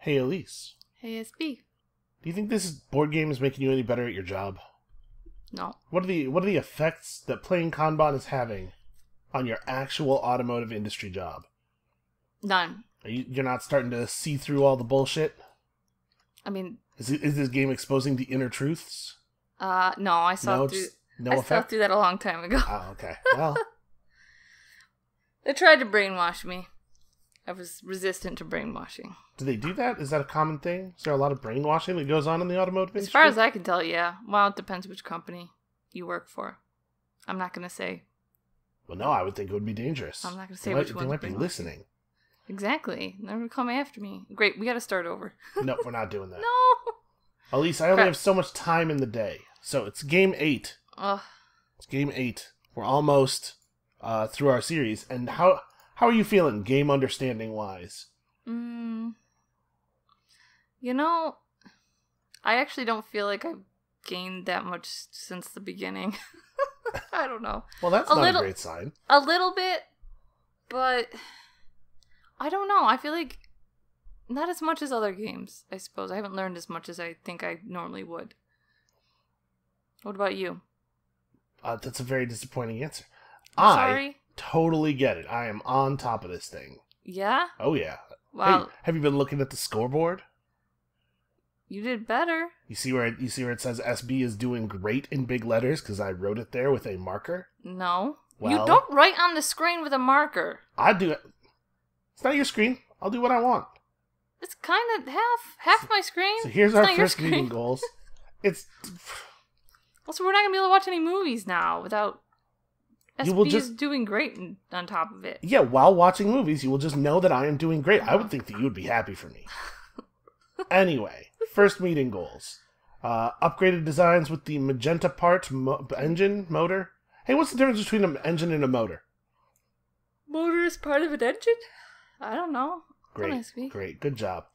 Hey, Elise. Hey, SB. Do you think this board game is making you any better at your job? No. What are the effects that playing Kanban is having on your actual automotive industry job? None. You're not starting to see through all the bullshit? I mean... Is this game exposing the inner truths? No, I saw through that a long time ago. Oh, okay. Well... They tried to brainwash me. I was resistant to brainwashing. Do they do that? Is that a common thing? Is there a lot of brainwashing that goes on in the automotive industry? As far as I can tell, yeah. Well, it depends which company you work for. I'm not going to say. Well, no, I would think it would be dangerous. I'm not going to say which one. They might be listening. Exactly. They're going to come after me. Great, we got to start over. No, we're not doing that. No! Elise, I only have so much time in the day. So it's game 8. Ugh. It's game 8. We're almost through our series. And how are you feeling, game understanding-wise? You know, I actually don't feel like I've gained that much since the beginning. I don't know. Well, that's not a great sign. A little bit, but I don't know. I feel like not as much as other games, I suppose. I haven't learned as much as I think I normally would. What about you? That's a very disappointing answer. Sorry? I totally get it. I am on top of this thing. Yeah? Oh, yeah. Wow. Hey, have you been looking at the scoreboard? You did better. You see where it says SB is doing great in big letters because I wrote it there with a marker? No. Well, you don't write on the screen with a marker. I do it. It's not your screen. I'll do what I want. It's kind of half my screen. So here's our first meeting goals. It's... Also, we're not going to be able to watch any movies now without SB is doing great on top of it. Yeah, while watching movies, you will just know that I am doing great. I would think that you would be happy for me. Anyway, first meeting goals. Upgraded designs with the magenta part engine motor. Hey, what's the difference between an engine and a motor? Motor is part of an engine? I don't know. Great. Good job.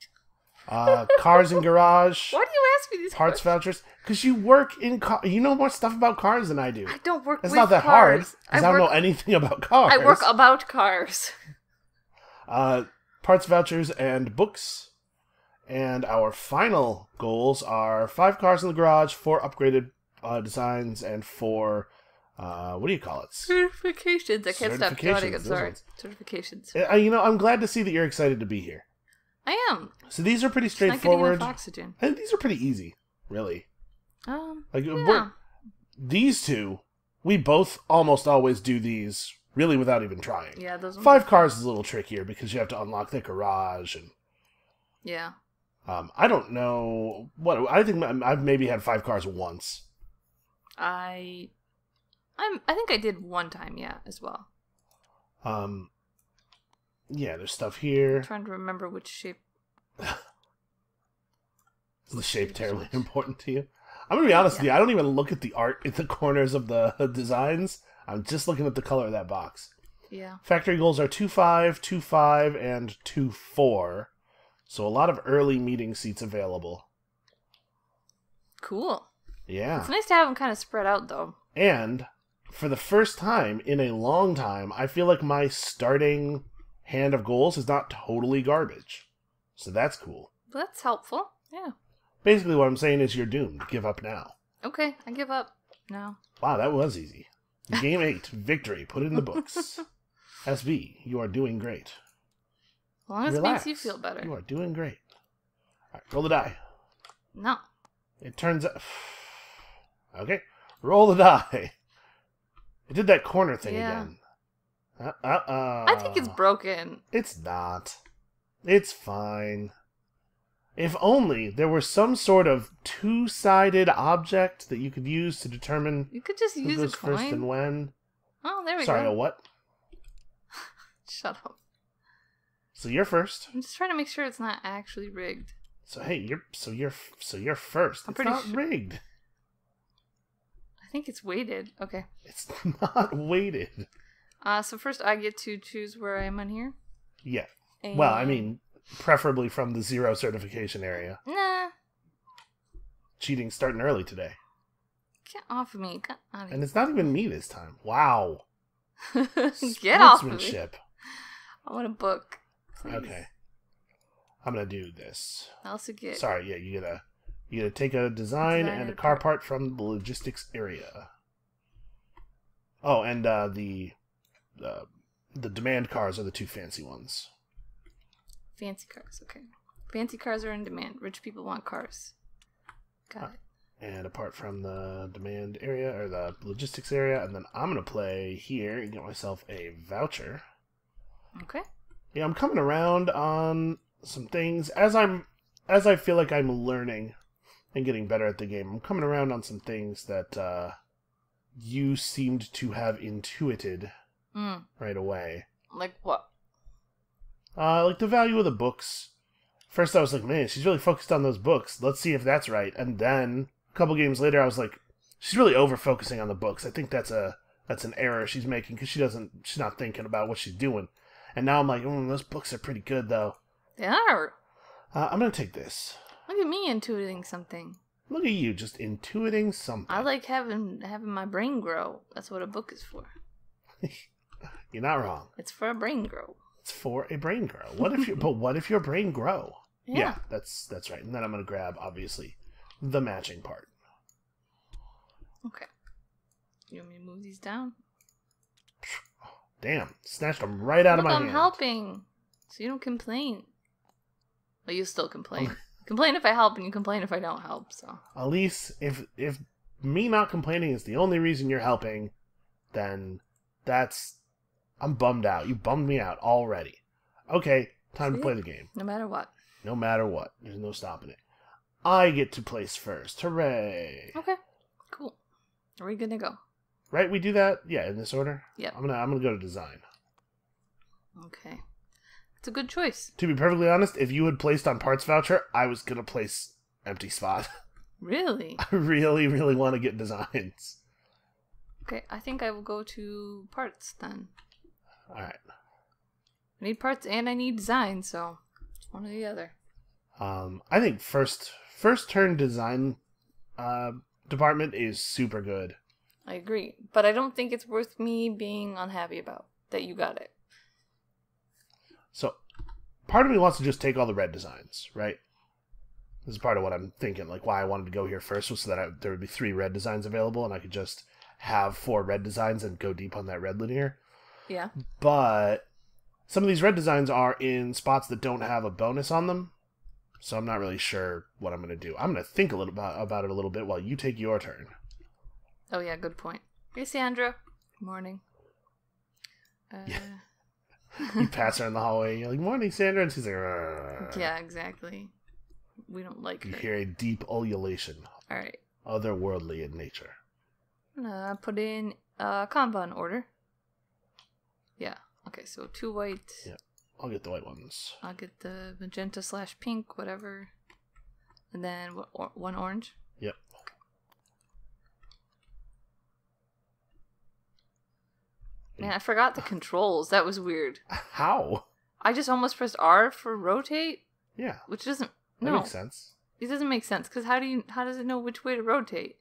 Cars in garage. Why do you ask me these parts vouchers? Because you work in you know more stuff about cars than I do. I don't work with cars. It's not that hard, because I don't know anything about cars. I work about cars. Parts vouchers and books. And our final goals are 5 cars in the garage, 4 upgraded designs, and 4, what do you call it? Certifications. I can't stop counting. I'm sorry. Certifications. I'm glad to see that you're excited to be here. I am. So these are pretty straightforward. Not getting enough oxygen. And these are pretty easy, really. Yeah. These two, we both almost always do these really without even trying. Yeah, those ones 5 cars is a little trickier because you have to unlock the garage and... Yeah. I don't know what I think. I've maybe had 5 cars once. I think I did one time, yeah, as well. Yeah, there's stuff here. I'm trying to remember which shape. Is the shape terribly important to you? I'm gonna be honest with you. I don't even look at the art at the corners of the designs. I'm just looking at the color of that box. Yeah. Factory goals are 2-5, 2-5, and 2-4. So a lot of early meeting seats available. Cool. Yeah. It's nice to have them kind of spread out, though. And for the first time in a long time, I feel like my starting hand of goals is not totally garbage. So that's cool. That's helpful. Yeah. Basically what I'm saying is you're doomed. Give up now. Okay, I give up now. Wow, that was easy. Game 8, victory. Put it in the books. SB, you are doing great. As long as it makes you feel better. You are doing great. All right, roll the die. No. It turns out... Okay, roll the die. It did that corner thing again. I think it's broken. It's not. It's fine. If only there were some sort of 2-sided object that you could use to determine you could just who use goes a coin. first and when. Oh, there we go. Sorry, a what? Shut up. So you're first. I'm just trying to make sure it's not actually rigged. So hey, you're first. It's not rigged. I think it's weighted. Okay. It's not weighted. So first I get to choose where I am on here? Yeah. And... Well, I mean, preferably from the 0 certification area. Nah. Cheating starting early today. Get off of me. And it's not even me this time. Wow. Get off of me. Sportsmanship. I want a book. Please. Okay. I'm gonna do this. I also get... Sorry, yeah, you gotta take a design and a car part from the logistics area. Oh, and the demand cars are the two fancy ones. Fancy cars, okay. Fancy cars are in demand. Rich people want cars. Got it. And apart from the demand area, or the logistics area, and then I'm going to play here and get myself a voucher. Okay. Yeah, I'm coming around on some things. As I feel like I'm learning and getting better at the game, I'm coming around on some things that you seemed to have intuited right away. Like what? Like the value of the books. First I was like, man, she's really focused on those books. Let's see if that's right. And then a couple games later I was like, she's really over-focusing on the books. I think that's an error she's making because she's not thinking about what she's doing. And now I'm like, those books are pretty good though. They are. I'm going to take this. Look at me intuiting something. Look at you, just intuiting something. I like having my brain grow. That's what a book is for. You're not wrong. It's for a brain grow. It's for a brain grow. What if your brain grow? Yeah, that's right. And then I'm going to grab, obviously, the matching part. Okay. You want me to move these down? Damn, snatched them right out of my hand. I'm helping, so you don't complain. Well, you still complain. Complain if I help, and you complain if I don't help. So, Elise, if me not complaining is the only reason you're helping, then I'm bummed out. You bummed me out already. Okay, time to play the game. No matter what. No matter what. There's no stopping it. I get to place first. Hooray. Okay, cool. Are we good to go? Right, we do that? Yeah, in this order? Yeah. I'm gonna go to design. Okay. It's a good choice. To be perfectly honest, if you had placed on parts voucher, I was gonna place empty spot. Really? I really, really want to get designs. Okay, I think I will go to parts then. Alright. I need parts and I need design, so one or the other. I think first turn design department is super good. I agree, but I don't think it's worth me being unhappy about that you got it. So, part of me wants to just take all the red designs, right? This is part of what I'm thinking, like why I wanted to go here first was so that there would be 3 red designs available, and I could just have 4 red designs and go deep on that red linear. Yeah. But some of these red designs are in spots that don't have a bonus on them, so I'm not really sure what I'm going to do. I'm going to think a little about it a little bit while you take your turn. Oh yeah, good point. Hey Sandra. Good morning. Yeah. You pass her in the hallway, you're like, morning, Sandra, and she's like, "Arr." Yeah, exactly. We don't like her. You hear a deep ululation. Alright. Otherworldly in nature. I'm gonna put in a Kanban order. Yeah. Okay, so 2 white. Yeah. I'll get the white ones. I'll get the magenta / pink, whatever. And then 1 orange. Yep. Man, I forgot the controls. That was weird. How? I just almost pressed R for rotate. Yeah. Which doesn't... That makes sense. It doesn't make sense, because how does it know which way to rotate?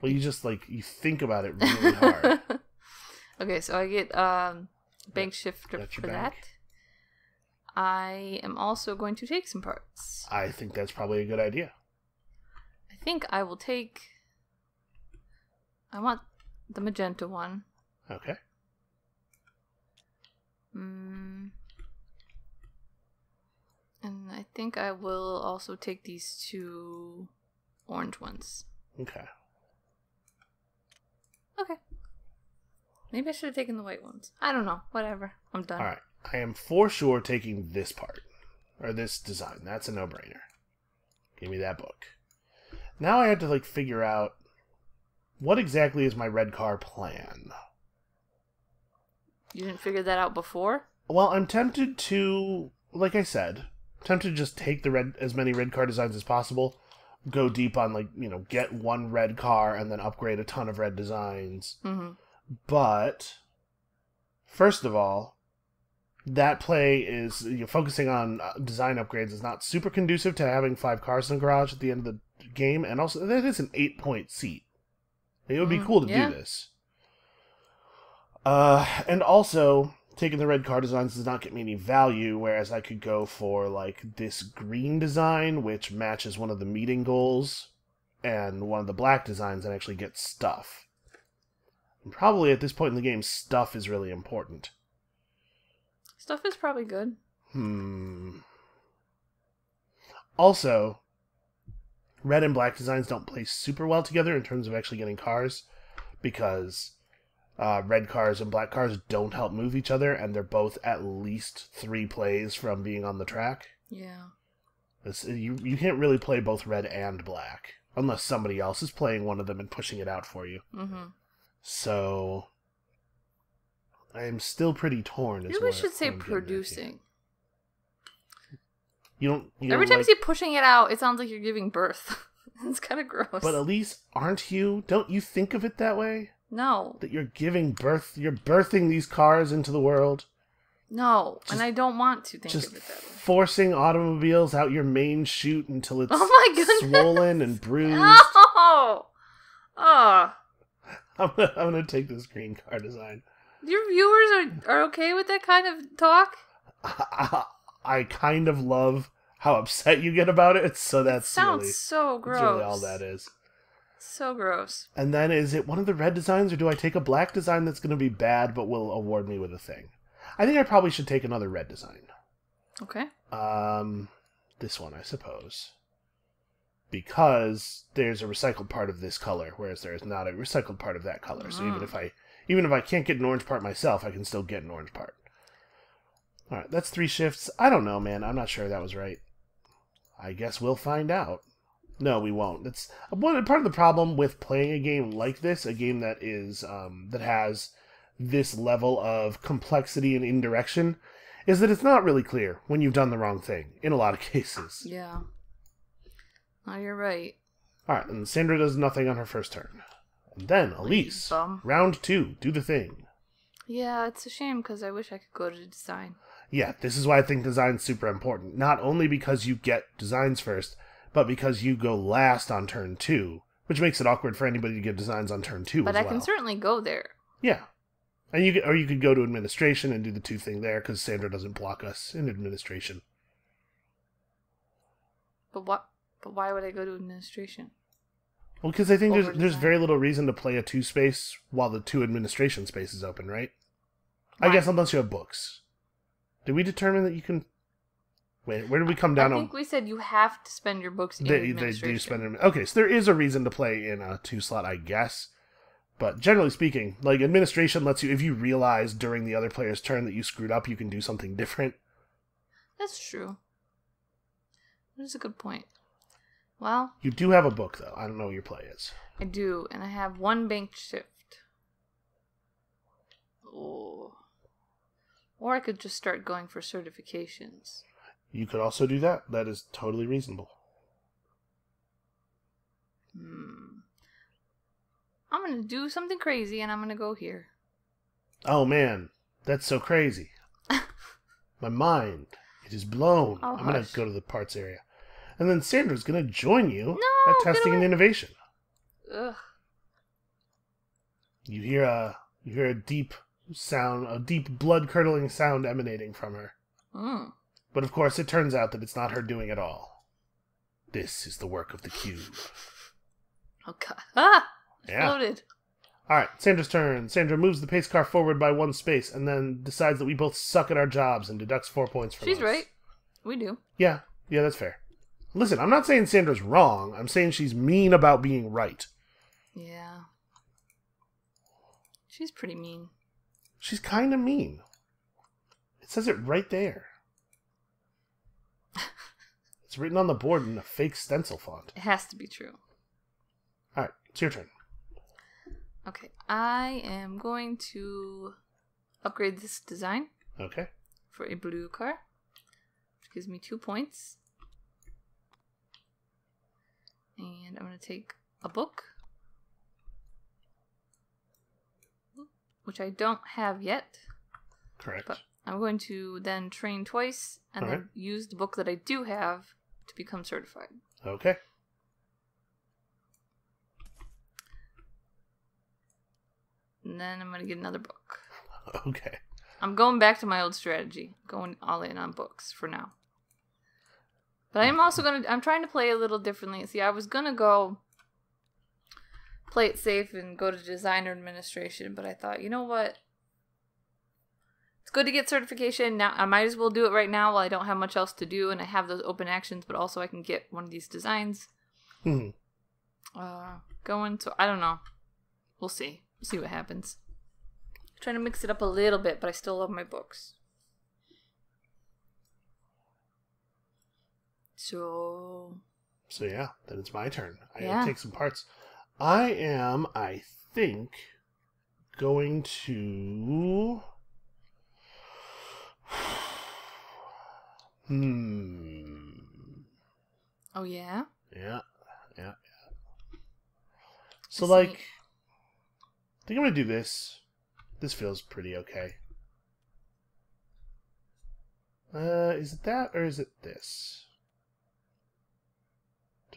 Well, you just, you think about it really hard. Okay, so I get bank shifter for that. I am also going to take some parts. I think that's probably a good idea. I think I will take... I want the magenta one. Okay. And I think I will also take these 2 orange ones. Okay. Okay. Maybe I should have taken the white ones. I don't know. Whatever. I'm done. Alright. I am for sure taking this part. Or this design. That's a no-brainer. Give me that book. Now I have to, figure out what exactly is my red car plan. You didn't figure that out before? Well, I'm tempted to, like I said, tempted to just take as many red car designs as possible, go deep on, get 1 red car and then upgrade a ton of red designs. Mm-hmm. But, first of all, that play is, focusing on design upgrades is not super conducive to having 5 cars in the garage at the end of the game, and also, that is an 8-point seat. It would be cool to do this. And also, taking the red car designs does not get me any value, whereas I could go for, like, this green design, which matches one of the meeting goals, and one of the black designs and actually get stuff. And probably at this point in the game, stuff is really important. Stuff is probably good. Also, red and black designs don't play super well together in terms of actually getting cars, because red cars and black cars don't help move each other, and they're both at least 3 plays from being on the track. Yeah. You can't really play both red and black, unless somebody else is playing one of them and pushing it out for you. Mm-hmm. So, I am still pretty torn. Maybe we should say producing. Every time you say pushing it out, it sounds like you're giving birth. It's kind of gross. But Elise, aren't you? Don't you think of it that way? No. That you're giving birth, you're birthing these cars into the world? No, and I don't want to think of it that way. Forcing automobiles out your main chute until it's swollen and bruised. No! Oh. I'm gonna take this green car design. Your viewers are okay with that kind of talk? I kind of love how upset you get about it, so that's sounds so gross. That's really all that is. So gross. And then, is it one of the red designs, or do I take a black design that's going to be bad but will award me with a thing? I think I probably should take another red design. Okay. This one, I suppose. Because there's a recycled part of this color, whereas there is not a recycled part of that color. So even if I can't get an orange part myself, I can still get an orange part. Alright, that's 3 shifts. I don't know, man. I'm not sure that was right. I guess we'll find out. No, we won't. That's part of the problem with playing a game like this, a game that is that has this level of complexity and indirection, is that it's not really clear when you've done the wrong thing, in a lot of cases. Yeah. Oh, you're right. Alright, and Sandra does nothing on her first turn. And then, Elise, round 2, do the thing. Yeah, it's a shame, because I wish I could go to design. Yeah, this is why I think design's super important. Not only because you get designs first, but because you go last on turn 2, which makes it awkward for anybody to get designs on turn 2 but as well. But I can certainly go there. Yeah. And you could go to administration and do the 2 thing there, because Sandra doesn't block us in administration. But why would I go to administration? Well, because I think there's very little reason to play a 2 space while the 2 administration space is open, right? Why? I guess unless you have books. Did we determine that you can... Wait, where did we come down on... I think we said you have to spend your books in administration. They do spend them... Okay, so there is a reason to play in a 2 slot, I guess. But generally speaking, like, administration lets you... If you realize during the other player's turn that you screwed up, you can do something different. That's true. That is a good point. Well... You do have a book, though. I don't know what your play is. I do, and I have 1 bank shift. Oh... Or I could just start going for certifications. You could also do that. That is totally reasonable. I'm going to do something crazy, and I'm going to go here. Oh, man. That's so crazy. My mind, it is blown. I'm going to go to the parts area. And then Sandra's going to join you at testing and innovation. Ugh. You hear a deep sound, a deep blood-curdling sound emanating from her. But of course, it turns out that it's not her doing it all. This is the work of the cube. Oh god. Ah! Exploded. Alright, Sandra's turn. Sandra moves the pace car forward by 1 space and then decides that we both suck at our jobs and deducts 4 points from us. She's right. We do. Yeah, that's fair. Listen, I'm not saying Sandra's wrong. I'm saying she's mean about being right. Yeah. She's pretty mean. She's kind of mean. It says it right there. It's written on the board in a fake stencil font. It has to be true. Alright, it's your turn. Okay, I am going to upgrade this design. Okay. For a blue car. Which gives me 2 points. And I'm going to take a book. Which I don't have yet. Correct. But I'm going to then train twice and then use the book that I do have to become certified. Okay. And then I'm going to get another book. Okay. I'm going back to my old strategy. Going all in on books for now. But I'm also I'm trying to play a little differently. See, I was gonna go play it safe and go to designer administration, but I thought, you know what? It's good to get certification. Now I might as well do it right now while I don't have much else to do and I have those open actions, but also I can get one of these designs. Going to, I don't know. We'll see. We'll see what happens. Trying to mix it up a little bit, but I still love my books. So yeah, then it's my turn. I gotta take some parts. I think, going to... Oh, yeah? Yeah. So, like, I think I'm going to do this. This feels pretty okay. Is it that, or is it this?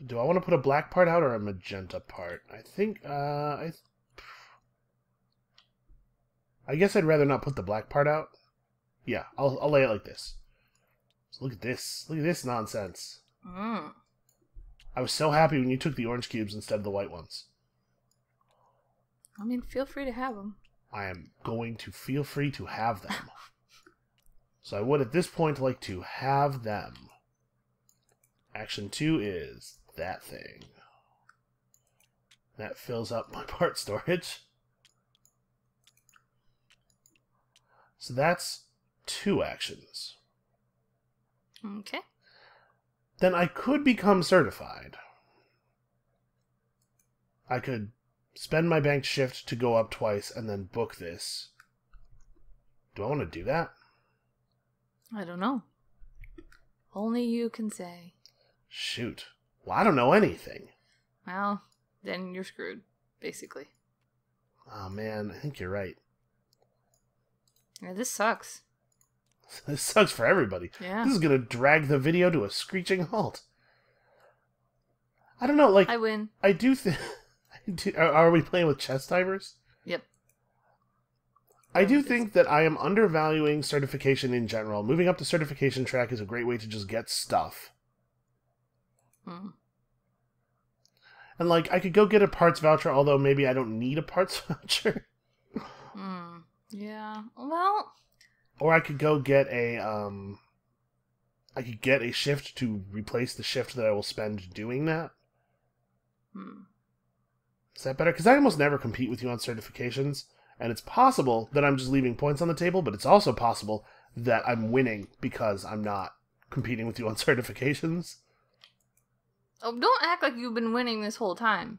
Do I want to put a black part out or a magenta part? I think, I guess I'd rather not put the black part out. Yeah, I'll lay it like this. So look at this. Look at this nonsense. I was so happy when you took the orange cubes instead of the white ones. I mean, feel free to have them. I am going to feel free to have them. So I would at this point like to have them. Action 2 is that thing. That fills up my part storage. So that's 2 actions. Okay. Then I could become certified. I could spend my banked shift to go up twice and then book this. Do I want to do that? I don't know. Only you can say. Shoot. Well, I don't know anything. Well, then you're screwed, basically. Oh, man, I think you're right. Yeah, this sucks. This sucks for everybody. Yeah. This is going to drag the video to a screeching halt. I don't know, like... I win. I do think... Are we playing with chess timers? Yep. I do think that I am undervaluing certification in general. Moving up the certification track is a great way to just get stuff. And, like, I could go get a parts voucher, although maybe I don't need a parts voucher. Yeah. Well... Or I could go get a, I could get a shift to replace the shift that I will spend doing that. Is that better? Because I almost never compete with you on certifications, and it's possible that I'm just leaving points on the table, but it's also possible that I'm winning because I'm not competing with you on certifications. Oh, don't act like you've been winning this whole time.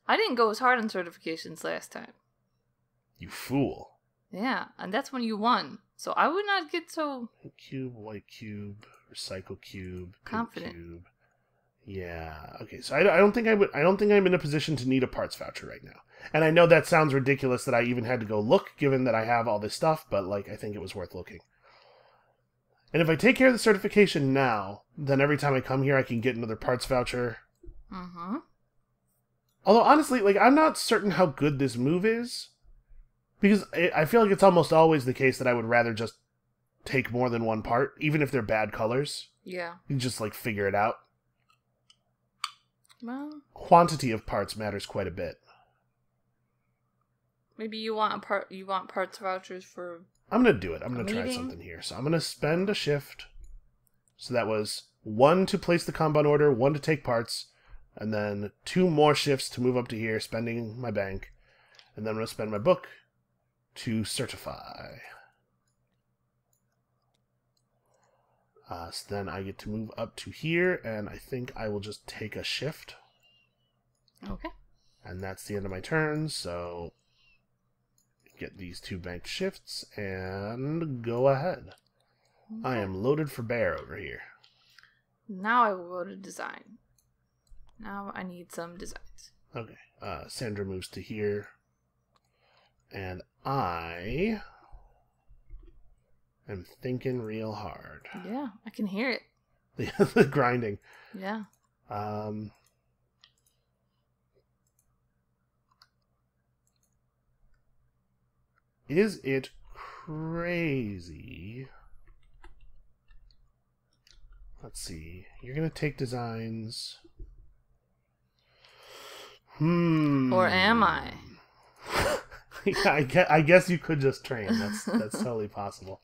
I didn't go as hard on certifications last time. You fool. Yeah, and that's when you won. So I would not get so... Cube, white cube, recycle cube, confident. Cube. Yeah. Okay. So I don't think I would. I don't think I'm in a position to need a parts voucher right now. And I know that sounds ridiculous that I even had to go look, given that I have all this stuff. But like, I think it was worth looking. And if I take care of the certification now, then every time I come here, I can get another parts voucher. Although honestly, like, I'm not certain how good this move is. Because I feel like it's almost always the case that I would rather just take more than one part, even if they're bad colors. Yeah. You just, like, figure it out. Well... Quantity of parts matters quite a bit. Maybe you want parts vouchers for... I'm going to do it. I'm going to try something here. So I'm going to spend a shift. So that was 1 to place the Kanban order, 1 to take parts, and then 2 more shifts to move up to here, spending my bank. And then I'm going to spend my book to certify. So then I get to move up to here, and I think I will just take a shift. Okay. And that's the end of my turn, so get these 2 banked shifts and go ahead. Okay. I am loaded for bear over here. Now I will go to design. Now I need some designs. Okay. Sandra moves to here. And I am thinking real hard. Yeah, I can hear it. The grinding. Yeah. Is it crazy... Let's see. You're going to take designs... Or am I? Yeah, I guess you could just train. That's totally possible.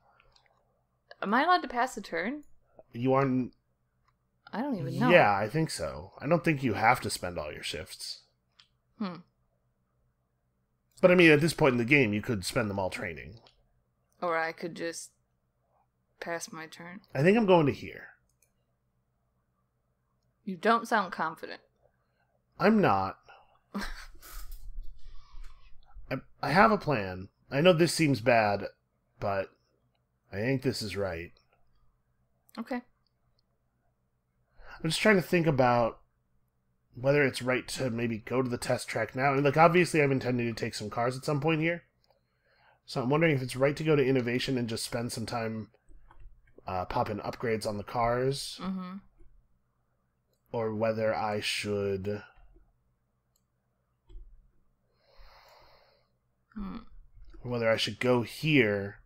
Am I allowed to pass a turn? You aren't... I don't even know. Yeah, I think so. I don't think you have to spend all your shifts. But I mean, at this point in the game, you could spend them all training. Or I could just pass my turn. I think I'm going to here. You don't sound confident. I'm not. I have a plan. I know this seems bad, but I think this is right. Okay. I'm just trying to think about whether it's right to maybe go to the test track now. And, like, obviously I'm intending to take some cars at some point here. So I'm wondering if it's right to go to innovation and just spend some time popping upgrades on the cars. Mm-hmm. Or whether I should... Whether I should go here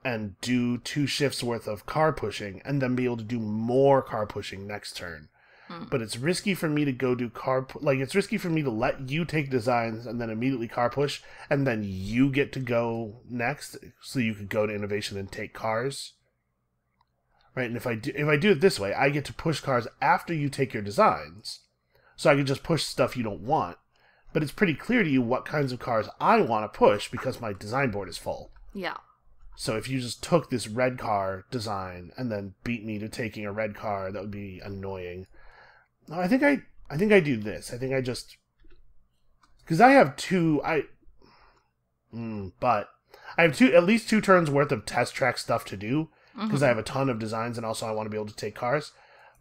and do 2 shifts worth of car pushing and then be able to do more car pushing next turn. But it's risky for me to go do it's risky for me to let you take designs and then immediately car push, and then you get to go next, so you could go to innovation and take cars. Right? And if I do it this way, I get to push cars after you take your designs. So I can just push stuff you don't want. But it's pretty clear to you what kinds of cars I want to push because my design board is full. Yeah. So if you just took this red car design and then beat me to taking a red car, that would be annoying. No, I think I do this. I think I just... Because I have but I have at least 2 turns worth of test track stuff to do. Because I have a ton of designs and also I want to be able to take cars.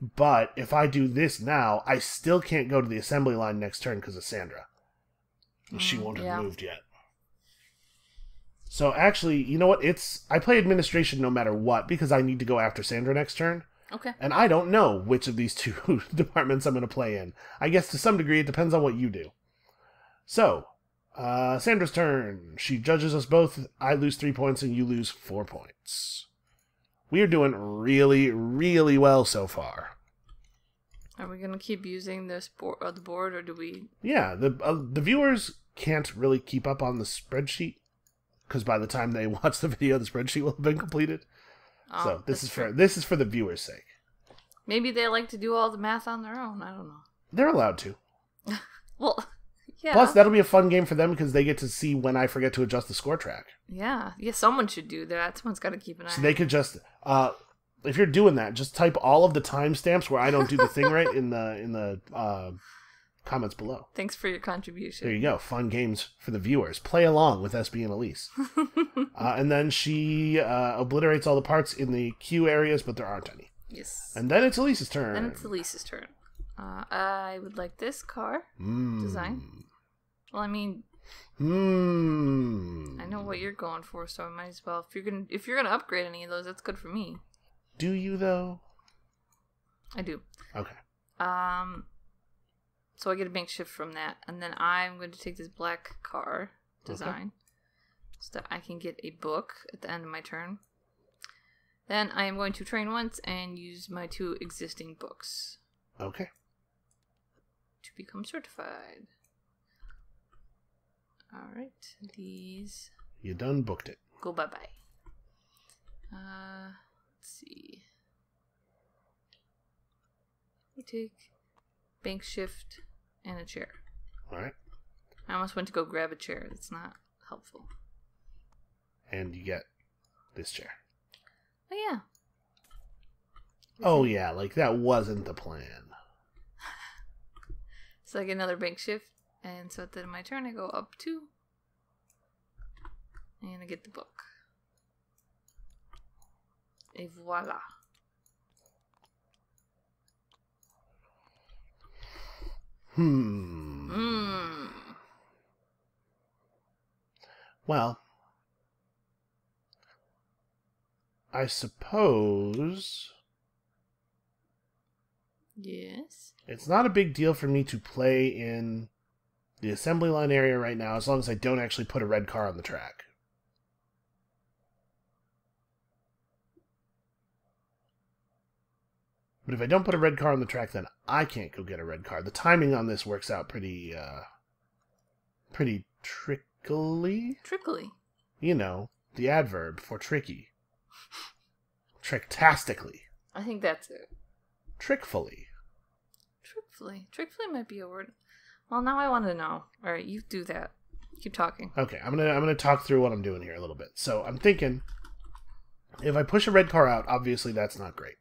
But if I do this now, I still can't go to the assembly line next turn because of Sandra. She won't have moved yet. So actually, you know what? I play administration no matter what because I need to go after Sandra next turn. Okay. And I don't know which of these 2 departments I'm going to play in. I guess to some degree it depends on what you do. So, Sandra's turn. She judges us both. I lose 3 points and you lose 4 points. We are doing really, really well so far. Are we going to keep using this the board, or do we... Yeah, the viewers can't really keep up on the spreadsheet, because by the time they watch the video, the spreadsheet will have been completed. Oh, so this is for the viewers' sake. Maybe they like to do all the math on their own. I don't know. They're allowed to. Well, yeah. Plus, that'll be a fun game for them because they get to see when I forget to adjust the score track. Yeah. Someone should do that. Someone's got to keep an eye on it. So they could just... if you're doing that, just type all of the timestamps where I don't do the thing right in the comments below. Thanks for your contribution. There you go. Fun games for the viewers. Play along with SB and Elise. And then she obliterates all the parts in the queue areas, but there aren't any. Yes. And then it's Elise's turn. I would like this car design. Well, I mean, I know what you're going for, so I might as well. If you're gonna upgrade any of those, that's good for me. Do you though? I do. Okay. So I get a bank shift from that, and then I'm going to take this black car design so that I can get a book at the end of my turn. Then I am going to train once and use my 2 existing books. Okay. To become certified. Alright, these... You done booked it. Go bye-bye. Let's see. We take bank shift and a chair. Alright. I almost went to go grab a chair. That's not helpful. And you get this chair. Oh, yeah. Oh, yeah, like that wasn't the plan. So I get another bank shift, and so at the end of my turn, I go up 2, and I get the book. Et voila. Well, I suppose... Yes? It's not a big deal for me to play in the assembly line area right now, as long as I don't actually put a red car on the track. But if I don't put a red car on the track, then I can't go get a red car. The timing on this works out pretty trickily. Trickly. You know, the adverb for tricky. Tricktastically. I think that's it. Trickfully. Trickfully. Trickfully might be a word. Well, now I want to know. All right, you do that. Keep talking. Okay, I'm gonna talk through what I'm doing here a little bit. So I'm thinking, if I push a red car out, obviously that's not great.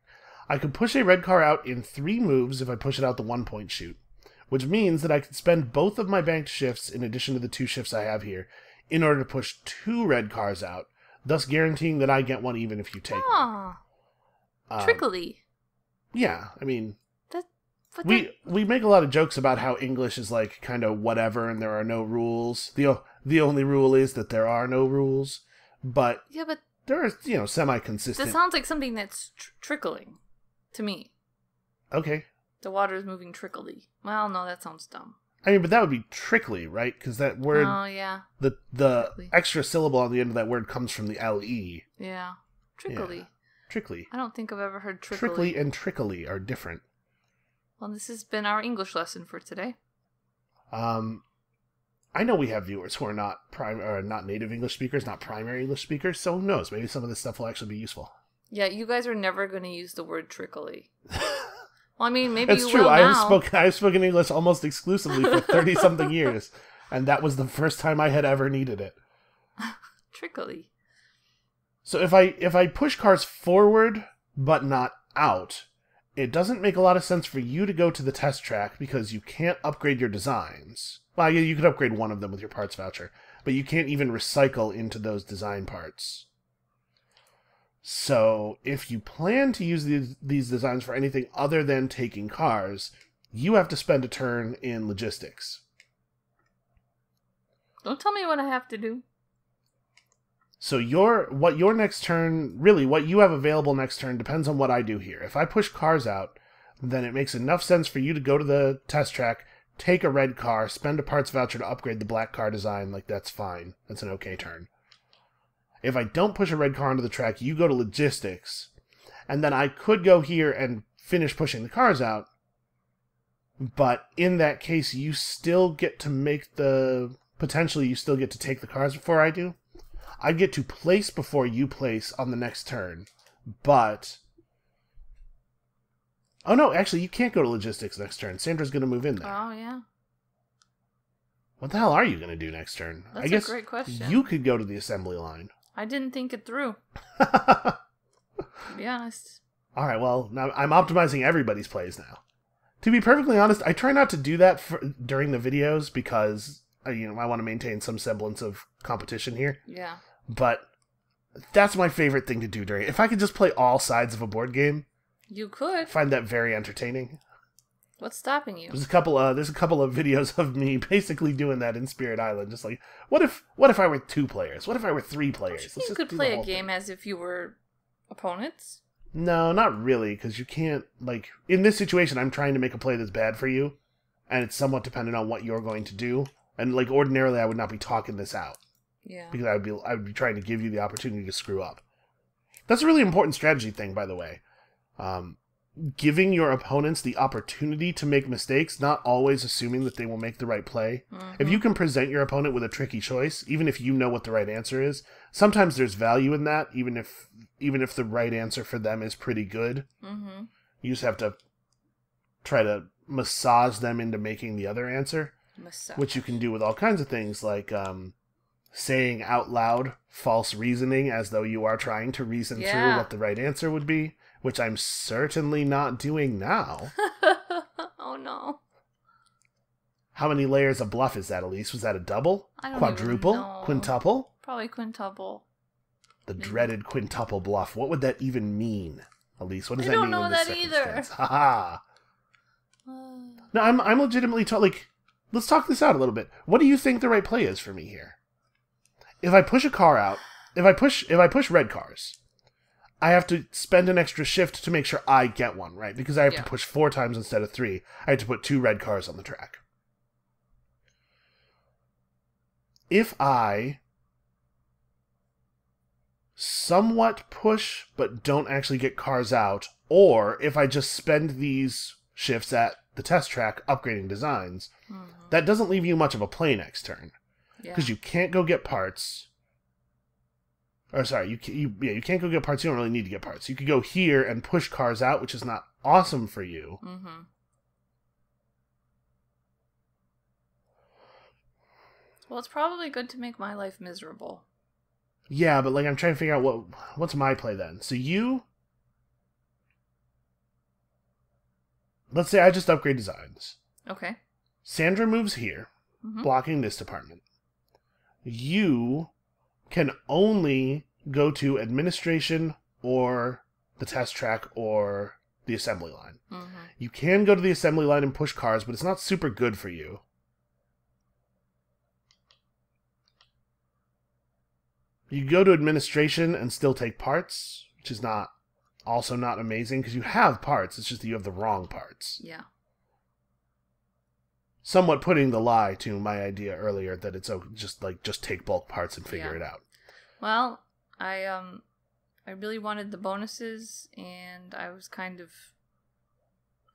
I could push a red car out in 3 moves if I push it out the 1-point chute, which means that I could spend both of my banked shifts in addition to the 2 shifts I have here in order to push 2 red cars out, thus guaranteeing that I get one even if you take one. Trickly. Yeah, I mean, we make a lot of jokes about how English is like kind of whatever and there are no rules. The only rule is that there are no rules, but yeah, but there are semi-consistent. That sounds like something that's trickling to me. Okay. The water is moving trickly. Well, no, that sounds dumb. I mean, but that would be trickly, right? Because that word, oh yeah, the trickly. Extra syllable on the end of that word comes from the le. Yeah, trickly. Yeah. Trickly. I don't think I've ever heard trickly. Trickly and trickly are different. Well, this has been our English lesson for today. I know we have viewers who are not not native English speakers, not primary English speakers, so who knows? Maybe some of this stuff will actually be useful. Yeah, you guys are never going to use the word trickly. Well, I mean, maybe it's you true. will now. I have spoken English almost exclusively for 30-something years, and that was the first time I had ever needed it. Trickly. So if I push cars forward but not out, it doesn't make a lot of sense for you to go to the test track because you can't upgrade your designs. Well, you could upgrade one of them with your parts voucher, but you can't even recycle into those design parts. So if you plan to use these designs for anything other than taking cars, you have to spend a turn in logistics. Don't tell me what I have to do. So what you have available next turn depends on what I do here. If I push cars out, then it makes enough sense for you to go to the test track, take a red car, spend a parts voucher to upgrade the black car design. Like, that's fine. That's an okay turn. If I don't push a red car onto the track, you go to logistics, and then I could go here and finish pushing the cars out, but in that case, you still get to potentially you still get to take the cars before I do. I get to place before you place on the next turn, but... Oh no, actually, you can't go to logistics next turn. Sandra's going to move in there. Oh, yeah. What the hell are you going to do next turn? That's I guess a great question. You could go to the assembly line. I didn't think it through. To be honest. Alright, well, now I'm optimizing everybody's plays now. To be perfectly honest, I try not to do that during the videos because, I want to maintain some semblance of competition here. Yeah. But that's my favorite thing to do during... If I could just play all sides of a board game... You could. I find that very entertaining. What's stopping you? There's a couple of videos of me basically doing that in Spirit Island. Just like, what if I were 2 players? What if I were 3 players? You could play a game as if you were opponents. No, not really, because you can't, like, in this situation, I'm trying to make a play that's bad for you, and it's somewhat dependent on what you're going to do. And, like, ordinarily, I would not be talking this out. Yeah. Because I would be trying to give you the opportunity to screw up. That's a really important strategy thing, by the way. Giving your opponents the opportunity to make mistakes, not always assuming that they will make the right play. Mm-hmm. If you can present your opponent with a tricky choice, even if you know what the right answer is, sometimes there's value in that, even if the right answer for them is pretty good. Mm-hmm. You just have to try to massage them into making the other answer, which you can do with all kinds of things, like saying out loud false reasoning as though you are trying to reason through what the right answer would be. Which I'm certainly not doing now. Oh, no. How many layers of bluff is that, Elise? Was that a double? I don't Quadruple? even know. Quintuple? Probably quintuple. The dreaded quintuple bluff. What would that even mean, Elise? What does I that mean don't know in this that circumstance? either. Ha No, I'm legitimately let's talk this out a little bit. What do you think the right play is for me here? If I push a car out, if I push red cars, I have to spend an extra shift to make sure I get one, right? Because I have to push 4 times instead of 3. I have to put 2 red cars on the track. If I somewhat push, but don't actually get cars out Or if I just spend these shifts at the test track upgrading designs, that doesn't leave you much of a play next turn. Because you can't go get parts. Or sorry, you can't go get parts. You don't really need to get parts. You could go here and push cars out, which is not awesome for you. Mm-hmm. Well, it's probably good to make my life miserable. Yeah, but like I'm trying to figure out what's my play then. So let's say I just upgrade designs. Okay. Sandra moves here, blocking this department. You can only go to administration or the test track or the assembly line. You can go to the assembly line and push cars, but it's not super good for you. You go to administration and still take parts, which is also not amazing because you have parts. It's just that you have the wrong parts. Yeah. Somewhat putting the lie to my idea earlier that it's just take bulk parts and figure it out. Well, I really wanted the bonuses, and I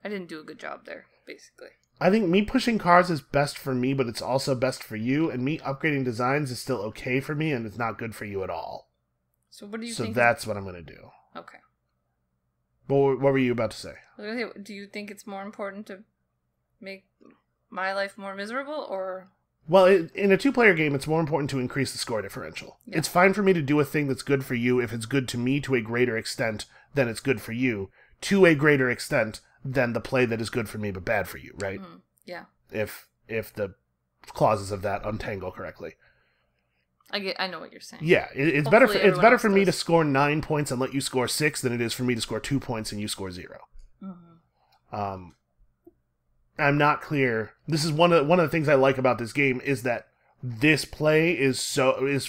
didn't do a good job there, basically. I think me pushing cars is best for me, but it's also best for you, and me upgrading designs is still okay for me, and it's not good for you at all. So what do you think? So that's what I'm going to do. Okay. What were you about to say? Do you think it's more important to make my life more miserable, or... Well, in a two-player game, it's more important to increase the score differential. Yeah. It's fine for me to do a thing that's good for you if it's good to me to a greater extent than it's good for you, to a greater extent than the play that is good for me but bad for you, right? Yeah. If the clauses of that untangle correctly. I know what you're saying. Yeah, it's better for me to score 9 points and let you score 6 than it is for me to score 2 points and you score 0. I'm not clear. This is one of the things I like about this game is that this play is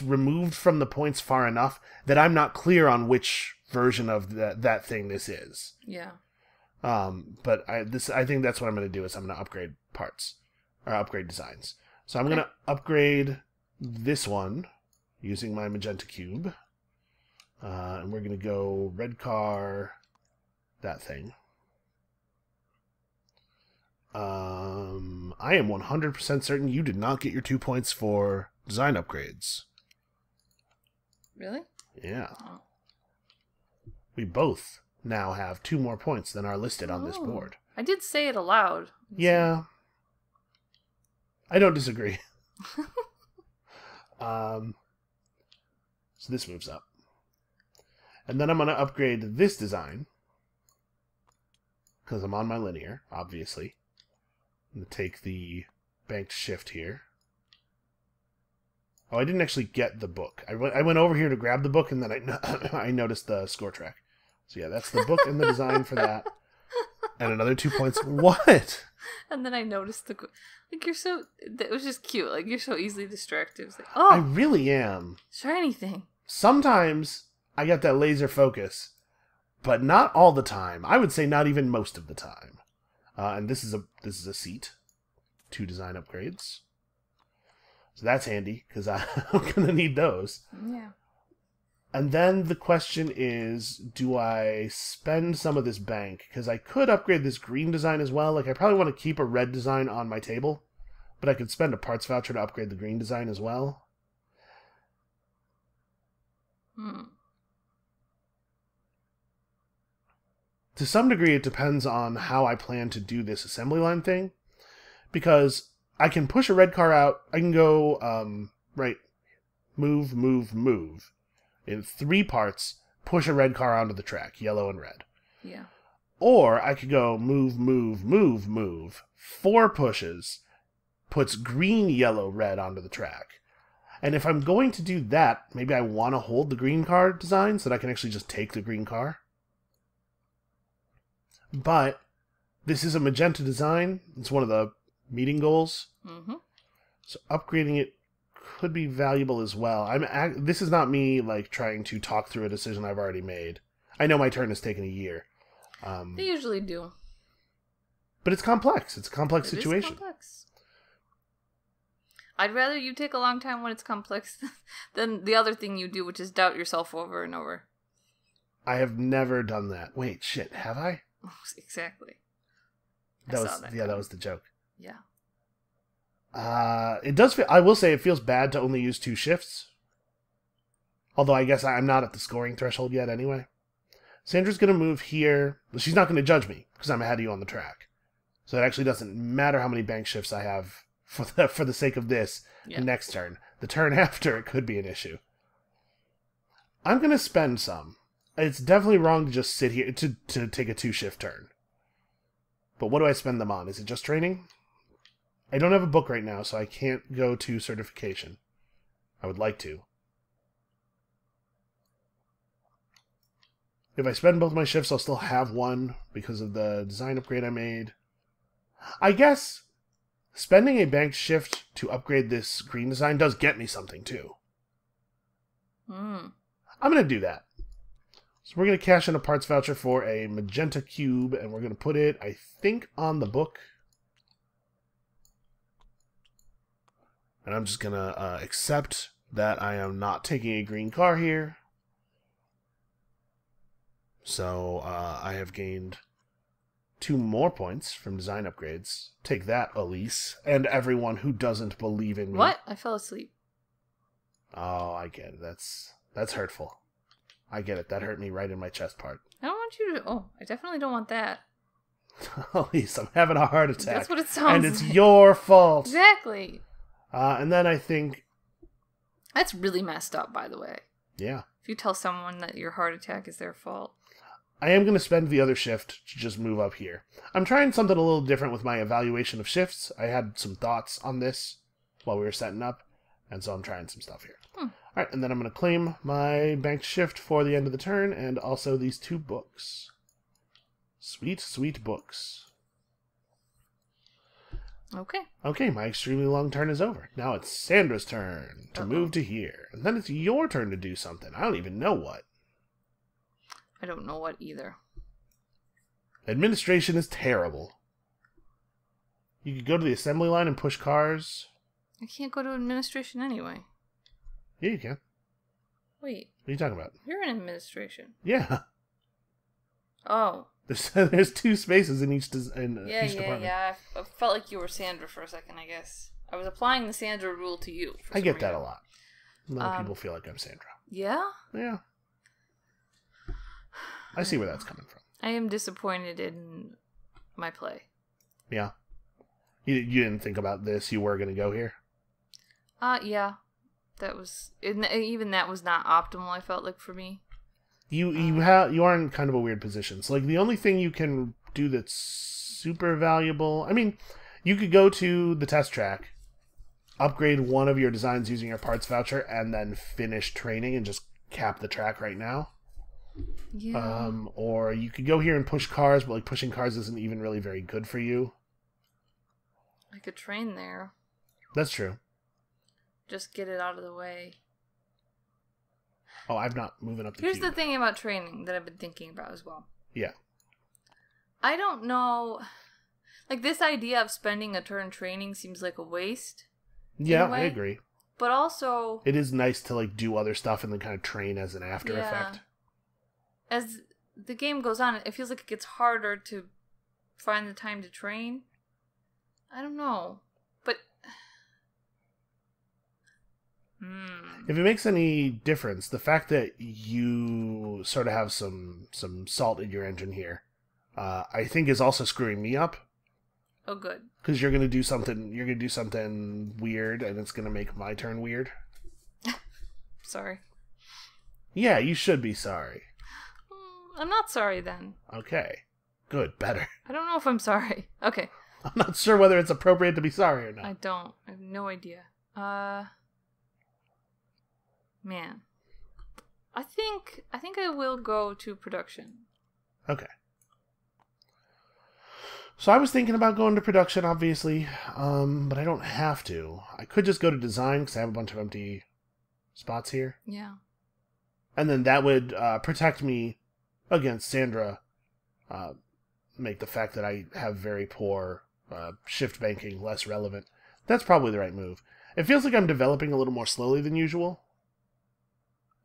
removed from the points far enough that I'm not clear on which version of that thing this is. Yeah. But I think that's what I'm going to do is I'm going to upgrade parts or upgrade designs. So I'm going to upgrade this one using my magenta cube, and we're going to go red car, that thing. I am 100% certain you did not get your 2 points for design upgrades. Really? Yeah. Oh. We both now have 2 more points than are listed on this board. I did say it aloud. Yeah. I don't disagree. So this moves up. And then I'm going to upgrade this design. Because I'm on my linear, obviously. I'm going to take the banked shift here. Oh, I didn't actually get the book. I went over here to grab the book, and then I noticed the score track. So yeah, that's the book and the design for that. And another 2 points. What? And then I noticed it was just cute. Like, you're so easily distracted. It's like, I really am. Shiny thing. Sometimes I get that laser focus, but not all the time. I would say not even most of the time. And this is a seat. 2 design upgrades. So that's handy, because I'm going to need those. Yeah. And then the question is, do I spend some of this bank? Because I could upgrade this green design as well. Like, I probably want to keep a red design on my table, but I could spend a parts voucher to upgrade the green design as well. To some degree, it depends on how I plan to do this assembly line thing. Because I can push a red car out. I can go, move, move, move. In 3 parts, push a red car onto the track, yellow and red. Yeah. Or I could go move, move, move, move. 4 pushes, puts green, yellow, red onto the track. And if I'm going to do that, maybe I want to hold the green car design so that I can actually just take the green car. But this is a magenta design. It's one of the meeting goals. So upgrading it could be valuable as well. This is not me like trying to talk through a decision I've already made. I know my turn has taken a year. They usually do. But it's complex. It's a complex situation. It is complex. I'd rather you take a long time when it's complex than the other thing you do, which is doubt yourself over and over. I have never done that. Wait, shit, have I? Exactly. That was the joke. Yeah. It does feel, I will say it feels bad to only use 2 shifts. Although I guess I'm not at the scoring threshold yet anyway. Sandra's going to move here. She's not going to judge me because I'm ahead of you on the track. So it actually doesn't matter how many bank shifts I have for the sake of this next turn. The turn after, it could be an issue. I'm going to spend some. It's definitely wrong to just sit here to take a 2-shift turn. But what do I spend them on? Is it just training? I don't have a book right now, so I can't go to certification. I would like to. If I spend both my shifts, I'll still have one because of the design upgrade I made. I guess spending a banked shift to upgrade this green design does get me something, too. I'm going to do that. So we're going to cash in a parts voucher for a magenta cube, and we're going to put it, I think, on the book. And I'm just going to accept that I am not taking a green car here. So I have gained 2 more points from design upgrades. Take that, Elise, and everyone who doesn't believe in me. What? I fell asleep. Oh, I get it. That's hurtful. I get it. That hurt me right in my chest part. I don't want you to... Oh, I definitely don't want that. Elise, I'm having a heart attack. That's what it sounds and it's like. your fault. Exactly. And then I think... That's really messed up, by the way. Yeah. If you tell someone that your heart attack is their fault. I am going to spend the other shift to just move up here. I'm trying something a little different with my evaluation of shifts. I had some thoughts on this while we were setting up, and so I'm trying some stuff here. Alright, and then I'm going to claim my banked shift for the end of the turn, and also these 2 books. Sweet, sweet books. Okay. Okay, my extremely long turn is over. Now it's Sandra's turn to move to here. And then it's your turn to do something. I don't even know what. I don't know what either. Administration is terrible. You could go to the assembly line and push cars. I can't go to administration anyway. Yeah, you can. Wait. What are you talking about? You're in administration. Yeah. Oh. There's 2 spaces in each department. Yeah. I felt like you were Sandra for a second, I guess. I was applying the Sandra rule to you. I get that a lot. A lot of people feel like I'm Sandra. Yeah? Yeah. I see where that's coming from. I am disappointed in my play. Yeah. You didn't think about this? You were going to go here? Yeah. That was... Even that was not optimal, I felt like, for me. You are in kind of a weird position. So, like, the only thing you can do that's super valuable... I mean, you could go to the test track, upgrade one of your designs using your parts voucher, and then finish training and just cap the track right now. Yeah. Or you could go here and push cars, but like pushing cars isn't even really very good for you. I could train there. That's true. Just get it out of the way. Oh, I'm not moving up the Here's cube. the thing about training that I've been thinking about as well. Yeah. I don't know... Like, this idea of spending a turn training seems like a waste. Yeah, anyway, I agree. But also... It is nice to, like, do other stuff and then kind of train as an after effect. As the game goes on, it feels like it gets harder to find the time to train. I don't know. But... If it makes any difference, the fact that you sort of have some salt in your engine here, I think is also screwing me up. Oh, good. Because you're gonna do something weird, and it's gonna make my turn weird. Sorry. Yeah, you should be sorry. I'm not sorry then. Okay. Good, better. I don't know if I'm sorry. Okay. I'm not sure whether it's appropriate to be sorry or not. I don't. I have no idea. Man. I think I will go to production. Okay. So I was thinking about going to production, obviously, but I don't have to. I could just go to design because I have a bunch of empty spots here. Yeah. And then that would protect me against Sandra, make the fact that I have very poor shift banking less relevant. That's probably the right move. It feels like I'm developing a little more slowly than usual.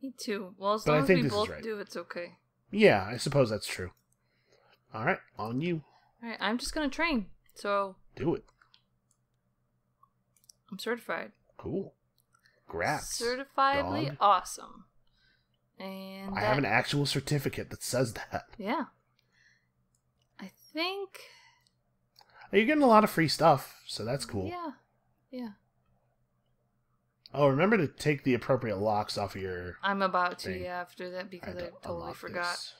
Me too. Well, as But I long as think we this is both right. do, it's okay. Yeah, I suppose that's true. All right, on you. All right, I'm just gonna train. So Do it. I'm certified. Cool. Grats. Certifiably dog. awesome. And I have an actual certificate that says that. Yeah. I think. You're getting a lot of free stuff, so that's cool. Yeah. Yeah. Oh, remember to take the appropriate locks off of your... I'm about to, thing. yeah, after that, because I totally forgot. This.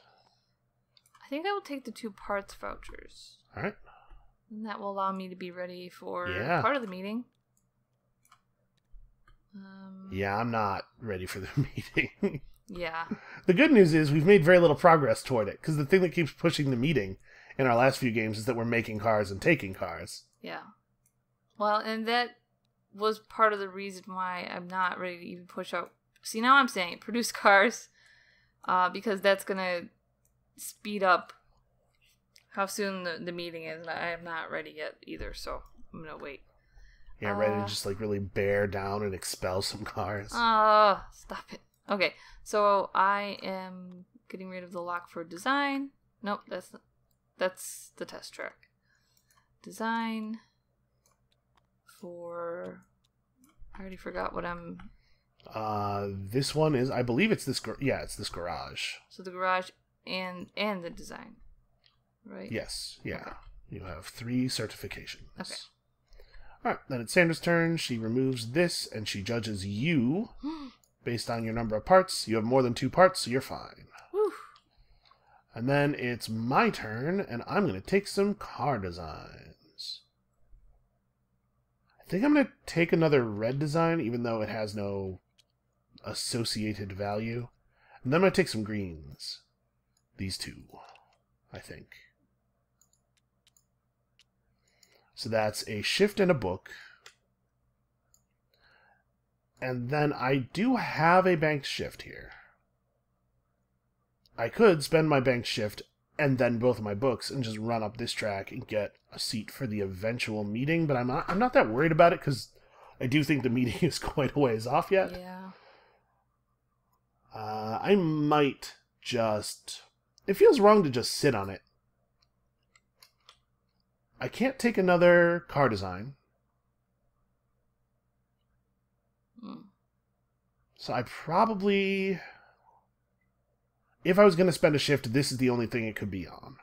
I think I will take the 2 parts vouchers. All right. And that will allow me to be ready for Yeah. part of the meeting. Yeah, I'm not ready for the meeting. Yeah. The good news is we've made very little progress toward it, because the thing that keeps pushing the meeting in our last few games is that we're making cars and taking cars. Yeah. Well, and that was part of the reason why I'm not ready to even push out. See, now I'm saying it, produce cars, because that's going to speed up how soon the meeting is, and I am not ready yet either, so I'm going to wait. Yeah, ready to just like really bear down and expel some cars. Stop it. Okay, so I am getting rid of the lock for design. Nope, that's the test track. Design for... I already forgot what I'm... This one is, I believe it's this, it's this garage. So the garage and the design, right? Yes, yeah. Okay. You have 3 certifications. Okay. Alright, then it's Sandra's turn. She removes this, and she judges you based on your number of parts. You have more than 2 parts, so you're fine. Whew. And then it's my turn, and I'm going to take some car designs. I think I'm going to take another red design, even though it has no associated value. And then I'm going to take some greens. These 2, I think. So that's a shift and a book. And then I do have a banked shift here. I could spend my banked shift and then both of my books and just run up this track and get a seat for the eventual meeting, but I'm not that worried about it because I do think the meeting is quite a ways off yet. Yeah. I might just... It feels wrong to just sit on it. I can't take another car design. So I probably... If I was going to spend a shift, this is the only thing it could be on.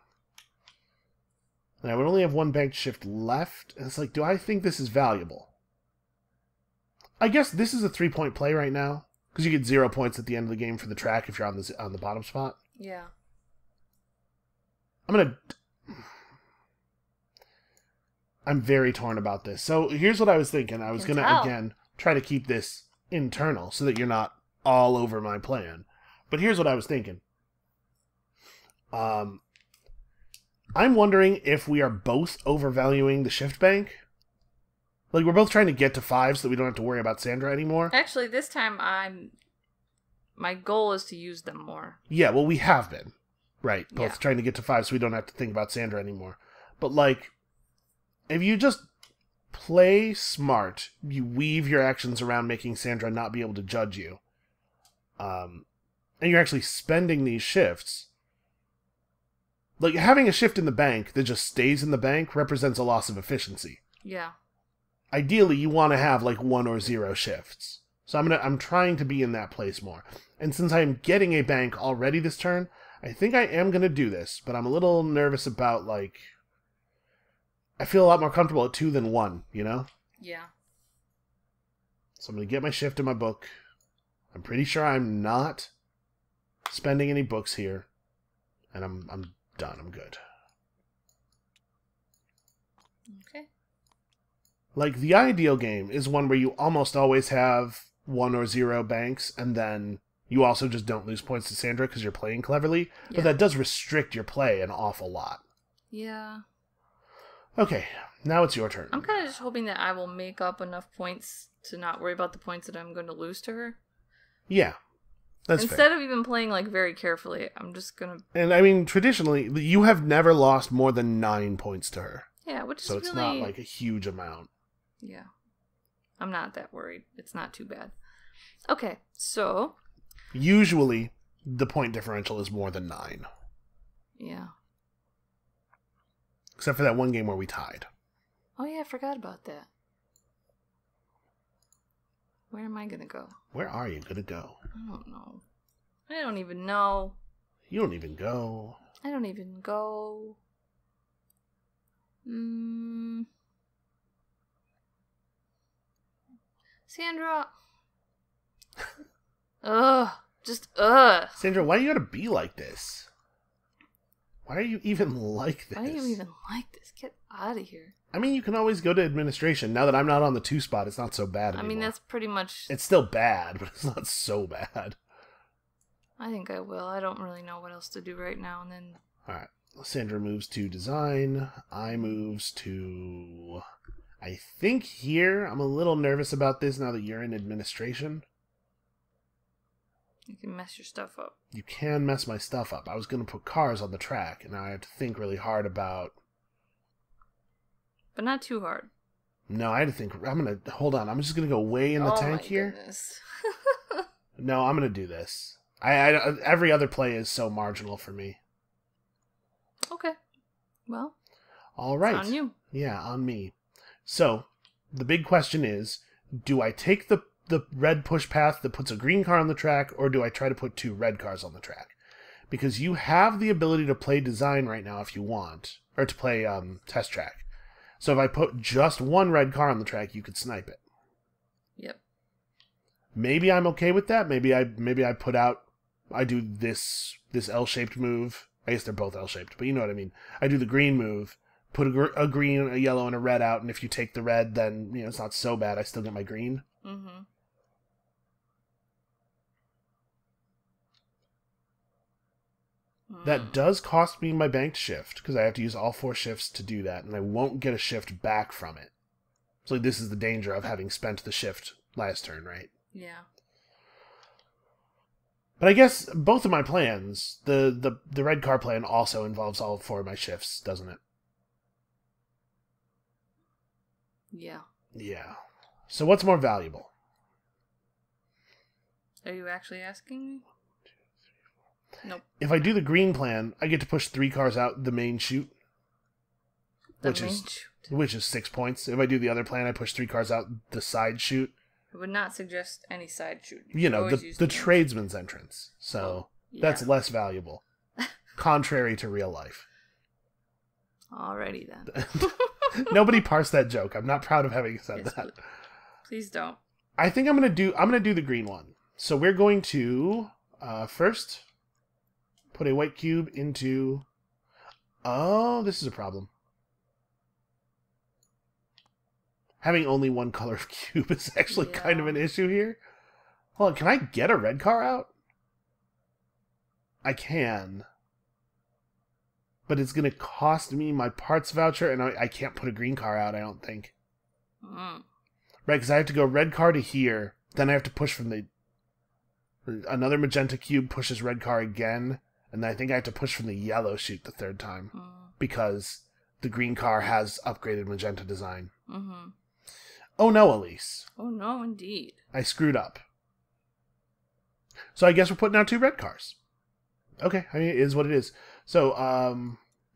And I would only have 1 banked shift left. And it's like, do I think this is valuable? I guess this is a 3-point play right now. Because you get 0 points at the end of the game for the track if you're on the bottom spot. Yeah. I'm very torn about this. So here's what I was thinking. I was going to, again, try to keep this internal so that you're not all over my plan. But here's what I was thinking. I'm wondering if we are both overvaluing the shift bank. Like, we're both trying to get to 5 so that we don't have to worry about Sandra anymore. Actually, this time my goal is to use them more. Yeah, well, we have been. Right. Both Yeah. trying to get to 5 so we don't have to think about Sandra anymore. But, like, if you just play smart, you weave your actions around making Sandra not be able to judge you, and you're actually spending these shifts. Like, having a shift in the bank that just stays in the bank represents a loss of efficiency. Yeah. Ideally, you want to have, like, 1 or 0 shifts. So I'm trying to be in that place more. And since I'm getting a bank already this turn, I think I am going to do this, but I'm a little nervous about, like... I feel a lot more comfortable at 2 than 1, you know? Yeah. So I'm going to get my shift in my book. I'm pretty sure I'm not spending any books here. And I'm done. I'm good. Okay. Like, the ideal game is one where you almost always have 1 or 0 banks, and then you also just don't lose points to Sandra because you're playing cleverly. Yeah. But that does restrict your play an awful lot. Yeah. Okay, now it's your turn. I'm kind of just hoping that I will make up enough points to not worry about the points that I'm going to lose to her. Yeah, that's Instead fair. of even playing, like, very carefully, I'm just going to... And, I mean, traditionally, you have never lost more than 9 points to her. Yeah, which is So it's really... not, like, a huge amount. Yeah. I'm not that worried. It's not too bad. Okay, so... Usually, the point differential is more than 9. Yeah. Except for that one game where we tied. Oh yeah, I forgot about that. Where am I gonna go? Where are you gonna go? I don't know. I don't even know. You don't even go. I don't even go. Sandra. Ugh. Just ugh. Sandra, why do you gotta be like this? Why are you even like this? Why do you even like this? Get out of here. I mean, you can always go to administration. Now that I'm not on the 2 spot, it's not so bad anymore. I mean, that's pretty much... It's still bad, but it's not so bad. I think I will. I don't really know what else to do right now, and then... Alright. Sandra moves to design. I moves to... I think here. I'm a little nervous about this now that you're in administration. You can mess your stuff up. You can mess my stuff up. I was going to put cars on the track, and now I have to think really hard about... But not too hard. No, I had to think... I'm going to... Hold on. I'm just going to go way in the tank here. Goodness. No, I'm going to do this. Every other play is so marginal for me. Okay. Well. All right. It's on you. Yeah, on me. So, the big question is, do I take the red push path that puts a green car on the track, or do I try to put 2 red cars on the track? Because you have the ability to play design right now if you want, or to play test track. So if I put just 1 red car on the track, you could snipe it. Yep. Maybe I'm okay with that. Maybe I put out... I do this L-shaped move. I guess they're both L-shaped, but you know what I mean. I do the green move, put a green, a yellow, and a red out, and if you take the red, then it's not so bad. I still get my green. Mm-hmm. That does cost me my banked shift, because I have to use all 4 shifts to do that, and I won't get a shift back from it. So this is the danger of having spent the shift last turn, right? Yeah. But I guess both of my plans, the red car plan also involves all 4 of my shifts, doesn't it? Yeah. Yeah. So what's more valuable? Are you actually asking me? Nope. If I do the green plan, I get to push 3 cars out the main chute. Which is 6 points. If I do the other plan, I push 3 cars out the side chute. I would not suggest any side chute. The tradesman's entrance. So that's less valuable. Contrary to real life. Alrighty then. Nobody parsed that joke. I'm not proud of having said that. Please don't. I think I'm gonna do the green one. So we're going to first put a white cube into... Oh, this is a problem. Having only 1 color of cube is actually kind of an issue here. Hold on, can I get a red car out? I can. But it's going to cost me my parts voucher, and I can't put a green car out, I don't think. Mm. Right, because I have to go red car to here, then I have to push from the... Another magenta cube pushes red car again, and then I think I have to push from the yellow chute the 3rd time. Because the green car has upgraded magenta design. Mm-hmm. Oh no, Elise. Oh no, indeed. I screwed up. So I guess we're putting out 2 red cars. Okay, I mean, it is what it is. So,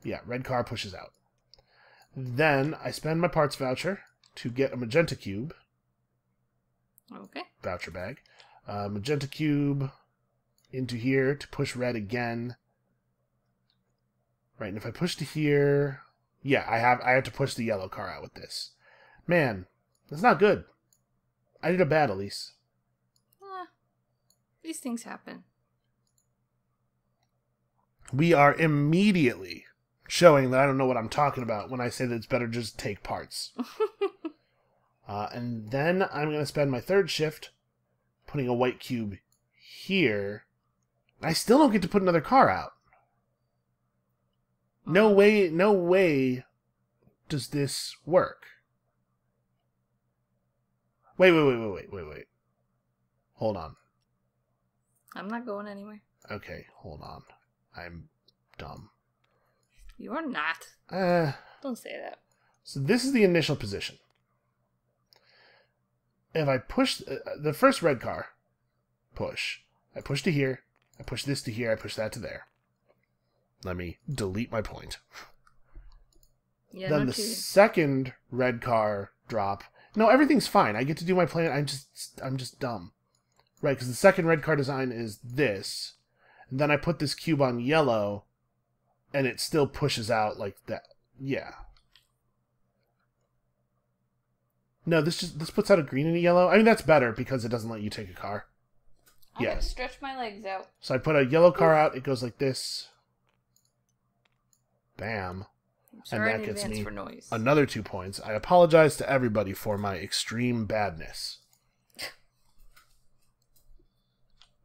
yeah, red car pushes out. Then I spend my parts voucher to get a magenta cube. Okay. Voucher bag. Magenta cube into here to push red again. Right, and if I push to here... Yeah, I have to push the yellow car out with this. Man, that's not good. I did a bad, Elise. These things happen. We are immediately showing that I don't know what I'm talking about when I say that it's better just take parts. And then I'm going to spend my 3rd shift putting a white cube here. I still don't get to put another car out. No way does this work. Wait. Hold on. I'm not going anywhere. Okay, hold on. I'm dumb. You're not. Don't say that. So this is the initial position. If I push the first red car, push. I push to here. I push this to here, I push that to there. Let me delete my point. Yeah, Then the second red car drop. No, everything's fine. I get to do my plan. I'm just dumb. Right, because the second red car design is this. And then I put this cube on yellow, and it still pushes out like that. Yeah. No, this puts out a green and a yellow. I mean, that's better because it doesn't let you take a car. I'm gonna stretch my legs out. So I put a yellow car out. It goes like this. Bam. And that gets me another 2 points. I apologize to everybody for my extreme badness.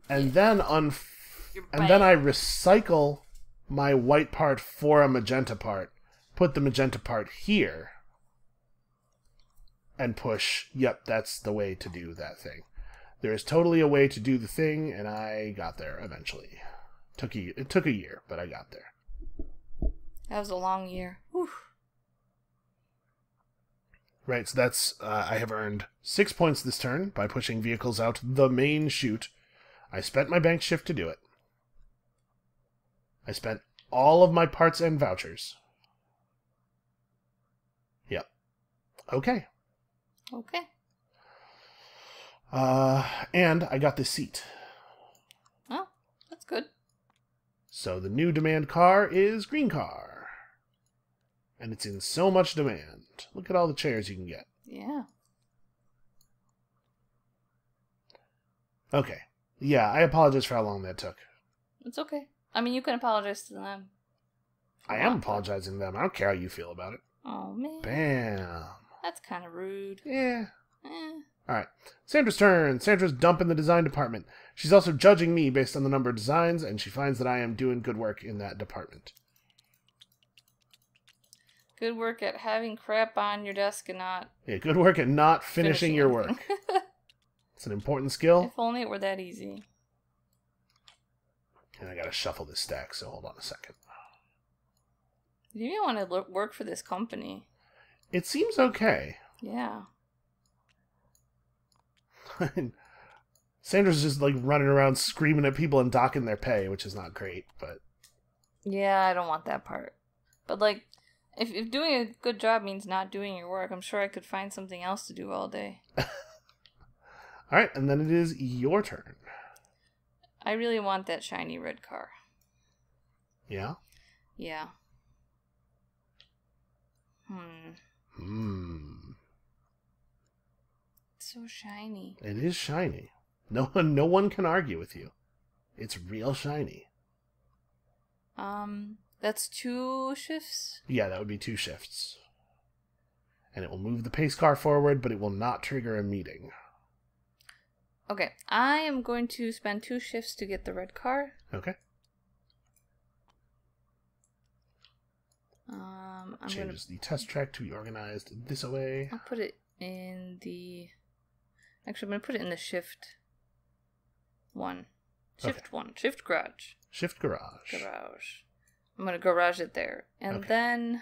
And then then I recycle my white part for a magenta part. Put the magenta part here. And push. Yep, that's the way to do that thing. There is totally a way to do the thing, and I got there eventually. It took a year, but I got there. That was a long year. Whew. Right, so that's... I have earned 6 points this turn by pushing vehicles out the main chute. I spent my bank shift to do it. I spent all of my parts and vouchers. Yep. Okay. Okay. And I got this seat. Oh, that's good. So the new demand car is green car. And it's in so much demand. Look at all the chairs you can get. Yeah. Okay. Yeah, I apologize for how long that took. It's okay. I mean, you can apologize to them. I am apologizing to them. I don't care how you feel about it. Oh, man. Bam. That's kind of rude. Yeah. Alright. Sandra's turn. Sandra's dumping the design department. She's also judging me based on the number of designs, and she finds that I am doing good work in that department. Good work at having crap on your desk and not... Yeah, good work at not finishing your work. It's an important skill. If only it were that easy. And I gotta shuffle this stack, so hold on a second. You even want to work for this company. It seems okay. Yeah. Sandra's just like running around screaming at people and docking their pay, which is not great, but... Yeah, I don't want that part. But like, if doing a good job means not doing your work, I'm sure I could find something else to do all day. Alright, and then it is your turn. I really want that shiny red car. Yeah? Yeah. It's so shiny. It is shiny. No one can argue with you. It's real shiny. That's 2 shifts? Yeah, that would be 2 shifts. And it will move the pace car forward, but it will not trigger a meeting. Okay, I am going to spend 2 shifts to get the red car. Okay. Changes the test track to be organized this way. I'll put it in the... Actually, I'm going to put it in the shift 1. Shift 1. Shift garage. Shift garage. I'm going to garage it there. And then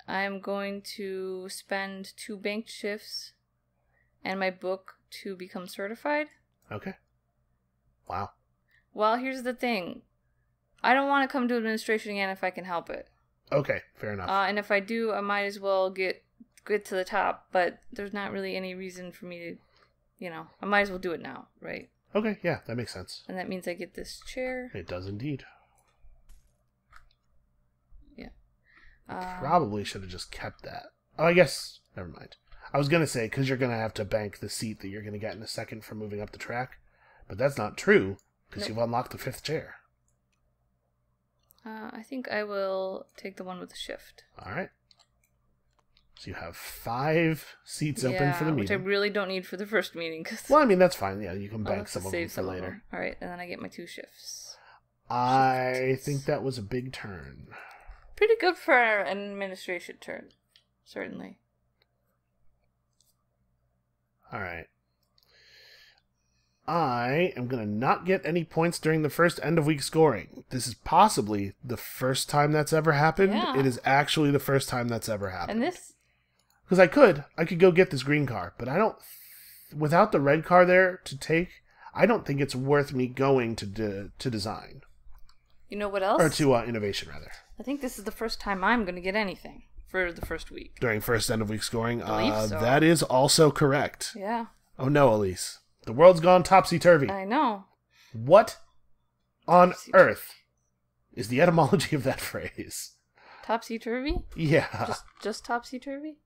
I'm going to spend 2 banked shifts and my book to become certified. Okay. Wow. Well, here's the thing. I don't want to come to administration again if I can help it. Okay, fair enough. And if I do, I might as well get to the top, but there's not really any reason for me to, I might as well do it now, right? Okay, yeah, that makes sense. And that means I get this chair. It does indeed. Yeah. Probably should have just kept that. Oh, I guess, never mind. I was going to say, because you're going to have to bank the seat that you're going to get in a second for moving up the track. But that's not true, because you've unlocked the 5th chair. I think I will take the one with the shift. Alright. So you have 5 seats open for the meeting. Which I really don't need for the first meeting. Well, I mean, that's fine. Yeah, you can bank some of them for later. Alright, and then I get my 2 shifts. I think that was a big turn. Pretty good for an administration turn. Certainly. Alright. I am going to not get any points during the first end of week scoring. This is possibly the first time that's ever happened. Yeah. It is actually the first time that's ever happened. And this... Because I could go get this green car, but I don't... Without the red car there to take, I don't think it's worth me going to design. You know what else? Or to innovation, rather. I think this is the first time I'm going to get anything for the first week. During first end of week scoring? I believe so. That is also correct. Yeah. Oh no, Elise. The world's gone topsy-turvy. I know. What on earth is the etymology of that phrase? Topsy-turvy? Yeah. Just topsy-turvy?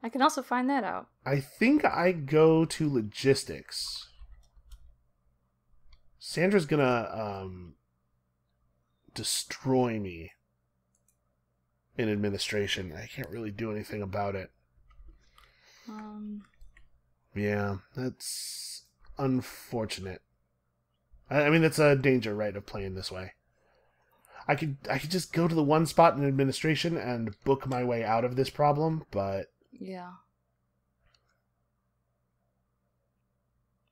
I can also find that out. I think I go to logistics. Sandra's gonna destroy me in administration. I can't really do anything about it. Yeah, that's unfortunate. I mean, that's a danger, right, of playing this way. I could just go to the one spot in administration and book my way out of this problem, but... Yeah.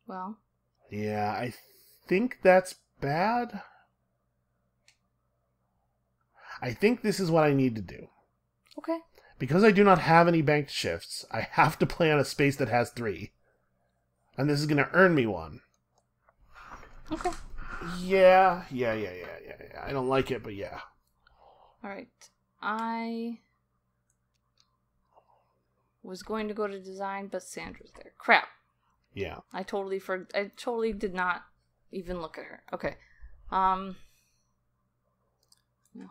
Well. Yeah, I think that's bad. I think this is what I need to do. Okay. Because I do not have any banked shifts, I have to play on a space that has 3. And this is going to earn me 1. Okay. Yeah. I don't like it, but yeah. Alright. I was going to go to design, but Sandra's there. Crap. Yeah. I totally did not even look at her. Okay. Now,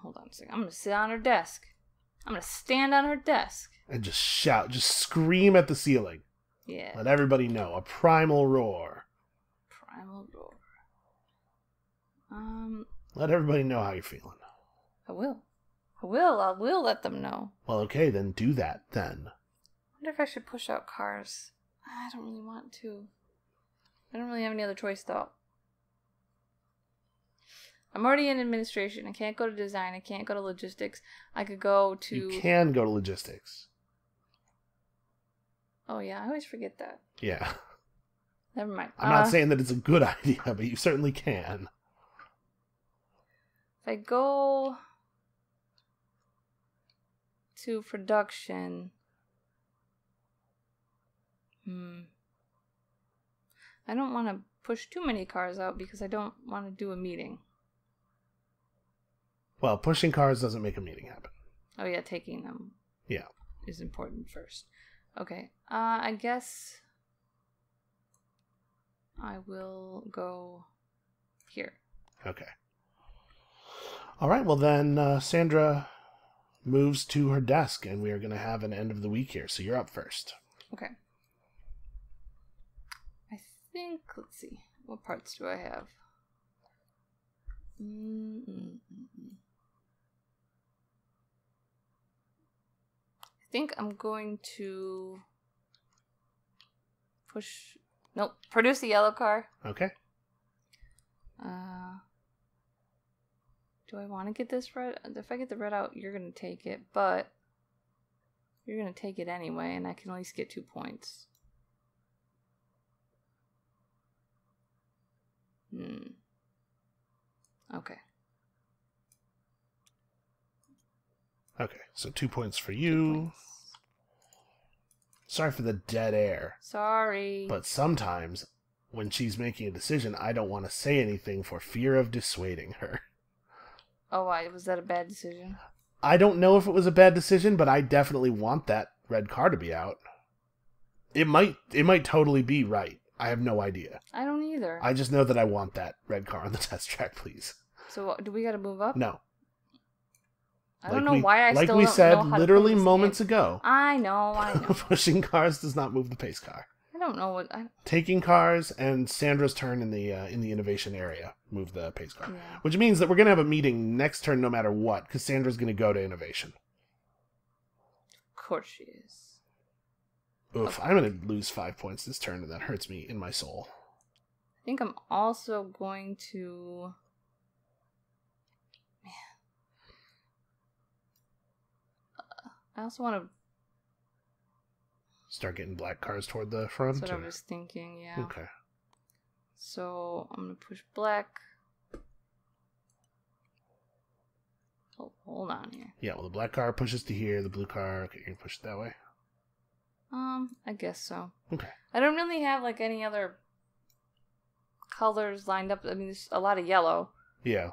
hold on a second. I'm going to sit on her desk. I'm going to stand on her desk. And just shout. Just scream at the ceiling. Yeah. Let everybody know. A primal roar. Primal roar. Let everybody know how you're feeling. I will let them know. Well, okay, then do that, then. I wonder if I should push out cars. I don't really want to. I don't really have any other choice, though. I'm already in administration. I can't go to design. I can't go to logistics. I could go to... You can go to logistics. Oh, yeah. I always forget that. Yeah. Never mind. I'm not saying that it's a good idea, but you certainly can. If I go to production... I don't want to push too many cars out because I don't want to do a meeting. Well, pushing cars doesn't make a meeting happen. Oh yeah, taking them. Yeah. Is important first. Okay. I guess I will go here. Okay. All right. Well, then Sandra moves to her desk, and we are going to have an end of the week here. So you're up first. Okay. I think. Let's see. What parts do I have? I think I'm going to produce the yellow car. Okay. Do I want to get this red? If I get the red out, you're going to take it, but you're going to take it anyway, and I can at least get 2 points. Okay. Okay, so 2 points for you. 2 points. Sorry for the dead air. Sorry. But sometimes, when she's making a decision, I don't want to say anything for fear of dissuading her. Oh, why? Was that a bad decision? I don't know if it was a bad decision, but I definitely want that red car to be out. It might totally be right. I have no idea. I don't either. I just know that I want that red car on the test track, please. So, do we got to move up? No. I don't know why I still don't know how to Like we said play literally this moments game. ago. I know. Pushing cars does not move the pace car. I don't know what... Taking cars and Sandra's turn in the innovation area move the pace car. Yeah. Which means that we're going to have a meeting next turn no matter what, because Sandra's going to go to innovation. Of course she is. Oof, okay. I'm going to lose 5 points this turn, and that hurts me in my soul. I think I'm also going to... I also want to... Start getting black cars toward the front? That's what I was thinking, yeah. Okay. So, I'm going to push black. Oh, hold on here. Yeah, well, the black car pushes to here, the blue car... Okay, you're going to push it that way? I guess so. Okay. I don't really have, like, any other colors lined up. I mean, there's a lot of yellow. Yeah.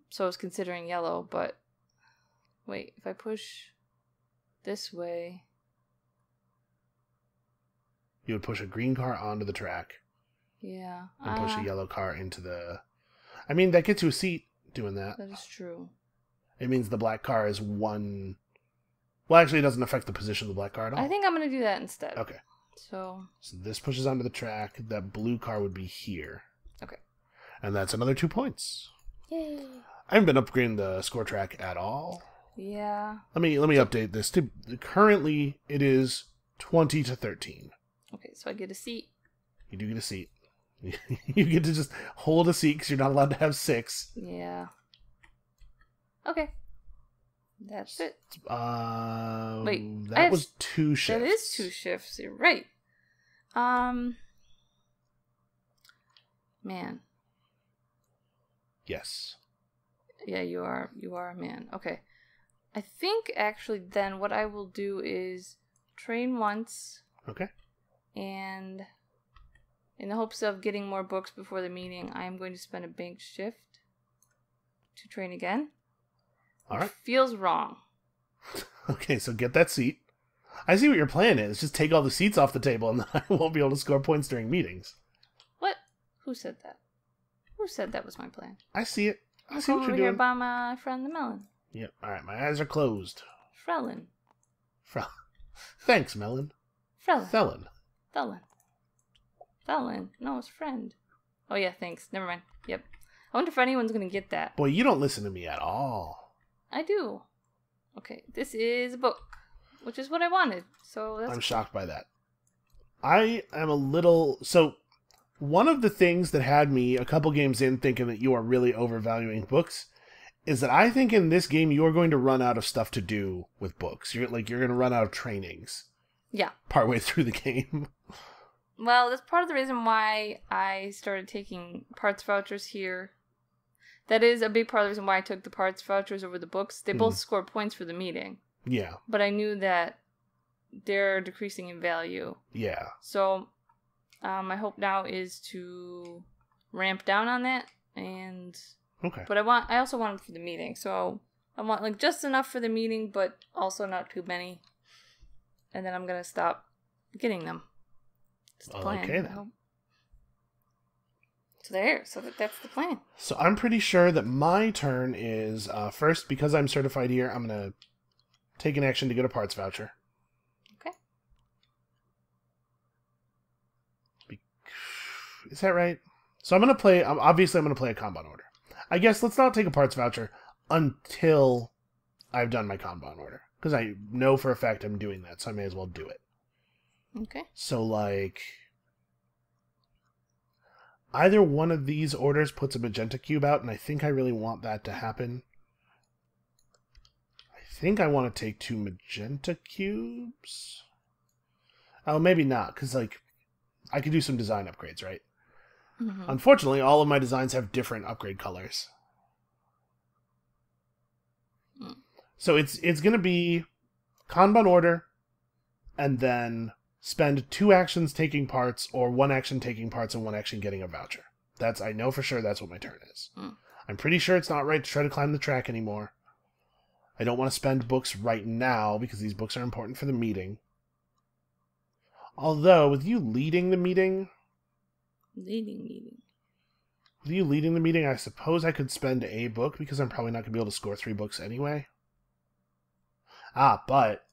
So I was considering yellow, but wait, if I push this way, You would push a green car onto the track. Yeah. And push a yellow car into the... I mean, that gets you a seat doing that. That is true. It means the black car is one... Well, actually, it doesn't affect the position of the black car at all. I think I'm going to do that instead. Okay. So this pushes onto the track. That blue car would be here. Okay. And that's another 2 points. Yay. I haven't been upgrading the score track at all. Yeah. Let me update this. Currently, it is 20 to 13. Okay, so I get a seat. You do get a seat. You get to just hold a seat because you're not allowed to have 6. Yeah. Okay. That's it. Wait, that was 2 shifts. That is 2 shifts. You're right. Man. Yes. Yeah, you are a man. Okay. I think actually then what I will do is train once. Okay. And in the hopes of getting more books before the meeting, I am going to spend a bank shift to train again. All right. Feels wrong. Okay, so get that seat. I see what your plan is. Just take all the seats off the table and then I won't be able to score points during meetings. What? Who said that? Who said that was my plan? I see it. I see I'm what you're over here doing. by my friend the Melon. Yep. All right, my eyes are closed. Frelin. Thanks, Melon. Frelin. Felon. Felon. Felon. No, it's friend. Oh yeah, thanks. Never mind. Yep. I wonder if anyone's gonna get that. Boy, you don't listen to me at all. I do. Okay, this is a book, which is what I wanted. So that's... I'm shocked by that. I am a little... So, one of the things that had me a couple games in thinking that you are really overvaluing books is that I think in this game you are going to run out of stuff to do with books. You're going to run out of trainings. Yeah. Partway through the game. Well, that's part of the reason why I started taking parts vouchers here. That is a big part of the reason why I took the parts vouchers over the books. They both score points for the meeting. Yeah. But I knew that they're decreasing in value. Yeah. So, my hope now is to ramp down on that. And... Okay. But I also want them for the meeting. So, I want like just enough for the meeting, but also not too many. And then I'm going to stop getting them. That's the plan. Okay, then. So that's the plan. So I'm pretty sure that my turn is, first, because I'm certified here, I'm going to take an action to get a parts voucher. Okay. Is that right? So I'm going to play, obviously I'm going to play a Kanban order. I guess let's not take a parts voucher until I've done my Kanban order. Because I know for a fact I'm doing that, so I may as well do it. Okay. So, like... Either one of these orders puts a magenta cube out, and I think I really want that to happen. I think I want to take 2 magenta cubes. Oh, maybe not, because, like, I could do some design upgrades, right? Mm-hmm. Unfortunately, all of my designs have different upgrade colors. Mm. So it's going to be Kanban order, and then... spend 2 actions taking parts, or 1 action taking parts and 1 action getting a voucher. I know for sure that's what my turn is. I'm pretty sure it's not right to try to climb the track anymore. I don't want to spend books right now, because these books are important for the meeting. Although, with you leading the meeting... With you leading the meeting, I suppose I could spend a book, because I'm probably not going to be able to score 3 books anyway. But...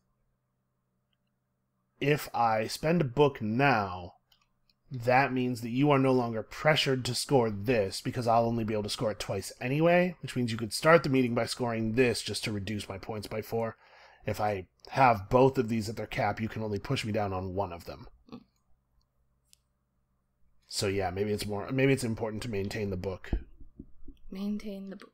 if I spend a book now, that means that you are no longer pressured to score this, because I'll only be able to score it twice anyway, which means you could start the meeting by scoring this just to reduce my points by 4. If I have both of these at their cap, you can only push me down on one of them. So yeah, maybe it's important to maintain the book. Maintain the book.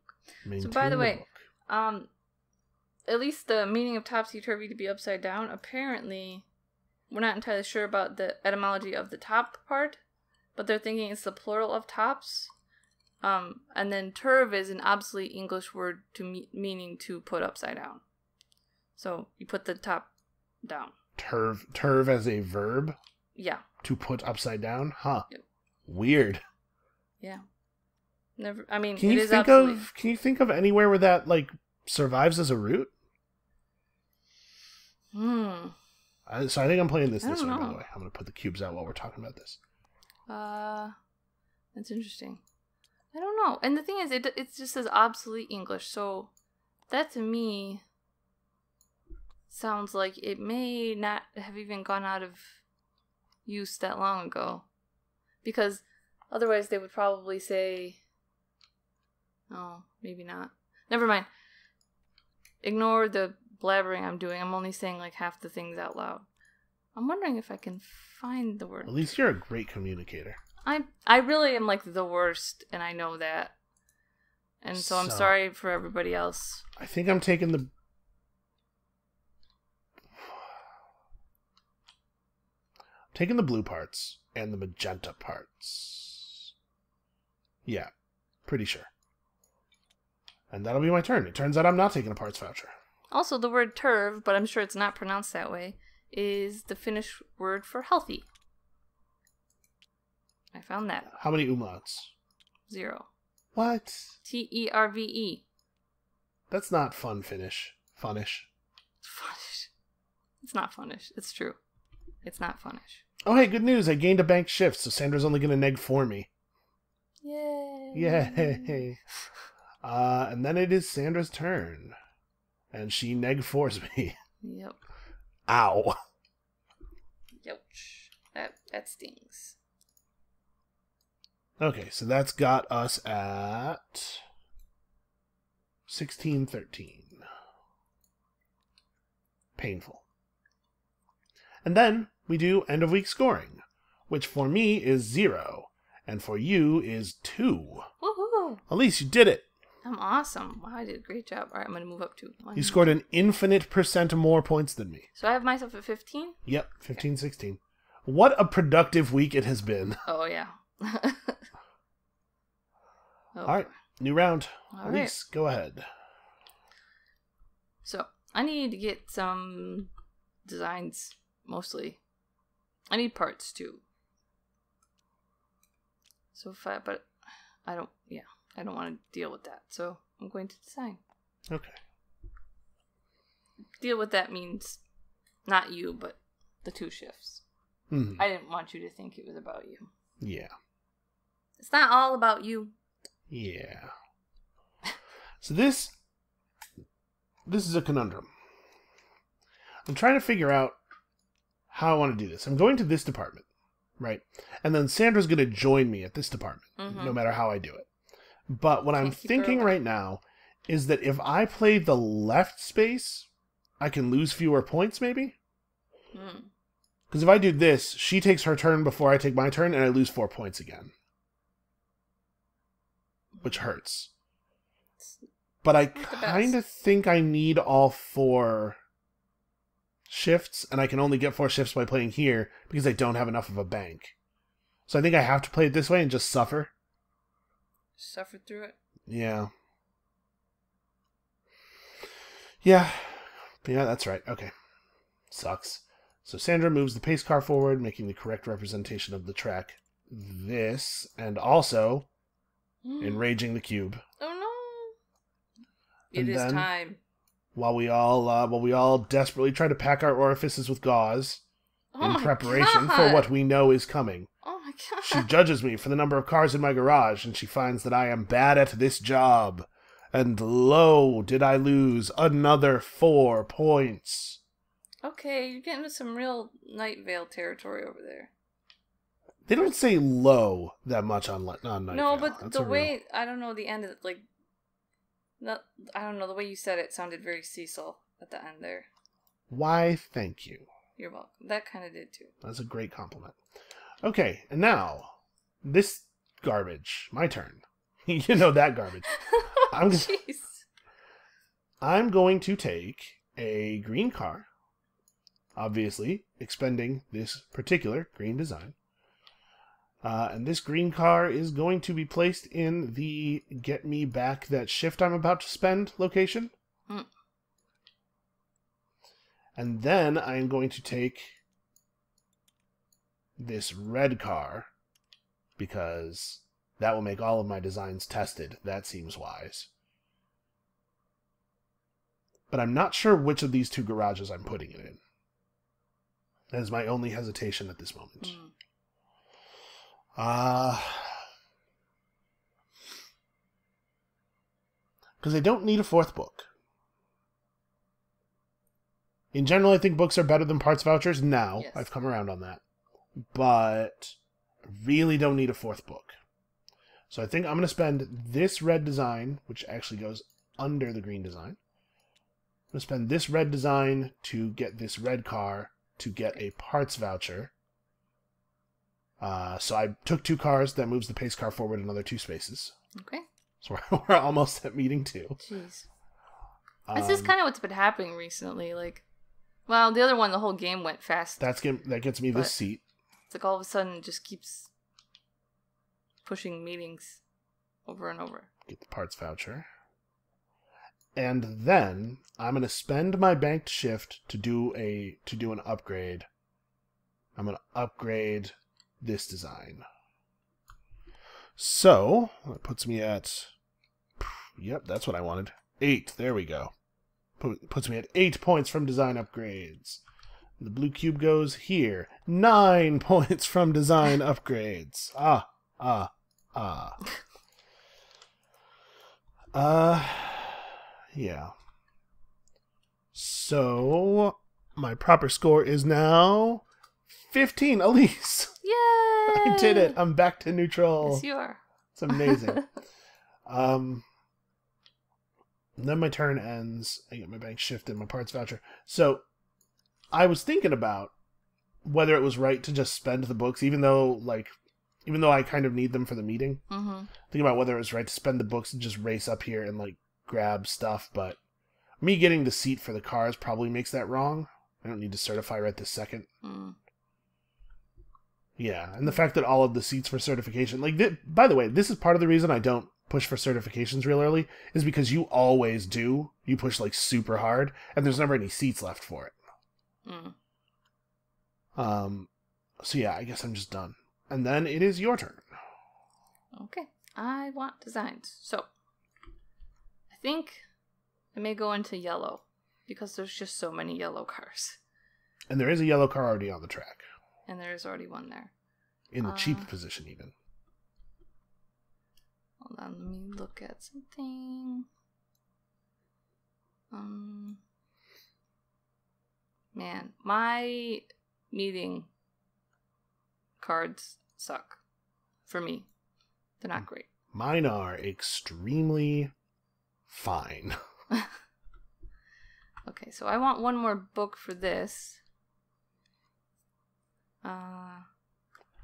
So by the way, at least the meaning of topsy-turvy to be upside down, apparently... We're not entirely sure about the etymology of the top part, but they're thinking it's the plural of tops. And then turv is an obsolete English word meaning to put upside down. So you put the top down. Turv as a verb? Yeah. To put upside down? Huh. Yep. Weird. Yeah. Never. I mean, Can it you is think obsolete. Can you think of anywhere where that like survives as a route? So I think I'm playing this way, by the way. I'm going to put the cubes out while we're talking about this. That's interesting. I don't know. And the thing is, it just says obsolete English, so that to me sounds like it may not have even gone out of use that long ago. Because otherwise they would probably say, oh, maybe not. Never mind. Ignore the blabbering I'm doing. I'm only saying like half the things out loud. I'm wondering if I can find the word. At least you're a great communicator. I really am like the worst, and I know that. And so I'm sorry for everybody else. I think I'm taking the blue parts and the magenta parts. Yeah, pretty sure. And that'll be my turn. It turns out I'm not taking a parts voucher. Also, the word turv, but I'm sure it's not pronounced that way, is the Finnish word for healthy. I found that. How many umlauts? 0. What? Terve. That's not fun Finnish. Funnish. Funnish. It's not funnish. It's true. It's not funnish. Oh, hey, good news. I gained a bank shift, so Sandra's only going to neg for me. Yay. Yay. And then it is Sandra's turn. And she neg fours me. Yep. Ow. Ouch. That stings. Okay, so that's got us at 16-13. Painful. And then we do end of week scoring, which for me is 0, and for you is 2. Woohoo! Elise, you did it. I'm awesome. Wow, I did a great job. All right, I'm going to move up to 1. You scored an infinite % more points than me. So I have myself at 15? Yep, 15-16. What a productive week it has been. Oh, yeah. All right, new round. All Elise, go ahead. So, I need to get some designs, mostly. I need parts, too. So, but I don't want to deal with that. So, I'm going to design. Okay. Deal with that means not you, but the 2 shifts. Mm-hmm. I didn't want you to think it was about you. Yeah. It's not all about you. Yeah. So this is a conundrum. I'm trying to figure out how I want to do this. I'm going to this department, right? And then Sandra's going to join me at this department, no matter how I do it. But what I'm thinking right now is that if I play the left space, I can lose fewer points, maybe? Because if I do this, she takes her turn before I take my turn, and I lose 4 points again. Which hurts. But I kind of think I need all 4 shifts, and I can only get 4 shifts by playing here because I don't have enough of a bank. So I think I have to play it this way and just suffer. Suffer through it? Yeah. Yeah, that's right. Okay. Sucks. So Sandra moves the pace car forward, making the correct representation of the track. This, and also enraging the cube. Oh no! It is time. While we all desperately try to pack our orifices with gauze in preparation for what we know is coming. Oh my god! She judges me for the number of cars in my garage, and she finds that I am bad at this job. And lo, did I lose another 4 points. Okay, you're getting into some real Night Vale territory over there. They don't say low that much on Night Vale. No, but that's the way, I don't know, the end of it, like, not, I don't know, the way you said it sounded very Cecil at the end there. Why, thank you. You're welcome. That kind of did too. That's a great compliment. Okay, and now, this garbage. My turn. You know that garbage. Jeez. I'm going to take a green car, obviously expending this particular green design. And this green car is going to be placed in the get me back that shift I'm about to spend location. And then I'm going to take this red car because That will make all of my designs tested. That seems wise. But I'm not sure which of these two garages I'm putting it in. That is my only hesitation at this moment. Because I don't need a fourth book. In general, I think books are better than parts vouchers now. Yes. I've come around on that. But I really don't need a fourth book. So I think I'm going to spend this red design, which actually goes under the green design. I'm going to spend this red design to get this red car to get a parts voucher. So I took 2 cars. That moves the pace car forward another 2 spaces. Okay. So we're almost at meeting 2. Jeez. This is kind of what's been happening recently. Like, well, the other one, the whole game went fast. That gets me this seat. It's like all of a sudden it just keeps pushing meetings over and over. Get the parts voucher. And then I'm going to spend my banked shift to do an upgrade. I'm going to upgrade this design. So, that puts me at... Yep, that's what I wanted. 8. There we go. Puts me at 8 points from design upgrades. The blue cube goes here. 9 points from design upgrades. Yeah. So, my proper score is now 15. Elise! Yay! I did it. I'm back to neutral. Yes, you are. It's amazing. Then my turn ends. I get my bank shift and my parts voucher. So, I was thinking about whether it was right to just spend the books, even though I kind of need them for the meeting. Mm-hmm. Thinking about whether it was right to spend the books and just race up here and grab stuff, but me getting the seat for the cars probably makes that wrong. I don't need to certify right this second. Mm. Yeah, and the fact that all of the seats for certification... by the way, this is part of the reason I don't push for certifications real early, is because you always do. You push, super hard, and there's never any seats left for it. So yeah, I guess I'm just done. And then it is your turn. Okay. I want designs. So, I think I may go into yellow, because there's just so many yellow cars. And there is a yellow car already on the track. And there is already one there. In the cheap position, even. Hold on, let me look at something. Man, my meeting cards suck. For me. They're not great. Mine are extremely fine. Okay, so I want one more book for this.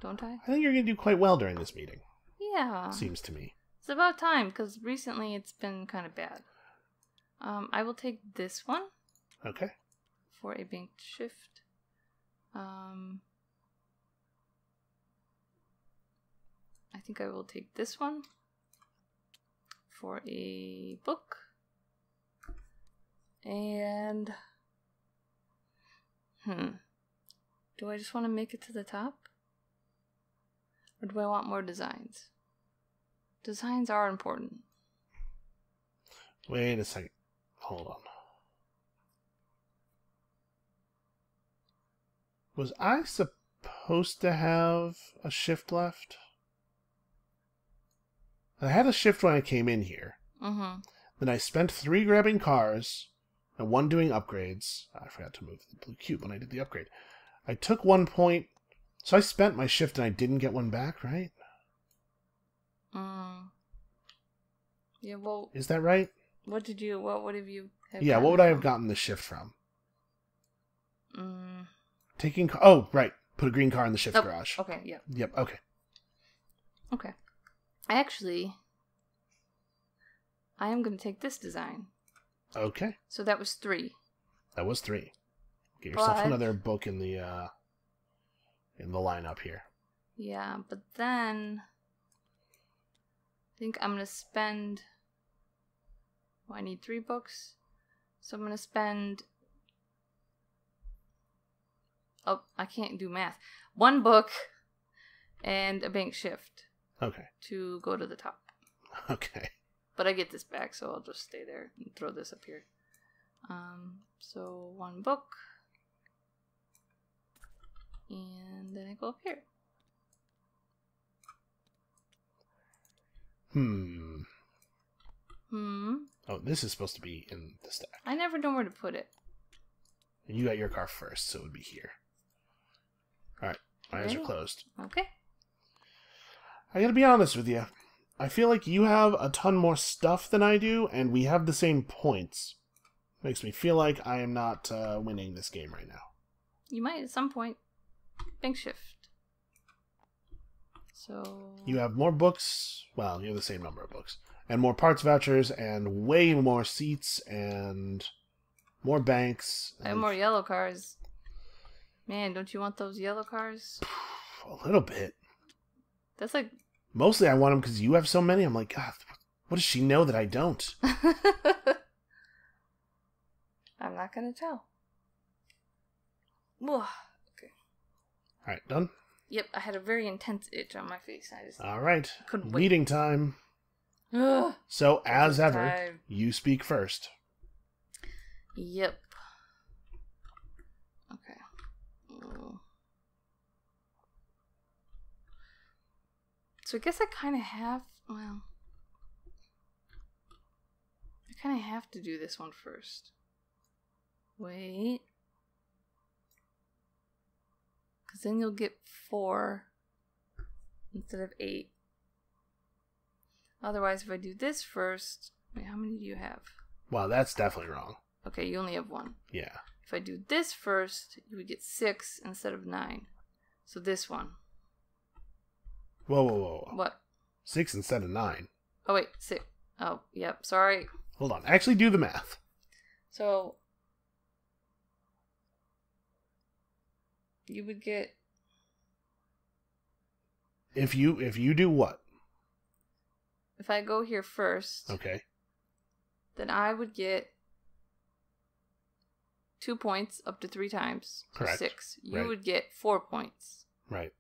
Don't I? I think you're going to do quite well during this meeting. Yeah. Seems to me. It's about time, because recently it's been kind of bad. I will take this one. Okay. For a banked shift. I think I will take this one. For a book. And... Do I just want to make it to the top? Or do I want more designs? Designs are important. Wait a second. Hold on. Was I supposed to have a shift left? I had a shift when I came in here. Mm-hmm. Then I spent 3 grabbing cars and 1 doing upgrades. I forgot to move the blue cube when I did the upgrade. I took 1 point, so I spent my shift and I didn't get 1 back, right? Yeah, well... Is that right? What have you... what would I have gotten the shift from? Taking... Oh, right. Put a green car in the shift garage. Okay, yeah. Yep, okay. Okay. Actually, I am going to take this design. Okay. So that was 3. That was 3. Get yourself another book in the lineup here. Yeah, but then I think I'm gonna spend. Well, I need 3 books, so I'm gonna spend. Oh, I can't do math. 1 book and a bank shift. Okay. to go to the top. Okay. But I get this back, so I'll just stay there and throw this up here. So 1 book. And then I go up here. Oh, this is supposed to be in the stack. I never know where to put it. You got your car first, so it would be here. Alright, my eyes are closed. Okay. I gotta be honest with you. I feel like you have a ton more stuff than I do, and we have the same points. Makes me feel like I am not winning this game right now. You might at some point. Bank shift. So... You have more books. Well, you have the same number of books. And more parts vouchers, and way more seats, and more banks. I have more yellow cars. Man, don't you want those yellow cars? A little bit. That's like... Mostly I want them because you have so many. I'm like, God, what does she know that I don't? I'm not going to tell. Okay. Alright, done? Yep, I had a very intense itch on my face. I just Alright, couldn't wait. meeting time. Ugh. So, as ever, Time. you speak first. Yep. Okay. So I guess I kind of have, well, I kind of have to do this one first. Wait. Because then you'll get 4 instead of 8. Otherwise, if I do this first, wait, how many do you have? Wow, that's definitely wrong. Okay, you only have 1. Yeah. If I do this first, you would get 6 instead of 9. So this one. Whoa, whoa, whoa. What? 6 instead of 9. Oh, wait, 6. Oh, yep, sorry. Hold on. Actually do the math. So, you would get... If you do what? If I go here first, Okay. then I would get 2 points up to 3 times. So Correct. 6. You Right. would get 4 points. Right.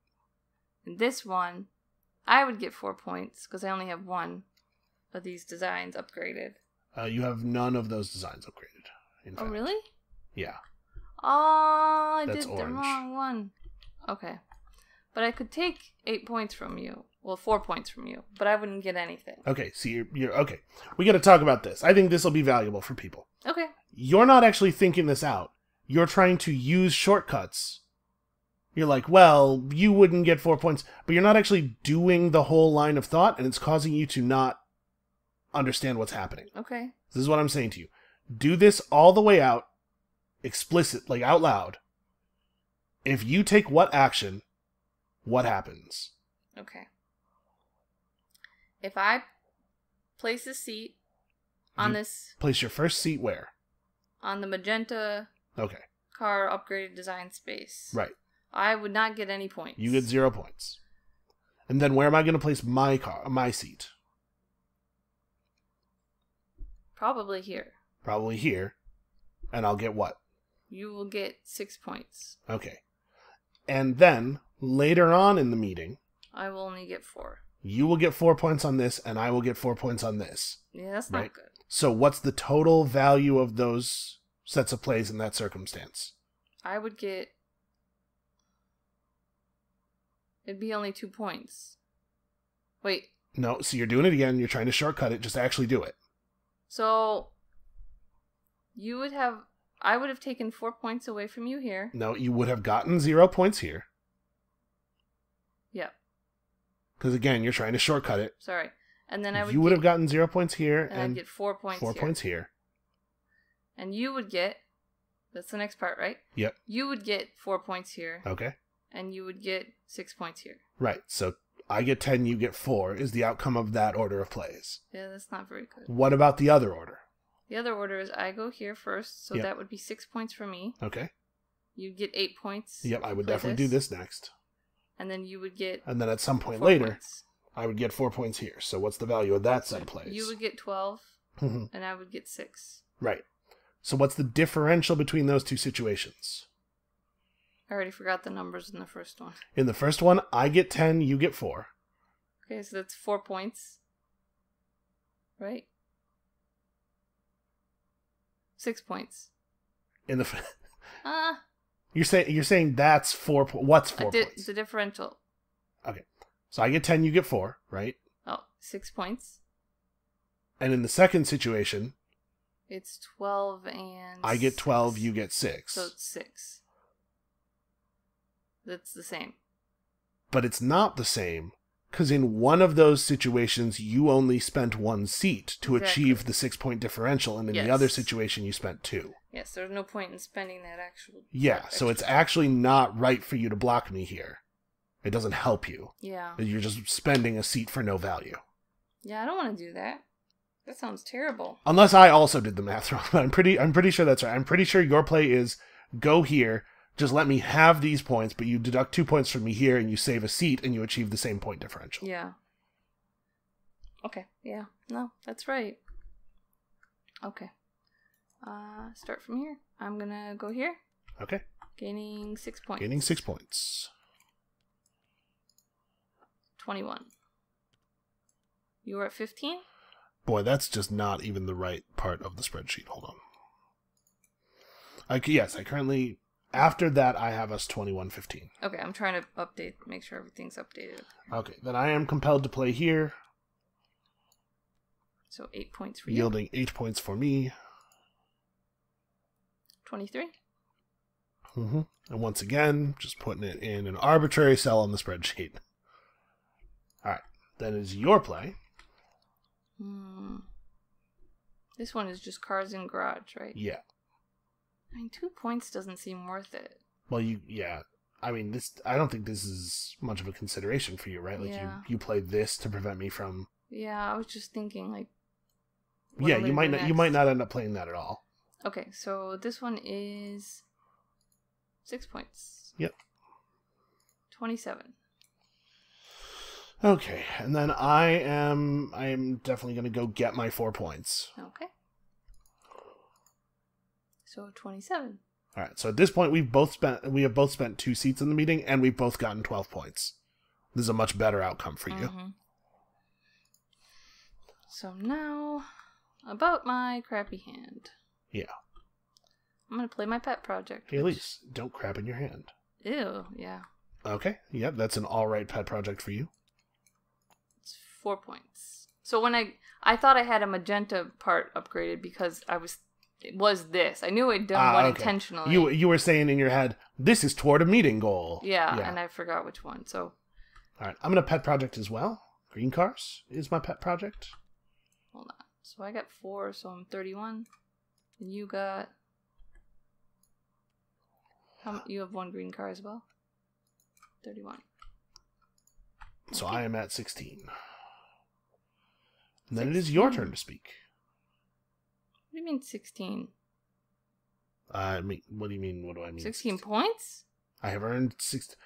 And this one, I would get 4 points because I only have 1 of these designs upgraded. You have none of those designs upgraded. In Oh, fact. really? Yeah. Oh, I That's did the orange. wrong one. Okay. But I could take 8 points from you. Well, 4 points from you. But I wouldn't get anything. Okay, so you're okay. We got to talk about this. I think this will be valuable for people. Okay. You're not actually thinking this out. You're trying to use shortcuts. You're like, well, you wouldn't get 4 points, but you're not actually doing the whole line of thought, and it's causing you to not understand what's happening. Okay. This is what I'm saying to you. Do this all the way out, explicit, like out loud. If you take what action, what happens? Okay. If I place a seat on this... Place your first seat where? On the magenta Okay. car upgraded design space. Right. I would not get any points. You get 0 points. And then where am I going to place my seat? Probably here. Probably here. And I'll get what? You will get 6 points. Okay. And then, later on in the meeting, I will only get 4. you will get 4 points on this, and I will get 4 points on this. Yeah, that's Right. not good. So what's the total value of those sets of plays in that circumstance? I would get... It'd be only 2 points. Wait. No, so you're doing it again. You're trying to shortcut it. Just actually do it. So, you would have... I would have taken 4 points away from you here. No, you would have gotten 0 points here. Yep. Because again, you're trying to shortcut it. Sorry. And then I would You would have gotten 0 points here, and I'd get 4 points 4 here. points here. And you would get... That's the next part, right? Yep. You would get 4 points here. Okay. And you would get 6 points here. Right. So I get 10, you get 4 is the outcome of that order of plays. Yeah, that's not very good. What about the other order? The other order is I go here first, so Yep. that would be 6 points for me. Okay. You'd get 8 points. Yep, I would for definitely do this next. And then you would get And then at some point 4 later, points. I would get 4 points here. So what's the value of that set of plays? You would get 12, Mhm. and I would get 6. Right. So what's the differential between those two situations? I already forgot the numbers in the first one. In the first one, I get 10, you get 4. Okay, so that's 4 points. Right? 6 points. In the you're saying that's 4 what's 4 points? The differential. Okay. So I get 10, you get 4, right? Oh, 6 points. And in the second situation, it's 12 and I get 12, 6. you get 6. So it's 6. That's the same. But it's not the same, because in one of those situations, you only spent 1 seat to achieve the 6-point differential, and in the other situation, you spent 2. Yes, there's no point in spending that actual... Yeah, so it's actually not right for you to block me here. It doesn't help you. Yeah. You're just spending a seat for no value. Yeah, I don't want to do that. That sounds terrible. Unless I also did the math wrong, but I'm pretty sure that's right. I'm pretty sure your play is go here, just let me have these points, but you deduct 2 points from me here, and you save a seat, and you achieve the same point differential. Yeah. Okay, yeah. No, that's right. Okay. Start from here. I'm gonna go here. Okay. Gaining 6 points. Gaining 6 points. 21. You were at 15? Boy, that's just not even the right part of the spreadsheet. Hold on. Yes, I currently... After that, I have us 21-15. Okay, I'm trying to make sure everything's updated. Okay, then I am compelled to play here. So 8 points for you. Yielding 8 points for me. 23. Mm-hmm. And once again, just putting it in an arbitrary cell on the spreadsheet. Alright, then is your play. This one is just cars in garage, right? Yeah. I mean, 2 points doesn't seem worth it. Well, yeah. I mean, I don't think this is much of a consideration for you, right? Like, you play this to prevent me from... Yeah, I was just thinking, like... Yeah, you might not end up playing that at all. Okay, so this one is 6 points. Yep. 27. Okay, and then I am definitely going to go get my 4 points. Okay. So 27. All right. So at this point, we have both spent 2 seats in the meeting, and we've both gotten 12 points. This is a much better outcome for you. Mm-hmm. So now, about my crappy hand. Yeah. I'm gonna play my pet project. Hey, Elise, don't crap in your hand. Ew. Yeah. Okay. Yep. That's an all right pet project for you. It's 4 points. So when I thought I had a magenta part upgraded because it was this. I knew I'd done one intentionally. You were saying in your head, this is toward a meeting goal. Yeah, and I forgot which one. So, all right, I'm gonna pet project as well. Green cars is my pet project. Hold on. So I got 4, so I'm 31, and you got. You have 1 green car as well. 31. So Okay. I am at 16. And then it is your turn to speak. What do you mean 16? What do you mean? What do I mean? 16 points? I have earned 6.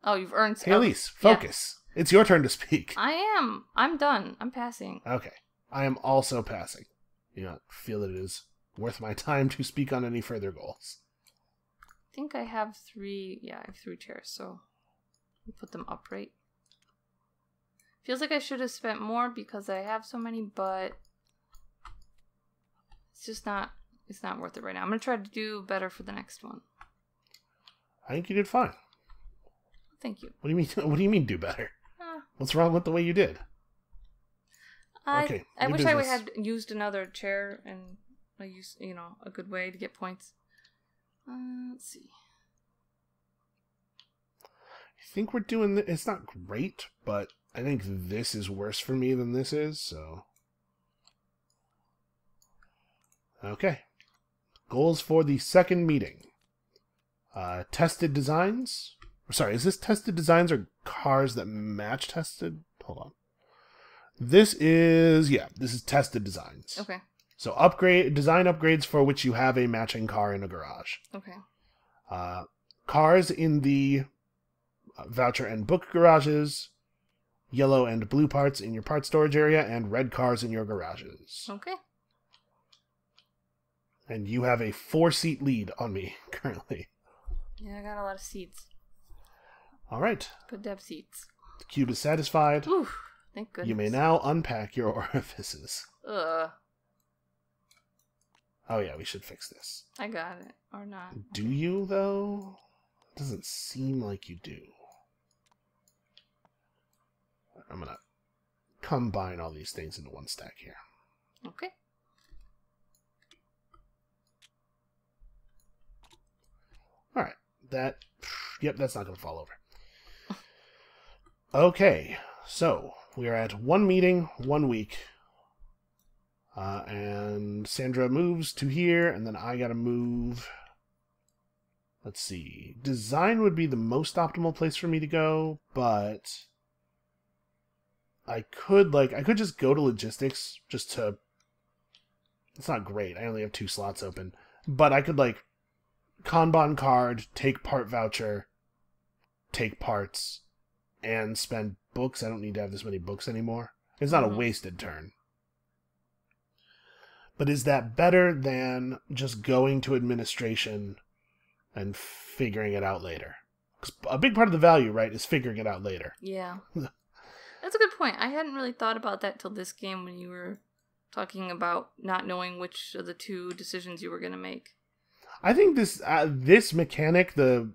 Oh, you've earned... Hey, Elise, focus. Yeah. It's your turn to speak. I am. I'm done. I'm passing. Okay. I am also passing. You don't feel that it is worth my time to speak on any further goals. I think I have 3... Yeah, I have 3 chairs, so... we put them upright. Feels like I should have spent more because I have so many, but... it's just not... it's not worth it right now. I'm going to try to do better for the next one. I think you did fine. Thank you. What do you mean? What do you mean do better? What's wrong with the way you did? Okay. I wish I had used another chair and I used, a good way to get points. Let's see. I think we're doing it's not great, but I think this is worse for me than this is, so. Okay. Goals for the second meeting. Tested designs. Sorry, is this tested designs or cars that match tested? Hold on. This is tested designs. Okay. So design upgrades for which you have a matching car in a garage. Okay. Cars in the voucher and book garages, yellow and blue parts in your part storage area, and red cars in your garages. Okay. And you have a 4-seat lead on me currently. Yeah, I got a lot of seats. All right. Good to have seats. The cube is satisfied. Oof. Thank goodness. You may now unpack your orifices. Ugh. Oh yeah, we should fix this. I got it. Or not. Do you, though? Doesn't seem like you do. I'm gonna combine all these things into one stack here. Okay. Alright. Yep, that's not gonna fall over. Okay, so we are at 1 meeting, 1 week. And Sandra moves to here, and then I gotta move. Let's see. Design would be the most optimal place for me to go, but I could just go to logistics just to... It's not great. I only have 2 slots open. But I could, Kanban card, take part voucher, take parts, and spend books. I don't need to have this many books anymore. It's not a wasted turn. But is that better than just going to administration and figuring it out later? 'Cause a big part of the value, right, is figuring it out later. Yeah. That's a good point. I hadn't really thought about that till this game when you were talking about not knowing which of the 2 decisions you were going to make. I think this mechanic, the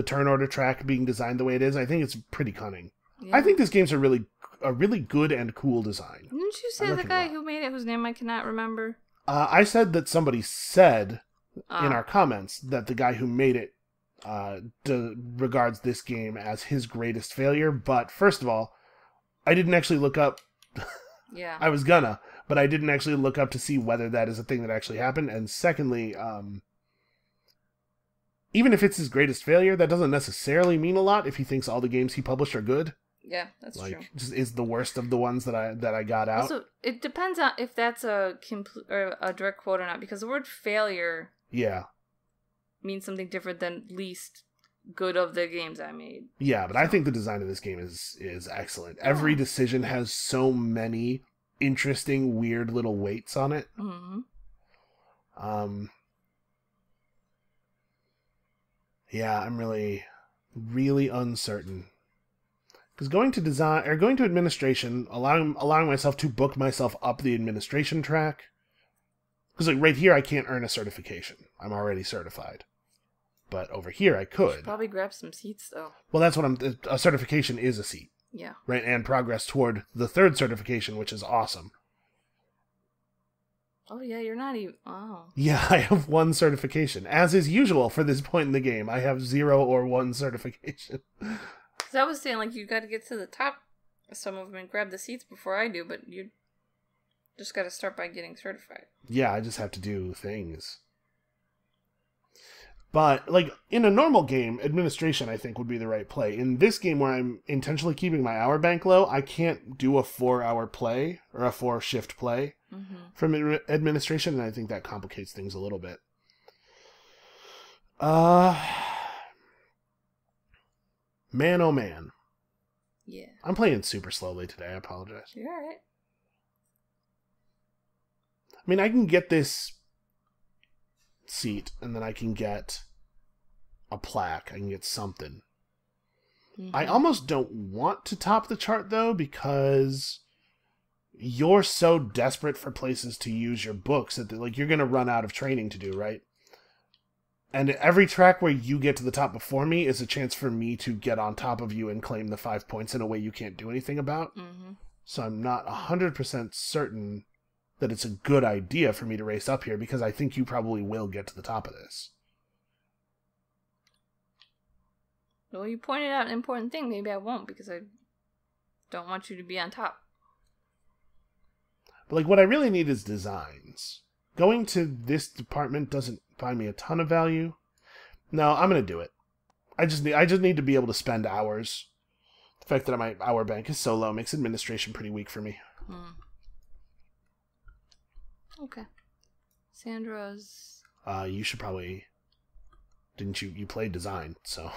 turn order track being designed the way it is, I think it's pretty cunning. Yeah. I think this game's a really good and cool design. Didn't you say the guy who made it, whose name I cannot remember? I said that somebody said in our comments that the guy who made it regards this game as his greatest failure. But first of all, I didn't actually look up. Yeah. I was gonna, but I didn't actually look up to see whether that is a thing that actually happened. And secondly, even if it's his greatest failure, that doesn't necessarily mean a lot if he thinks all the games he published are good. Yeah, that's true. Just is the worst of the ones that I got out. Also, it depends on if that's a direct quote or not, because the word failure means something different than least good of the games I made. Yeah, but I think the design of this game is excellent. Yeah. Every decision has so many interesting, weird little weights on it. Mm-hmm. Yeah, I'm really, really uncertain. Because going to administration, allowing myself to book myself up the administration track. Because right here I can't earn a certification. I'm already certified. But over here I could. You should probably grab some seats though. Well, that's what a certification is a seat. Yeah. Right, and progress toward the 3rd certification, which is awesome. Oh yeah, you're not even... Oh. Yeah, I have 1 certification. As is usual for this point in the game, I have 0 or 1 certification. Because I was saying, you got to get to the top of some of them and grab the seats before I do, but you just got to start by getting certified. Yeah, I just have to do things. But, in a normal game, administration, I think, would be the right play. In this game, where I'm intentionally keeping my hour bank low, I can't do a 4-hour play, or a 4-shift play from administration, and I think that complicates things a little bit. Man, oh man. Yeah. I'm playing super slowly today, I apologize. You're alright. I mean, I can get this seat, and then I can get a plaque. I can get something. Mm-hmm. I almost don't want to top the chart, though, because you're so desperate for places to use your books that you're going to run out of training to do, right? And every track where you get to the top before me is a chance for me to get on top of you and claim the 5 points in a way you can't do anything about. Mm-hmm. So I'm not 100% certain that it's a good idea for me to race up here, because I think you probably will get to the top of this. Well, you pointed out an important thing. Maybe I won't, because I don't want you to be on top. But what I really need is designs. Going to this department doesn't buy me a ton of value. No, I'm going to do it. I just need to be able to spend hours. The fact that my hour bank is so low makes administration pretty weak for me. Okay. Sandra's... You should probably... Didn't you... You played design, so...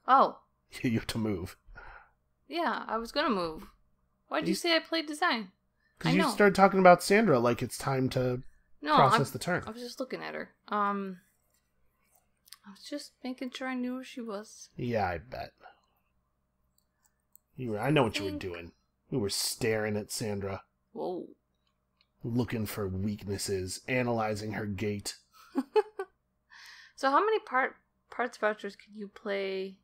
Oh. You have to move. Yeah, I was going to move. Why'd you say I played design? Because you started talking about Sandra like it's time to process the turn. I was just looking at her. I was just making sure I knew who she was. Yeah, I bet. I know what you were doing. We were staring at Sandra, Whoa. looking for weaknesses, analyzing her gait. So how many parts vouchers can you play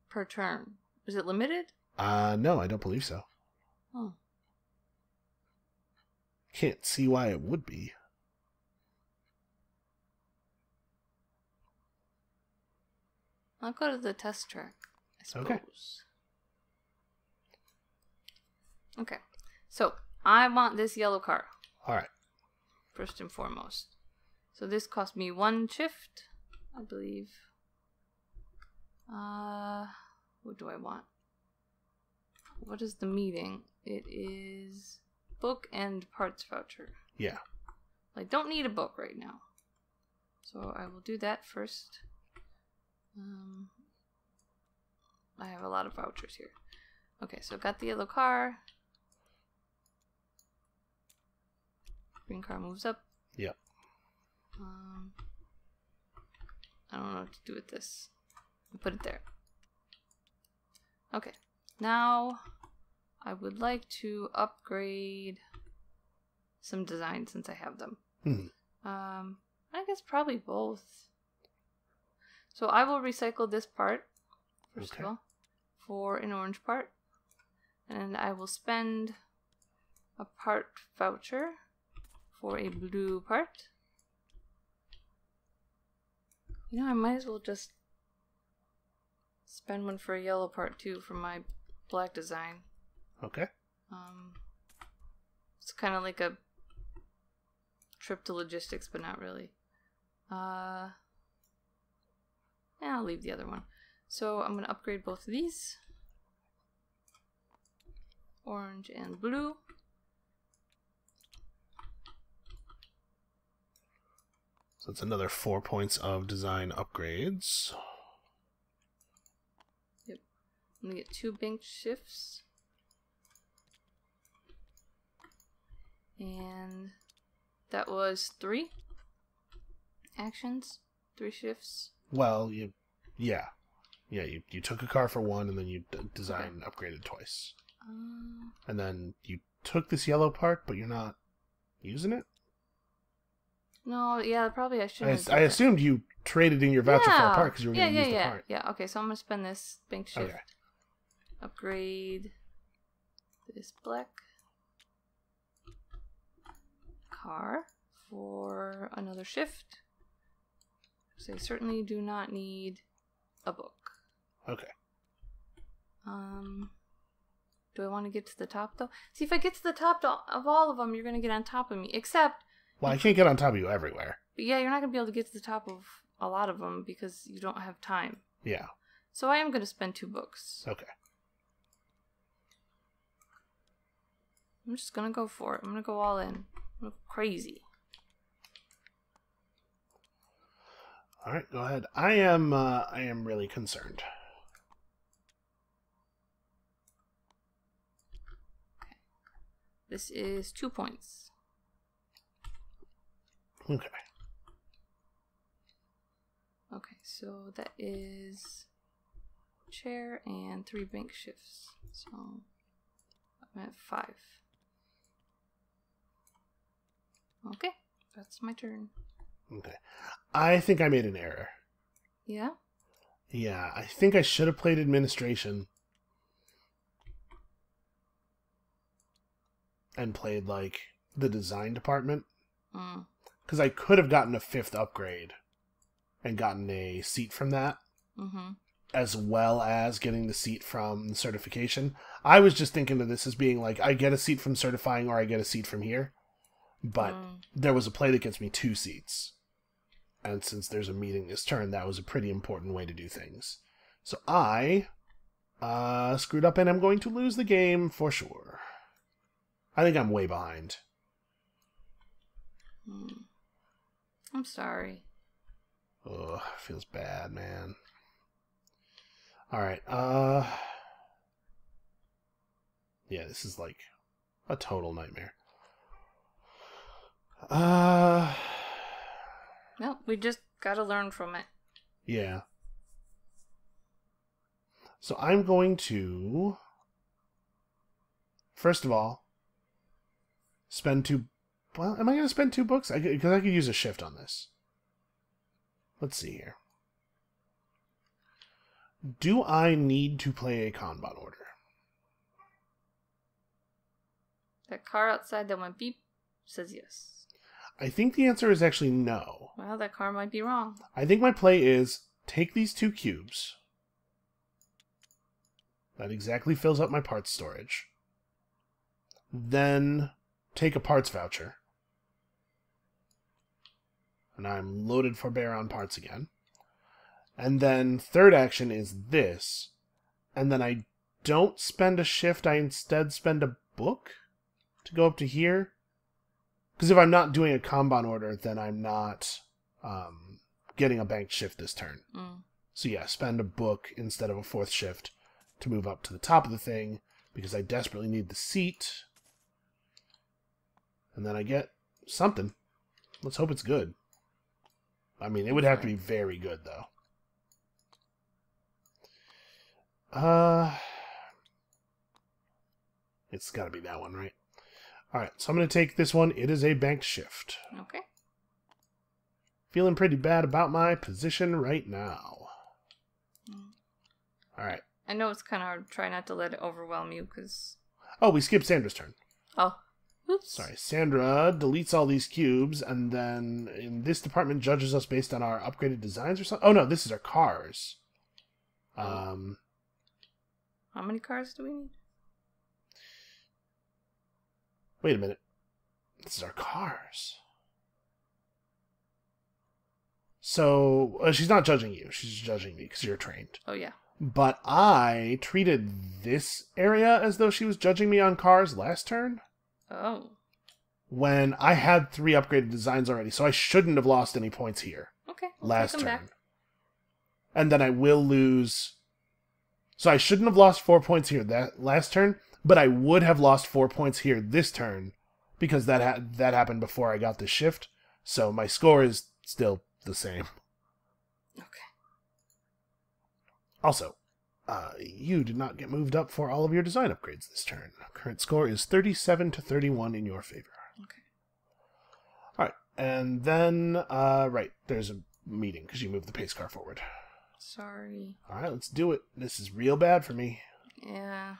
per turn? Is it limited? No, I don't believe so. Oh. Can't see why it would be. I'll go to the test track, I suppose. Okay. So, I want this yellow car. Alright. First and foremost. So this cost me 1 shift, I believe. What do I want? What is the meeting? It is book and parts voucher. Yeah. I don't need a book right now. So I will do that first. I have a lot of vouchers here. Okay, so got the yellow car. Green car moves up. Yep. I don't know what to do with this. I'll put it there. Okay. Now, I would like to upgrade some designs since I have them. I guess probably both. So I will recycle this part, first of all, for an orange part. And I will spend a part voucher for a blue part. You know, I might as well just spend one for a yellow part too for my black design. Okay. It's kind of like a trip to logistics, but not really. Yeah, I'll leave the other one. So I'm going to upgrade both of these. Orange and blue. So it's another 4 points of design upgrades. Yep. I'm going to get 2 bank shifts. And that was 3 actions, 3 shifts. Well, you took a car for 1 and then you designed and upgraded twice. And then you took this yellow part, but you're not using it? No, yeah, probably I shouldn't. I assumed you traded in your voucher for a part because you were going to use the part. Yeah, okay, so I'm going to spend this bank shift. Okay. Upgrade this black car for another shift. So I certainly do not need a book. Okay. Do I want to get to the top though? See, if I get to the top of all of them, you're going to get on top of me. Except... Well, I can't get on top of you everywhere. But yeah, you're not going to be able to get to the top of a lot of them because you don't have time. Yeah. So I am going to spend 2 books. Okay. I'm just going to go for it. I'm going to go all in. I'm going to go crazy. All right, go ahead. I am really concerned. Okay. This is 2 points. Okay. Okay, so that is chair and 3 bank shifts. So I'm at 5. Okay, that's my turn. Okay. I think I made an error. Yeah? Yeah, I think I should have played administration. And played, like, the design department. Because I could have gotten a 5th upgrade. And gotten a seat from that. As well as getting the seat from certification. I was just thinking of this as being like, I get a seat from certifying or I get a seat from here. But there was a play that gets me 2 seats. And since there's a meeting this turn, that was a pretty important way to do things. So I screwed up and I'm going to lose the game for sure. I think I'm way behind. I'm sorry. Ugh, feels bad, man. Alright, yeah, this is like a total nightmare. Well, we just gotta learn from it. Yeah. So I'm going to first of all, spend 2... Well, am I going to spend 2 books? Because I could use a shift on this. Let's see here. Do I need to play a Kanban order? That car outside that went beep says yes. I think the answer is actually no. Well, that car might be wrong. I think my play is take these 2 cubes. That exactly fills up my parts storage. Then take a parts voucher. And I'm loaded for bear on parts again. And then third action is this. And then I don't spend a shift, I instead spend a book to go up to here. Because if I'm not doing a Kanban order, then I'm not getting a banked shift this turn. So yeah, spend a book instead of a 4th shift to move up to the top of the thing, because I desperately need the seat. And then I get something. Let's hope it's good. I mean, it would have to be very good, though. It's gotta be that one, right? Alright, so I'm gonna take this one. It is a banked shift. Okay. Feeling pretty bad about my position right now. Alright. I know it's kind of hard. Try not to let it overwhelm you, because... Oh, we skipped Sandra's turn. Oh. Oops. Sorry. Sandra deletes all these cubes, and then in this department judges us based on our upgraded designs or something. Oh, no, this is our cars. How many cars do we need? Wait a minute. This is our cars. So, she's not judging you. She's judging me because you're trained. Oh, yeah. But I treated this area as though she was judging me on cars last turn. Oh. When I had 3 upgraded designs already, so I shouldn't have lost any points here. Okay. Last take them turn. back. And then I will lose... So I shouldn't have lost 4 points here that last turn, but I would have lost 4 points here this turn, because that happened before I got the shift. So my score is still the same. Okay. Also, you did not get moved up for all of your design upgrades this turn. Current score is 37 to 31 in your favor. Okay. Alright, and then, right, there's a meeting, because you moved the pace car forward. Sorry. Alright, let's do it. This is real bad for me. Yeah.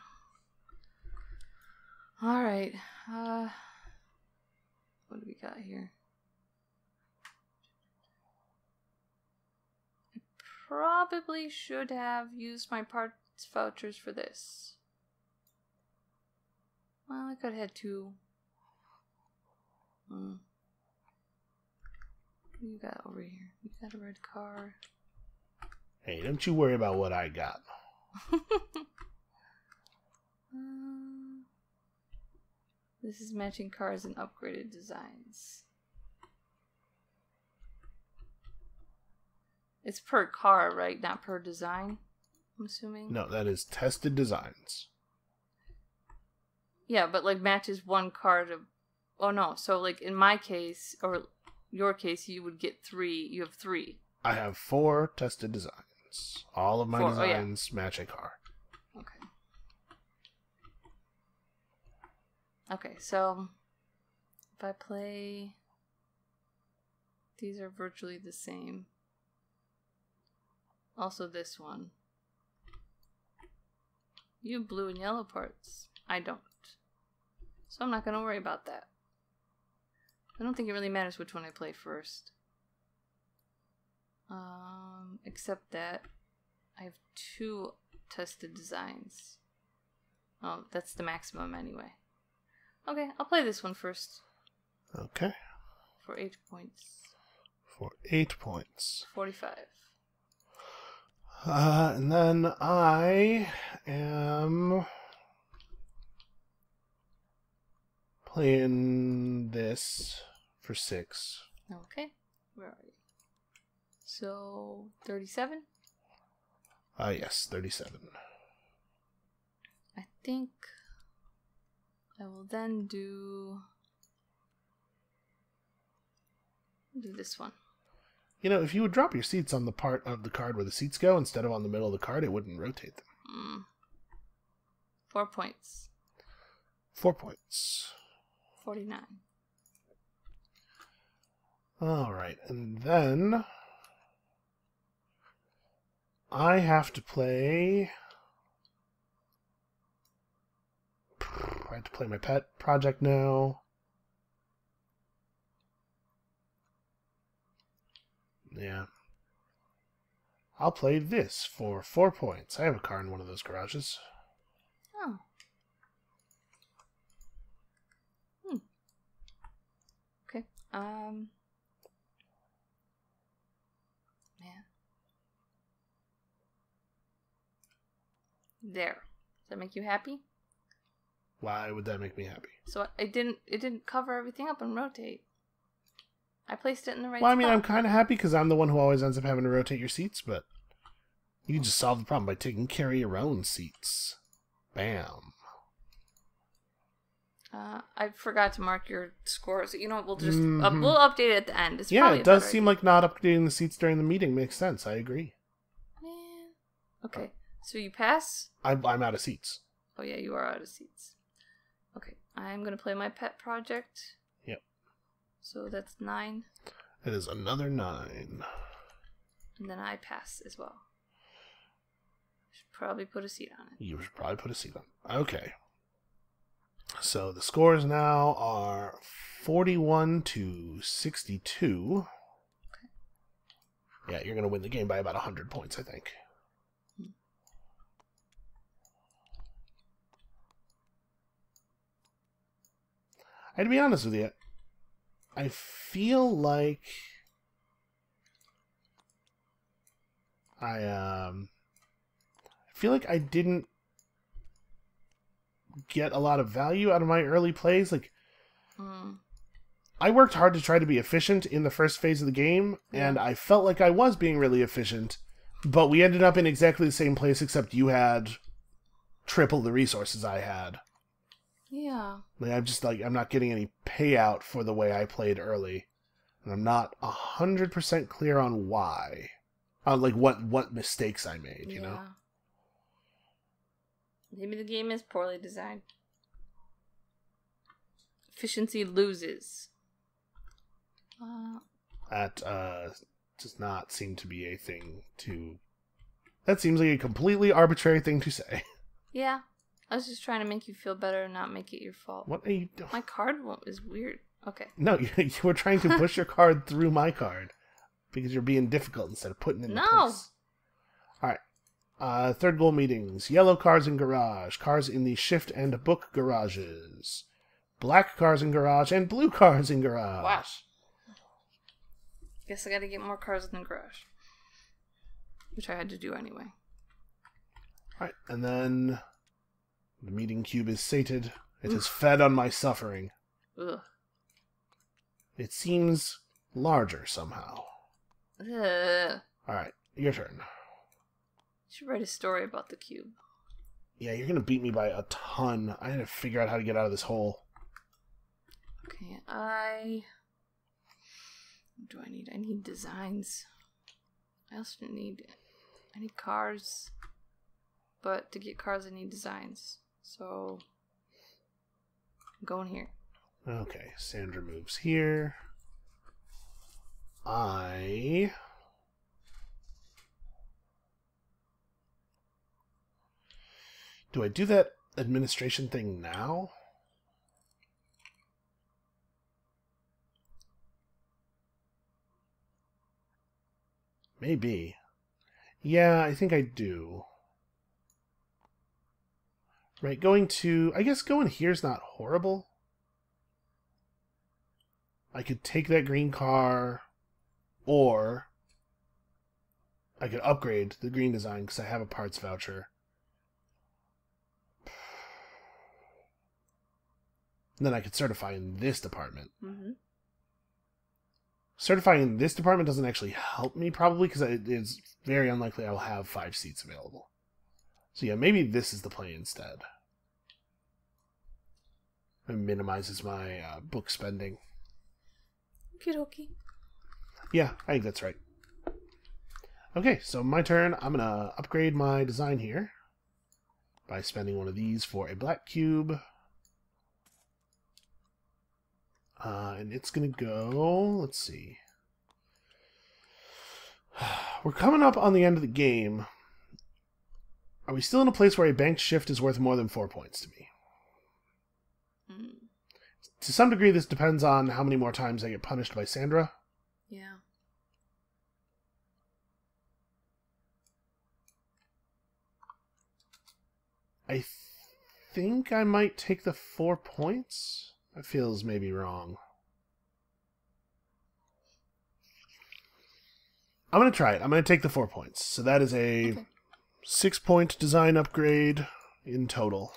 Alright. What do we got here? Probably should have used my parts vouchers for this. Well, I could have had 2. What do you got over here? You got a red car. Hey, don't you worry about what I got. This is matching cars and upgraded designs. It's per car, right? Not per design, I'm assuming? No, that is tested designs. Yeah, but like matches one car to... Oh no, so like in my case, or your case, you would get 3. You have 3. I have 4 tested designs. All of my 4, designs match a car. Okay. Okay, so if I play... These are virtually the same. Also this one. You have blue and yellow parts. I don't. So I'm not going to worry about that. I don't think it really matters which one I play first. Except that I have 2 tested designs. Oh, that's the maximum anyway. Okay, I'll play this one first. Okay. For 8 points. For 8 points. 45. And then I am playing this for 6. Okay, where are you? So, 37? Yes, 37. I think I will then do this one. You know, if you would drop your seats on the part of the card where the seats go instead of on the middle of the card, it wouldn't rotate them. 4 points. 4 points. 49. Alright, and then I have to play... I have to play my pet project now. Yeah. I'll play this for 4 points. I have a car in one of those garages. Oh. Okay. Man. There. Does that make you happy? Why would that make me happy? So it didn't cover everything up and rotate. I placed it in the right Well, I mean, spot. I'm kind of happy because I'm the one who always ends up having to rotate your seats, but you can just solve the problem by taking care of your own seats. Bam. I forgot to mark your scores. You know what? We'll just we'll update it at the end. It's Yeah, probably it a does better seem idea. like not updating the seats during the meeting makes sense. I agree. Man. Okay, so you pass. I'm out of seats. Oh yeah, you are out of seats. Okay, I'm gonna play my pet project. Yep. So that's 9. It is another 9. And then I pass as well. Should probably put a seat on it. You should probably put a seat on. Okay. So the scores now are 41 to 62. Okay. Yeah, you're going to win the game by about 100 points, I think. And to be honest with you, I feel like I didn't get a lot of value out of my early plays. Like, I worked hard to try to be efficient in the first phase of the game, and I felt like I was being really efficient, but we ended up in exactly the same place, except you had triple the resources I had. Yeah. Like, I'm not getting any payout for the way I played early, and I'm not 100% clear on why. Like, what mistakes I made, you know? Maybe the game is poorly designed. Efficiency loses. That does not seem to be a thing to... That seems like a completely arbitrary thing to say. Yeah. I was just trying to make you feel better and not make it your fault. What are you doing? My card is weird. Okay. No, you were trying to push your card through my card. Because you're being difficult instead of putting it in place. Alright. Third goal meetings. Yellow cars in garage. Cars in the shift and book garages. Black cars in garage and blue cars in garage. Wow. Guess I gotta get more cars in the garage. Which I had to do anyway. Alright, and then the meeting cube is sated. It has fed on my suffering. Ugh. It seems larger somehow. Ugh. Alright, your turn. You should write a story about the cube. Yeah, you're gonna beat me by a ton. I had to figure out how to get out of this hole. Okay, what do I need? I need designs. I also need cars. But to get cars, I need designs. So, I'm going here. Okay, Sandra moves here. Do I do that administration thing now? Maybe. Yeah, I think I do. Right, I guess going here's not horrible. I could take that green car, or I could upgrade the green design because I have a parts voucher. And then I could certify in this department. Mm-hmm. Certifying in this department doesn't actually help me, probably, because it's very unlikely I will have 5 seats available. So yeah, maybe this is the play instead. It minimizes my book spending. Okie dokie. Yeah, I think that's right. Okay, so my turn. I'm going to upgrade my design here by spending one of these for a black cube. And it's going to go... Let's see. We're coming up on the end of the game. Are we still in a place where a banked shift is worth more than 4 points to me? To some degree, this depends on how many more times I get punished by Sandra. Yeah. I think I might take the 4 points. That feels maybe wrong. I'm going to try it. I'm going to take the 4 points. So that is a 6-point design upgrade in total.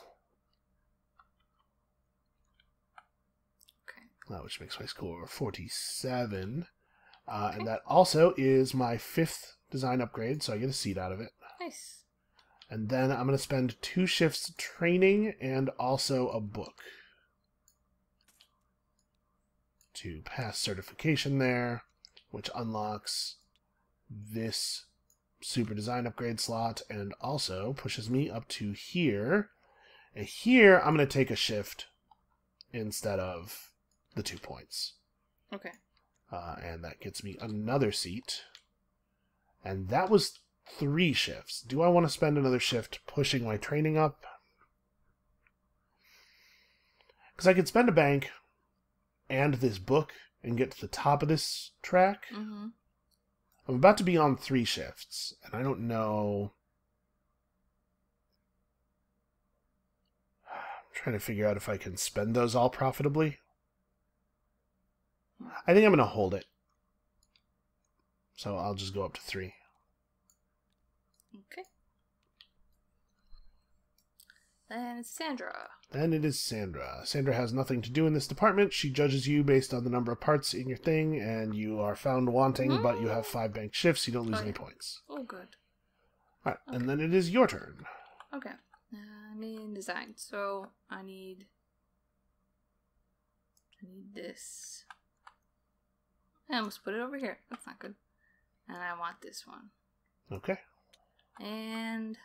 Which makes my score 47. And that also is my 5th design upgrade, so I get a seat out of it. Nice. And then I'm going to spend 2 shifts training and also a book to pass certification there, which unlocks this super design upgrade slot and also pushes me up to here. And here I'm going to take a shift instead of the 2 points. Okay. And that gets me another seat. And that was 3 shifts. Do I want to spend another shift pushing my training up? Because I could spend a bank and this book and get to the top of this track. Mm-hmm. I'm about to be on 3 shifts, and I don't know... I'm trying to figure out if I can spend those all profitably. I think I'm going to hold it. So I'll just go up to 3. Okay. Then it's Sandra. Then it is Sandra. Sandra has nothing to do in this department. She judges you based on the number of parts in your thing, and you are found wanting, but you have 5 bank shifts. You don't lose any points. Oh, good. All right, and then it is your turn. Okay. I'm in design, so I need this. I almost put it over here. That's not good. And I want this one. Okay. And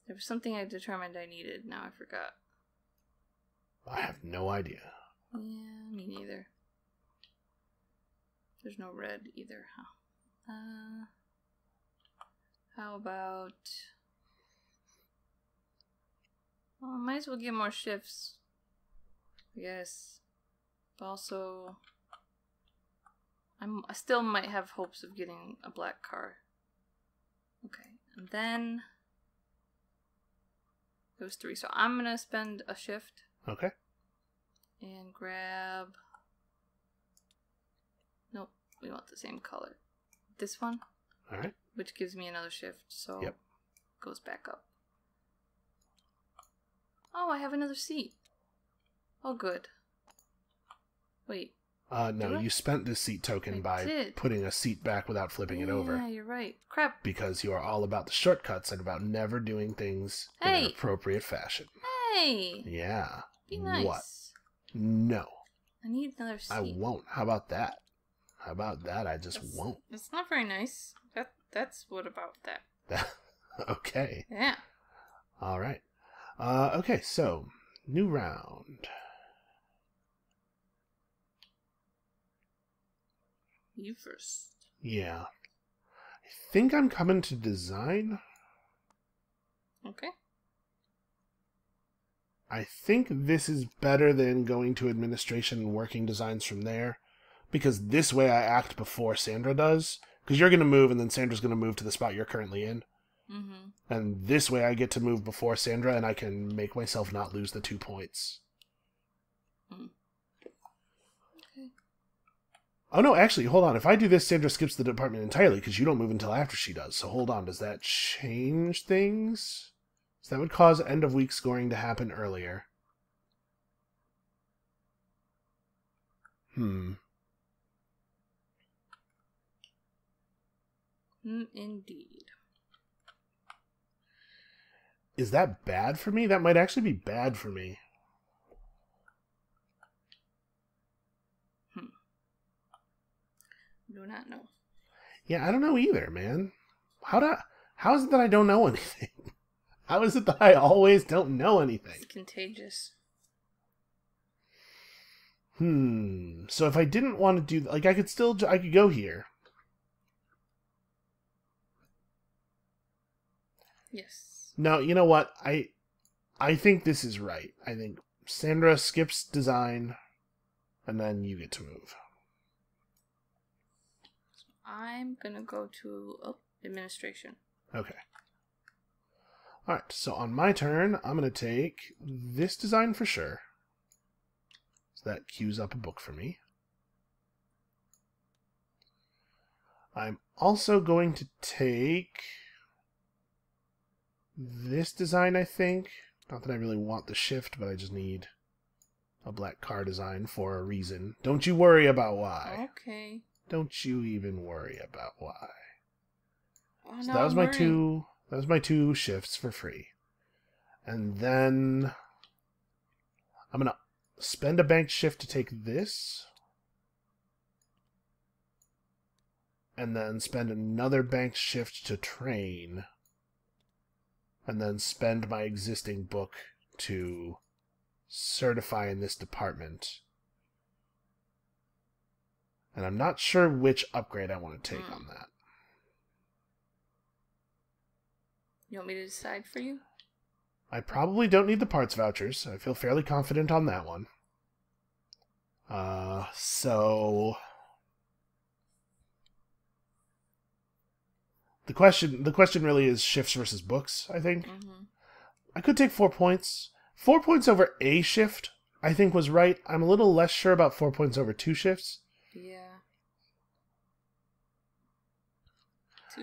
there was something I determined I needed. Now I forgot. I have no idea. Yeah, me neither. There's no red either, huh? How about... Well, I might as well get more shifts. I guess. But also... I still might have hopes of getting a black car. Okay, and then... Those 3. So I'm gonna spend a shift. Okay. And grab... Nope, we want the same color. This one. Alright. Which gives me another shift, so... Yep. Goes back up. Oh, I have another seat. Oh, good. Wait. No, you spent this seat token by putting a seat back without flipping it over. Yeah, you're right. Crap. Because you are all about the shortcuts and about never doing things in an appropriate fashion. Hey! Yeah. Be nice. What? No. I need another seat. I won't. How about that? How about that? I just won't. That's not very nice. That's what about that? Okay. Yeah. All right. Okay, so, new round. You first. Yeah. I think I'm coming to design. Okay. I think this is better than going to administration and working designs from there. Because this way I act before Sandra does. Because you're going to move and then Sandra's going to move to the spot you're currently in. Mm-hmm. And this way I get to move before Sandra and I can make myself not lose the 2 points. Mm. Okay. Oh no, actually, hold on. If I do this, Sandra skips the department entirely because you don't move until after she does. So hold on. Does that change things? So that would cause end of week scoring to happen earlier. Indeed. Is that bad for me? That might actually be bad for me. Do not know. Yeah, I don't know either, man. How is it that I don't know anything? How is it that I always don't know anything? It's contagious. So if I didn't want to do... Like, I could go here. Yes. No, you know what? I think this is right. I think Sandra skips design, and then you get to move. I'm gonna go to administration. Okay. Alright, so on my turn, I'm going to take this design for sure. So that queues up a book for me. I'm also going to take this design, I think. Not that I really want the shift, but I just need a black car design for a reason. Don't you worry about why. Okay. Don't you even worry about why. Oh, So no, that was I'm my worried. that was my 2 shifts for free. And then I'm going to spend a banked shift to take this. And then spend another banked shift to train. And then spend my existing book to certify in this department. And I'm not sure which upgrade I want to take on that. You want me to decide for you? I probably don't need the parts vouchers. I feel fairly confident on that one. So the question really is shifts versus books, I think. Mm-hmm. I could take 4 points. 4 points over a shift, I think, was right. I'm a little less sure about 4 points over 2 shifts. Yeah.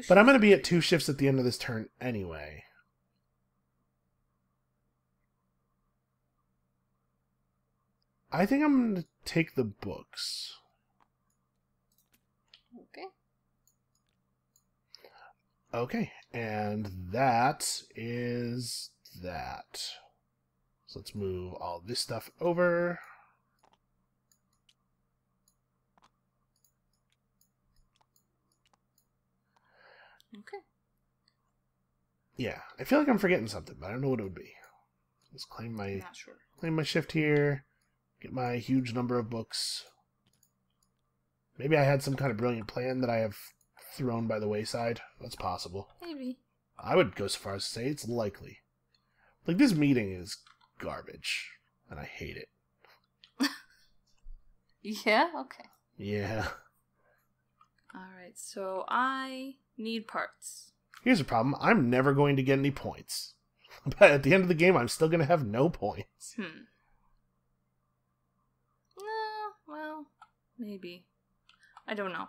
But I'm going to be at 2 shifts at the end of this turn anyway. I think I'm going to take the books. Okay. Okay, and that is that. So let's move all this stuff over. Okay. Yeah, I feel like I'm forgetting something, but I don't know what it would be. Let's claim Not sure. my shift here. Get my huge number of books. Maybe I had some kind of brilliant plan that I have thrown by the wayside. That's possible. Maybe. I would go so far as to say it's likely. Like, this meeting is garbage, and I hate it. Yeah? Okay. Yeah. Alright, so I need parts. Here's the problem. I'm never going to get any points. But at the end of the game, I'm still going to have no points. No, well, maybe. I don't know.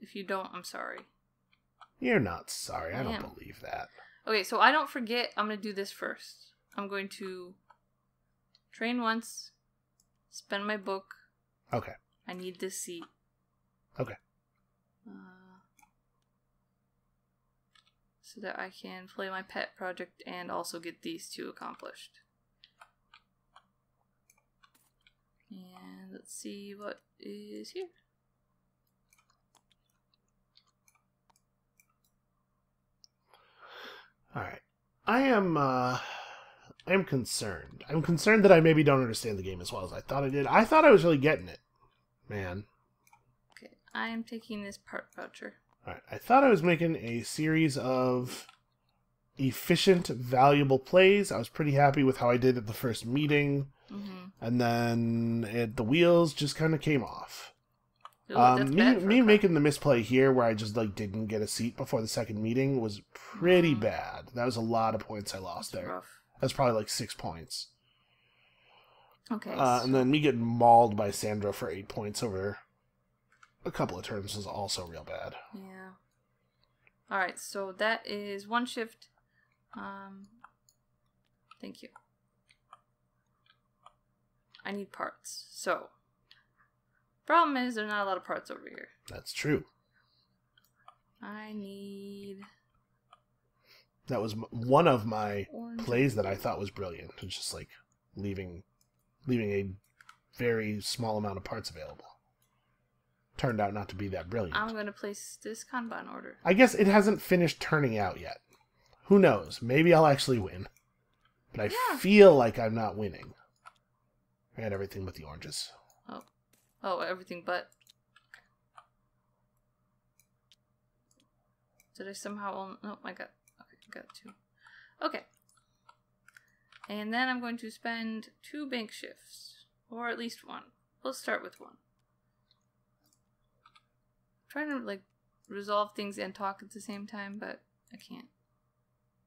If you don't, I'm sorry. You're not sorry. I am. don't believe that. Okay, so I don't forget, I'm going to do this first. I'm going to train once, spend my book. Okay. I need this seat. Okay. So that I can play my pet project and also get these 2 accomplished. And let's see what is here. Alright. I am concerned. I'm concerned that I maybe don't understand the game as well as I thought I did. I thought I was really getting it. Man. Okay, I am taking this part voucher. Alright, I thought I was making a series of efficient, valuable plays. I was pretty happy with how I did at the first meeting. Mm-hmm. And then the wheels just kind of came off. Ooh, that's bad for me a car. making the misplay here where I just didn't get a seat before the second meeting was pretty bad. That was a lot of points I lost That's there. rough. That's probably 6 points. Okay. And then me getting mauled by Sandra for 8 points over a couple of turns was also real bad. Yeah. Alright, so that is 1 shift. Thank you. I need parts. So, problem is there's not a lot of parts over here. That's true. I need... That was one of my orange. plays that I thought was brilliant. It's just leaving a very small amount of parts available. Turned out not to be that brilliant. I'm going to place this Kanban order. I guess it hasn't finished turning out yet. Who knows? Maybe I'll actually win. But I feel like I'm not winning. I had everything but the oranges. Oh, everything but. Did I somehow? No, I got. Okay, I got 2. Okay. And then I'm going to spend 2 bank shifts, or at least 1. Let's start with 1. I'm trying to like resolve things and talk at the same time, but I can't.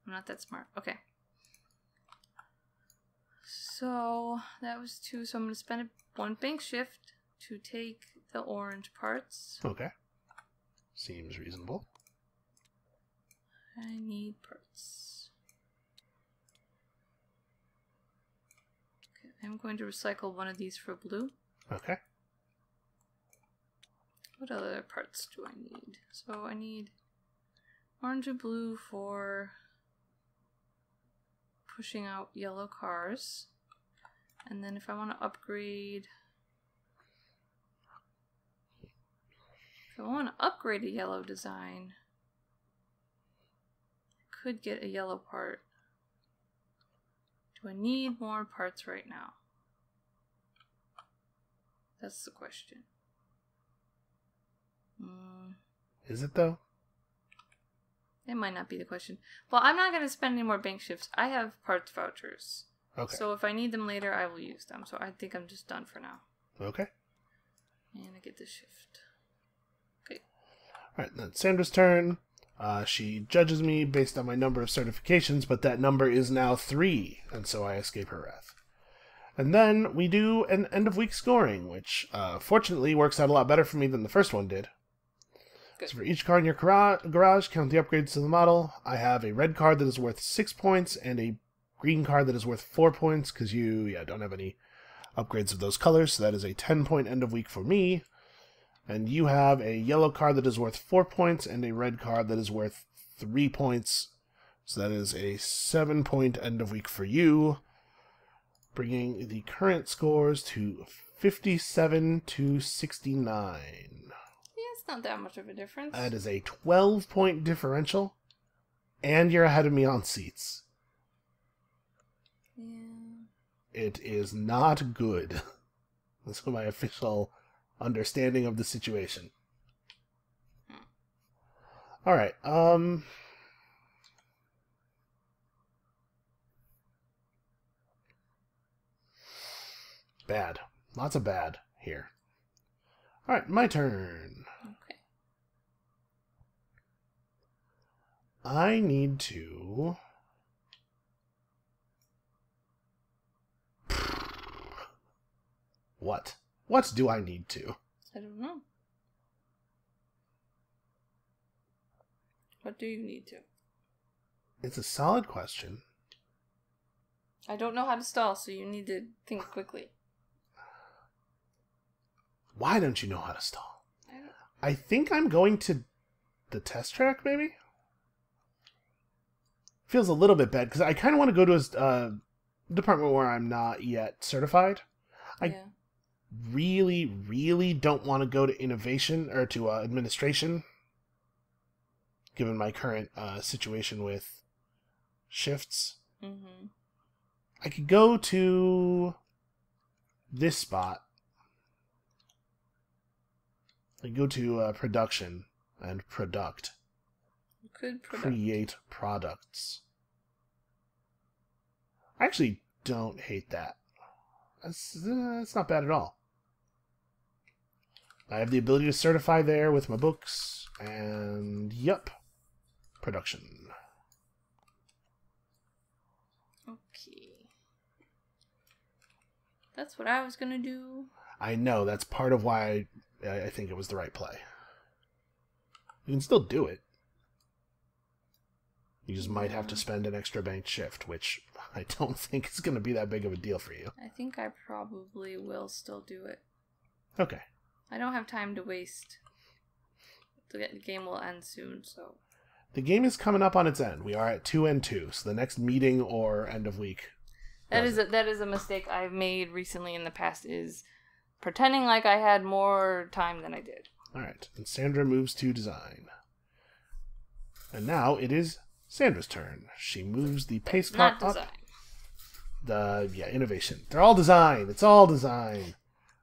I'm not that smart. Okay. So that was 2. So I'm going to spend 1 bank shift to take the orange parts. Okay. Seems reasonable. I need parts. Okay, I'm going to recycle one of these for blue. Okay. What other parts do I need? So I need orange and blue for pushing out yellow cars. And then if I want to upgrade... If I want to upgrade a yellow design, I could get a yellow part. Do I need more parts right now? That's the question. Is it though? It might not be the question. Well, I'm not going to spend any more bank shifts. I have parts vouchers. Okay. So if I need them later, I will use them. So I think I'm just done for now. Okay. And I get the shift. Okay. Alright, then Sandra's turn. She judges me based on my number of certifications, but that number is now 3, and so I escape her wrath. And then we do an end-of-week scoring, which fortunately works out a lot better for me than the first one did. Good. So for each car in your garage, count the upgrades to the model. I have a red card that is worth 6 points, and a green card that is worth 4 points, because you don't have any upgrades of those colors, so that is a 10-point end-of-week for me. And you have a yellow card that is worth 4 points, and a red card that is worth 3 points. So that is a 7-point end-of-week for you, bringing the current scores to 57 to 69. It's not that much of a difference. That is a 12-point differential, and you're ahead of me on seats. Yeah. It is not good. That's my official understanding of the situation. Alright, bad. Lots of bad here. Alright, my turn. Okay. I need to... What? What do I need to? I don't know. What do you need to? It's a solid question. I don't know how to stall, so you need to think quickly. Why don't you know how to stall? I don't... I think I'm going to the test track, maybe? Feels a little bit bad, because I kind of want to go to a department where I'm not yet certified. I really, really don't want to go to innovation, or to administration, given my current situation with shifts. Mm-hmm. I could go to this spot. I go to production and product. You could create products. I actually don't hate that. That's not bad at all. I have the ability to certify there with my books, and yep, production. Okay. That's what I was gonna do. I know, that's part of why I think it was the right play. You can still do it. You just might have to spend an extra bank shift, which I don't think is going to be that big of a deal for you. I think I probably will still do it. Okay. I don't have time to waste. The game will end soon, so... The game is coming up on its end. We are at 2 and 2, so the next meeting or end of week. That is a mistake I've made recently in the past, is pretending like I had more time than I did. Alright, and Sandra moves to design. And now it is Sandra's turn. She moves the pace car Not design. up. Yeah, innovation. They're all design. It's all design.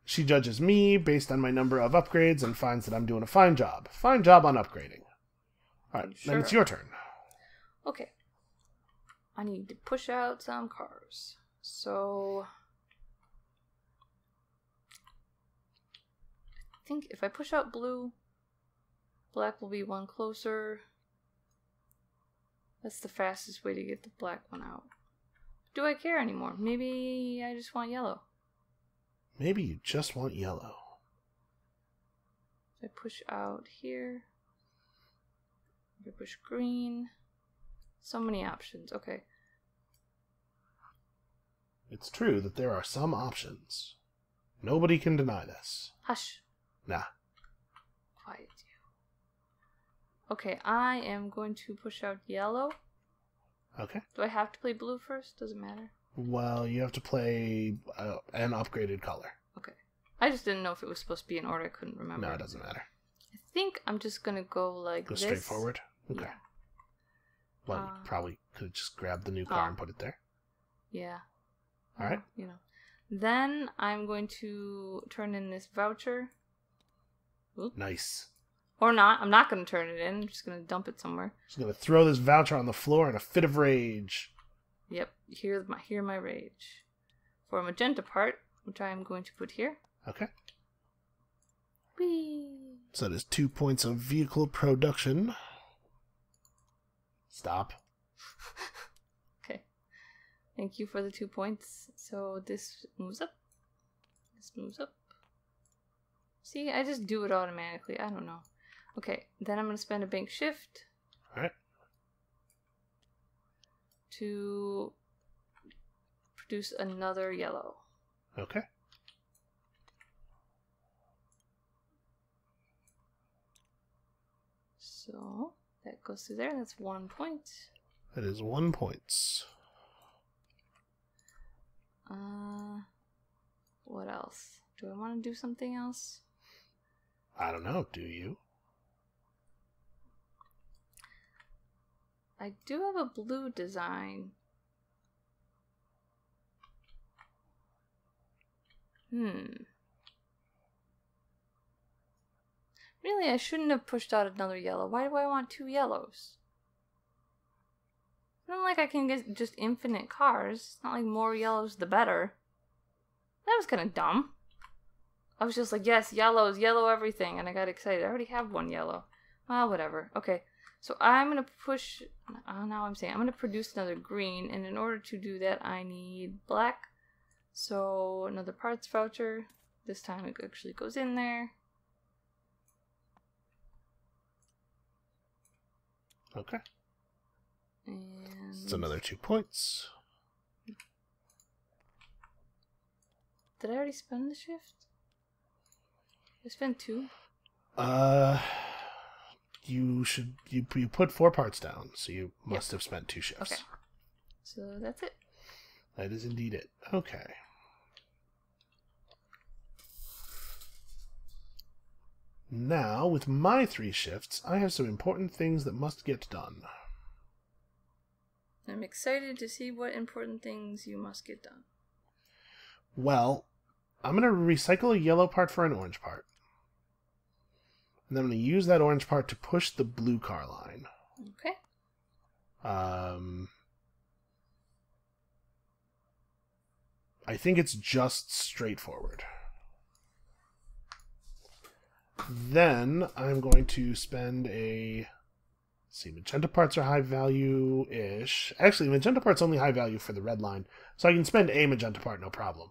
She judges me based on my number of upgrades and finds that I'm doing a fine job. Fine job on upgrading. All right, Sure. then it's your turn. Okay. I need to push out some cars. So I think if I push out blue, black will be one closer. That's the fastest way to get the black one out. Do I care anymore? Maybe I just want yellow. Maybe you just want yellow. If I push out here. If I push green. So many options. Okay. It's true that there are some options. Nobody can deny this. Hush. Nah. Quiet you. Okay, I am going to push out yellow. Okay. Do I have to play blue first? Doesn't matter. Well, you have to play an upgraded color. Okay. I just didn't know if it was supposed to be in order. I couldn't remember. No, it doesn't matter. I think I'm just going to go like Go this. straight forward? Okay. Yeah. Well, you probably could have just grabbed the new car and put it there. Yeah. All right. You know. Then I'm going to turn in this voucher. Oop. Nice. Or not. I'm not going to turn it in. I'm just going to dump it somewhere. Just going to throw this voucher on the floor in a fit of rage. Yep. Hear my rage. For a magenta part, which I am going to put here. Okay. Whee! So that is 2 points of vehicle production. Stop. Okay. Thank you for the 2 points. So this moves up. This moves up. See, I just do it automatically. I don't know. Okay, then I'm going to spend a bank shift. Alright. To produce another yellow. Okay. So that goes through there. That's 1 point. That is 1 point. What else? Do I want to do something else? I don't know. Do you? I do have a blue design. Really, I shouldn't have pushed out another yellow. Why do I want 2 yellows? It's not like I can get just infinite cars. It's not like more yellows the better. That was kind of dumb. I was just like, yes, yellows, yellow everything, and I got excited. I already have 1 yellow. Well, whatever. Okay, so I'm going to push... now I'm saying I'm going to produce another green, and in order to do that, I need black. So another parts voucher. This time it actually goes in there. Okay. And It's another 2 points. did I already spend the shift? I spent 2. You put 4 parts down, so you must have spent 2 shifts. Okay. So that's it. That is indeed it. Okay. Now, with my 3 shifts, I have some important things that must get done. I'm excited to see what important things you must get done. Well, I'm going to recycle a yellow part for an orange part. And then I'm going to use that orange part to push the blue car line. Okay. I think it's just straightforward. Then I'm going to spend a... Let's see, magenta parts are high value-ish. Actually, magenta part's only high value for the red line, so I can spend a magenta part, no problem,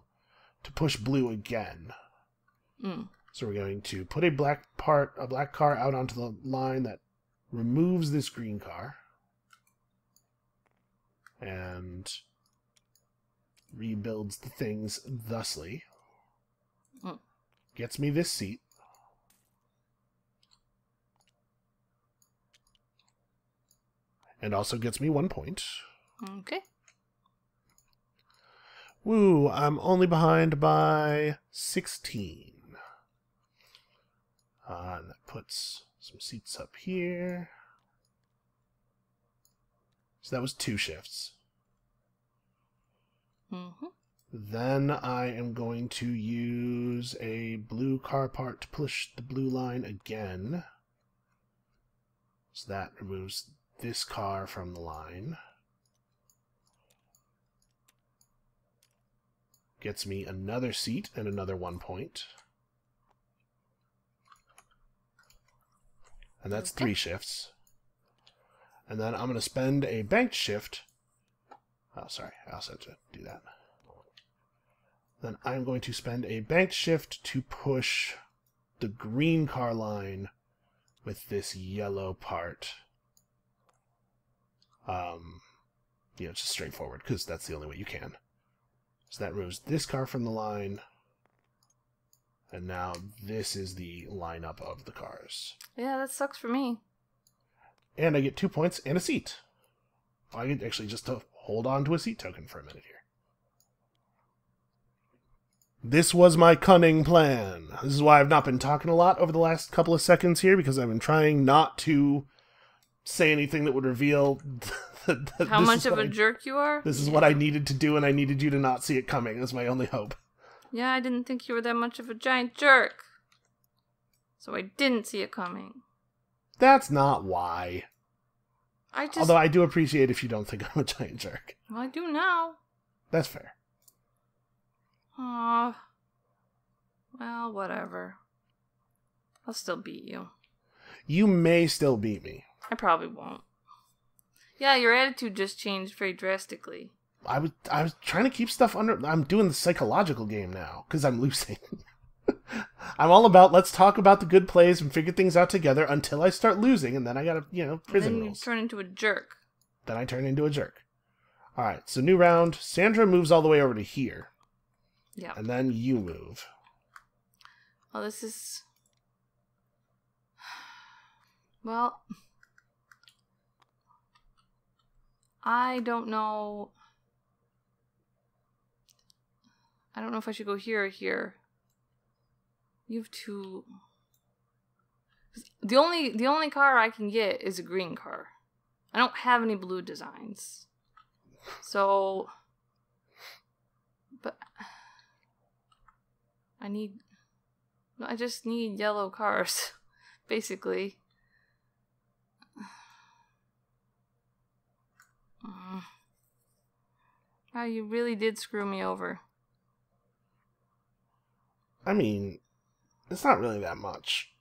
to push blue again. So we're going to put a black car out onto the line that removes this green car. And rebuilds the things thusly. Gets me this seat. And also gets me 1 point. Okay. Woo, I'm only behind by 16. And that puts some seats up here. So that was 2 shifts. Mm-hmm. Then I am going to use a blue car part to push the blue line again. So that removes this car from the line. Gets me another seat and another 1 point. And that's 3 shifts. And then I'm going to spend a banked shift. Oh, sorry. I also have to do that. Then I'm going to spend a banked shift to push the green car line with this yellow part. Just straightforward, because that's the only way you can. So that removes this car from the line. And now this is the lineup of the cars. Yeah, that sucks for me. And I get 2 points and a seat. I get actually just to hold on to a seat token for a minute here. This was my cunning plan. This is why I've not been talking a lot over the last couple of seconds here, because I've been trying not to say anything that would reveal how much of a jerk you are. This is what I needed to do, and I needed you to not see it coming. That's my only hope. Yeah, I didn't think you were that much of a giant jerk. So I didn't see it coming. That's not why. Although I do appreciate if you don't think I'm a giant jerk. Well, I do now. That's fair. Aw. Well, whatever. I'll still beat you. You may still beat me. I probably won't. Yeah, your attitude just changed very drastically. I was trying to keep stuff under... I'm doing the psychological game now, because I'm losing. I'm all about, let's talk about the good plays and figure things out together until I start losing, and then I gotta, prison rules. Then you turn into a jerk. Then I turn into a jerk. Alright, so new round. Sandra moves all the way over to here. Yeah. And then you move. Oh, this is... Well... I don't know... I don't know if I should go here or here. You have two... The only car I can get is a green car. I don't have any blue designs. So... But... I just need yellow cars, basically. Wow, you really did screw me over. I mean, it's not really that much.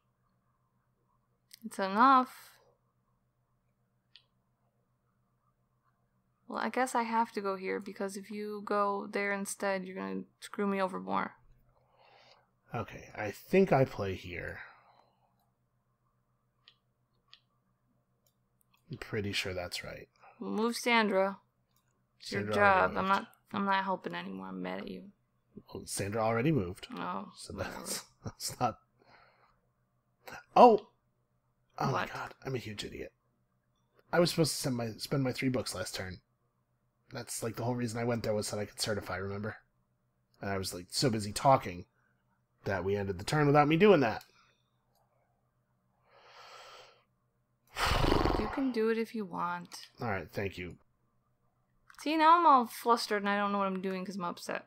It's enough. Well, I guess I have to go here, because if you go there instead, you're gonna screw me over more. Okay, I think I play here. I'm pretty sure that's right. Move Sandra. It's your job. I'm not helping anymore. I'm mad at you. Well, Sandra already moved. Oh, so that's not. Oh what? My god! I'm a huge idiot. I was supposed to spend my 3 books last turn. That's like the whole reason I went there was so I could certify. Remember? And I was like so busy talking that we ended the turn without me doing that. You can do it if you want. All right, thank you. See, now I'm all flustered and I don't know what I'm doing because I'm upset.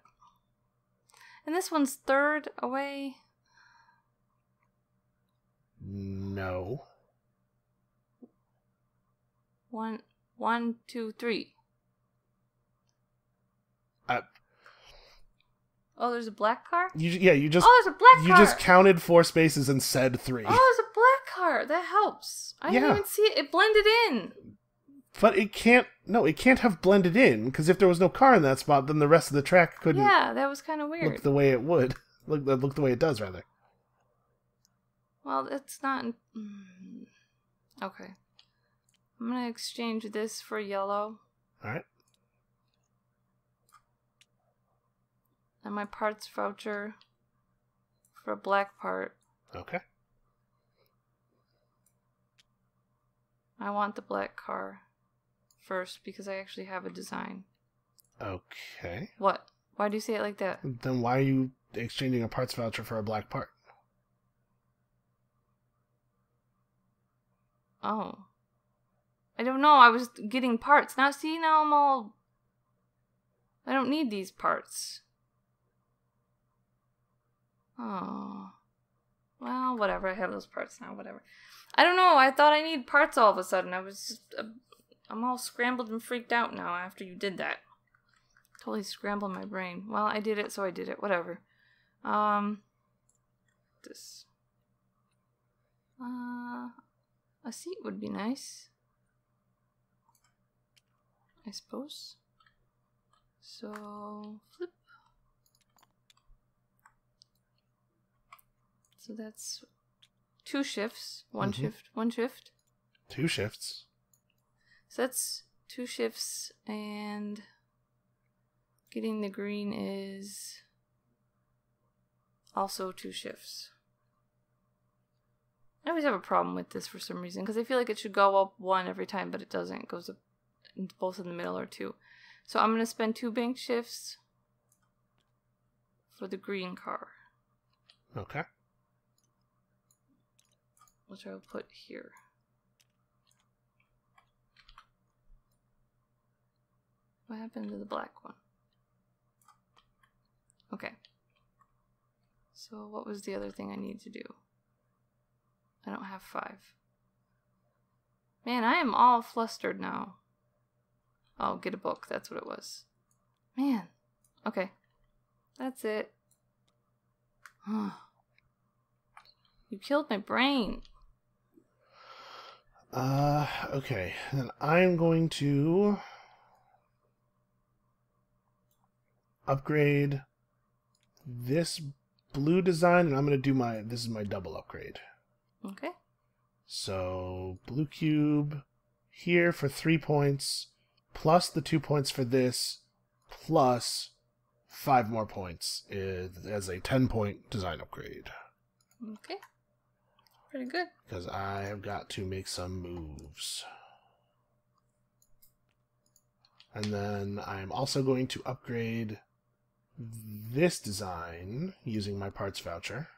And this one's third away. No. 1, 2, 3. Oh, there's a black car? You just. Oh, there's a black car! You just counted 4 spaces and said 3. Oh, there's a black car! That helps. I didn't even see it. It blended in. But it can't... No, it can't have blended in, because if there was no car in that spot, then the rest of the track couldn't... Yeah, that was kind of weird. Look the way it would. Look the way it does, rather. Well, it's not... Okay. I'm gonna exchange this for yellow. Alright. And my parts voucher for a black part. Okay. I want the black car first because I actually have a design. Okay. What? Why do you say it like that? Then why are you exchanging a parts voucher for a black part? Oh. I don't know. I was getting parts. Now, see, now I'm all... I don't need these parts. Oh. Well, whatever. I have those parts now. Whatever. I don't know. I thought I needed parts all of a sudden. I was just... I'm all scrambled and freaked out now after you did that. Totally scrambled my brain. Well, I did it, so I did it. Whatever. This. A seat would be nice. I suppose. So, flip. So that's 2 shifts. One shift. 2 shifts. So that's 2 shifts, and getting the green is also 2 shifts. I always have a problem with this for some reason, because I feel like it should go up 1 every time, but it doesn't. It goes up both in the middle or 2. So I'm going to spend 2 bank shifts for the green car. Okay. Which I'll put here. What happened to the black one? Okay. So what was the other thing I need to do? I don't have 5. Man, I am all flustered now. Oh, get a book. That's what it was. Man. Okay. That's it. You killed my brain. Okay. Then I'm going to upgrade this blue design, and I'm going to do this is my double upgrade. Okay. So, blue cube here for 3 points, plus the 2 points for this, plus 5 more points as a 10-point design upgrade. Okay. Pretty good. Because I have got to make some moves. And then I'm also going to upgrade this design using my parts voucher.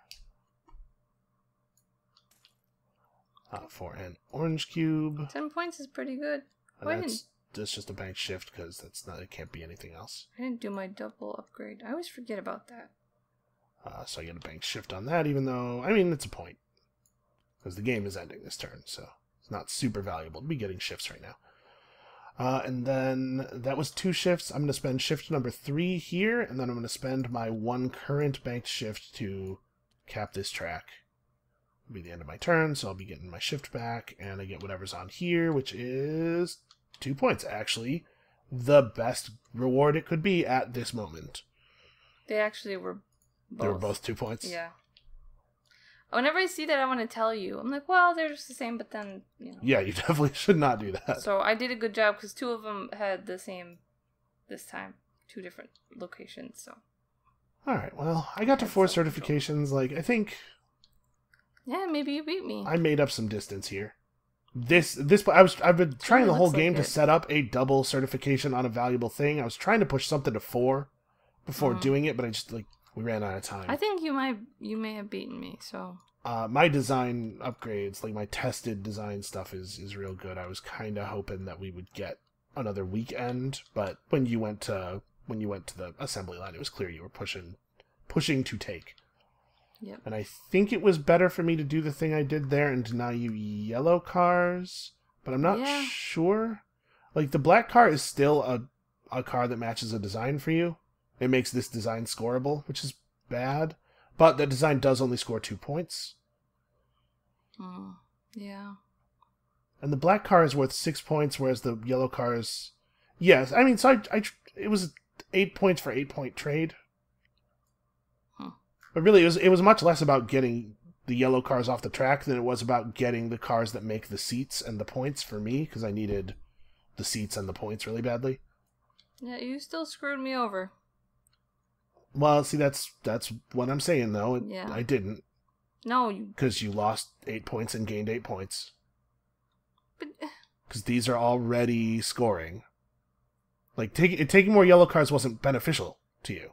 For an orange cube. 10 points is pretty good. And that's just a bank shift because it can't be anything else. I didn't do my double upgrade. I always forget about that. So I get a bank shift on that, even though, I mean, it's a point. Because the game is ending this turn, so it's not super valuable to be getting shifts right now. And then that was 2 shifts. I'm going to spend shift number 3 here, and then I'm going to spend my 1 current banked shift to cap this track. It'll be the end of my turn, so I'll be getting my shift back, and I get whatever's on here, which is 2 points. Actually, the best reward it could be at this moment. They actually were both. They were both 2 points? Yeah. Whenever I see that, I want to tell you. I'm like, well, they're just the same, but then, you know. Yeah, you definitely should not do that. So I did a good job because 2 of them had the same this time. 2 different locations, so. Alright, well, I got to 4 certifications. Like, I think... Yeah, maybe you beat me. I made up some distance here. I've been trying the whole game to set up a double certification on a valuable thing. I was trying to push something to 4 before doing it, but I just, we ran out of time. I think you may have beaten me, so. My design upgrades, my tested design stuff is real good. I was kind of hoping that we would get another weekend, but when you went to the assembly line, it was clear you were pushing to take. Yep. And I think it was better for me to do the thing I did there and deny you yellow cars, but I'm not sure. The black car is still a car that matches a design for you. It makes this design scoreable, which is bad, but the design does only score 2 points. Yeah. And the black car is worth 6 points, whereas the yellow car is... Yes, I mean, so it was 8 points for 8-point trade. But really, it was much less about getting the yellow cars off the track than it was about getting the cars that make the seats and the points for me, because I needed the seats and the points really badly. Yeah, you still screwed me over. Well, see, that's what I'm saying, though. Yeah. I didn't. No, because you lost 8 points and gained 8 points. But... Because these are already scoring. Taking more yellow cards wasn't beneficial to you.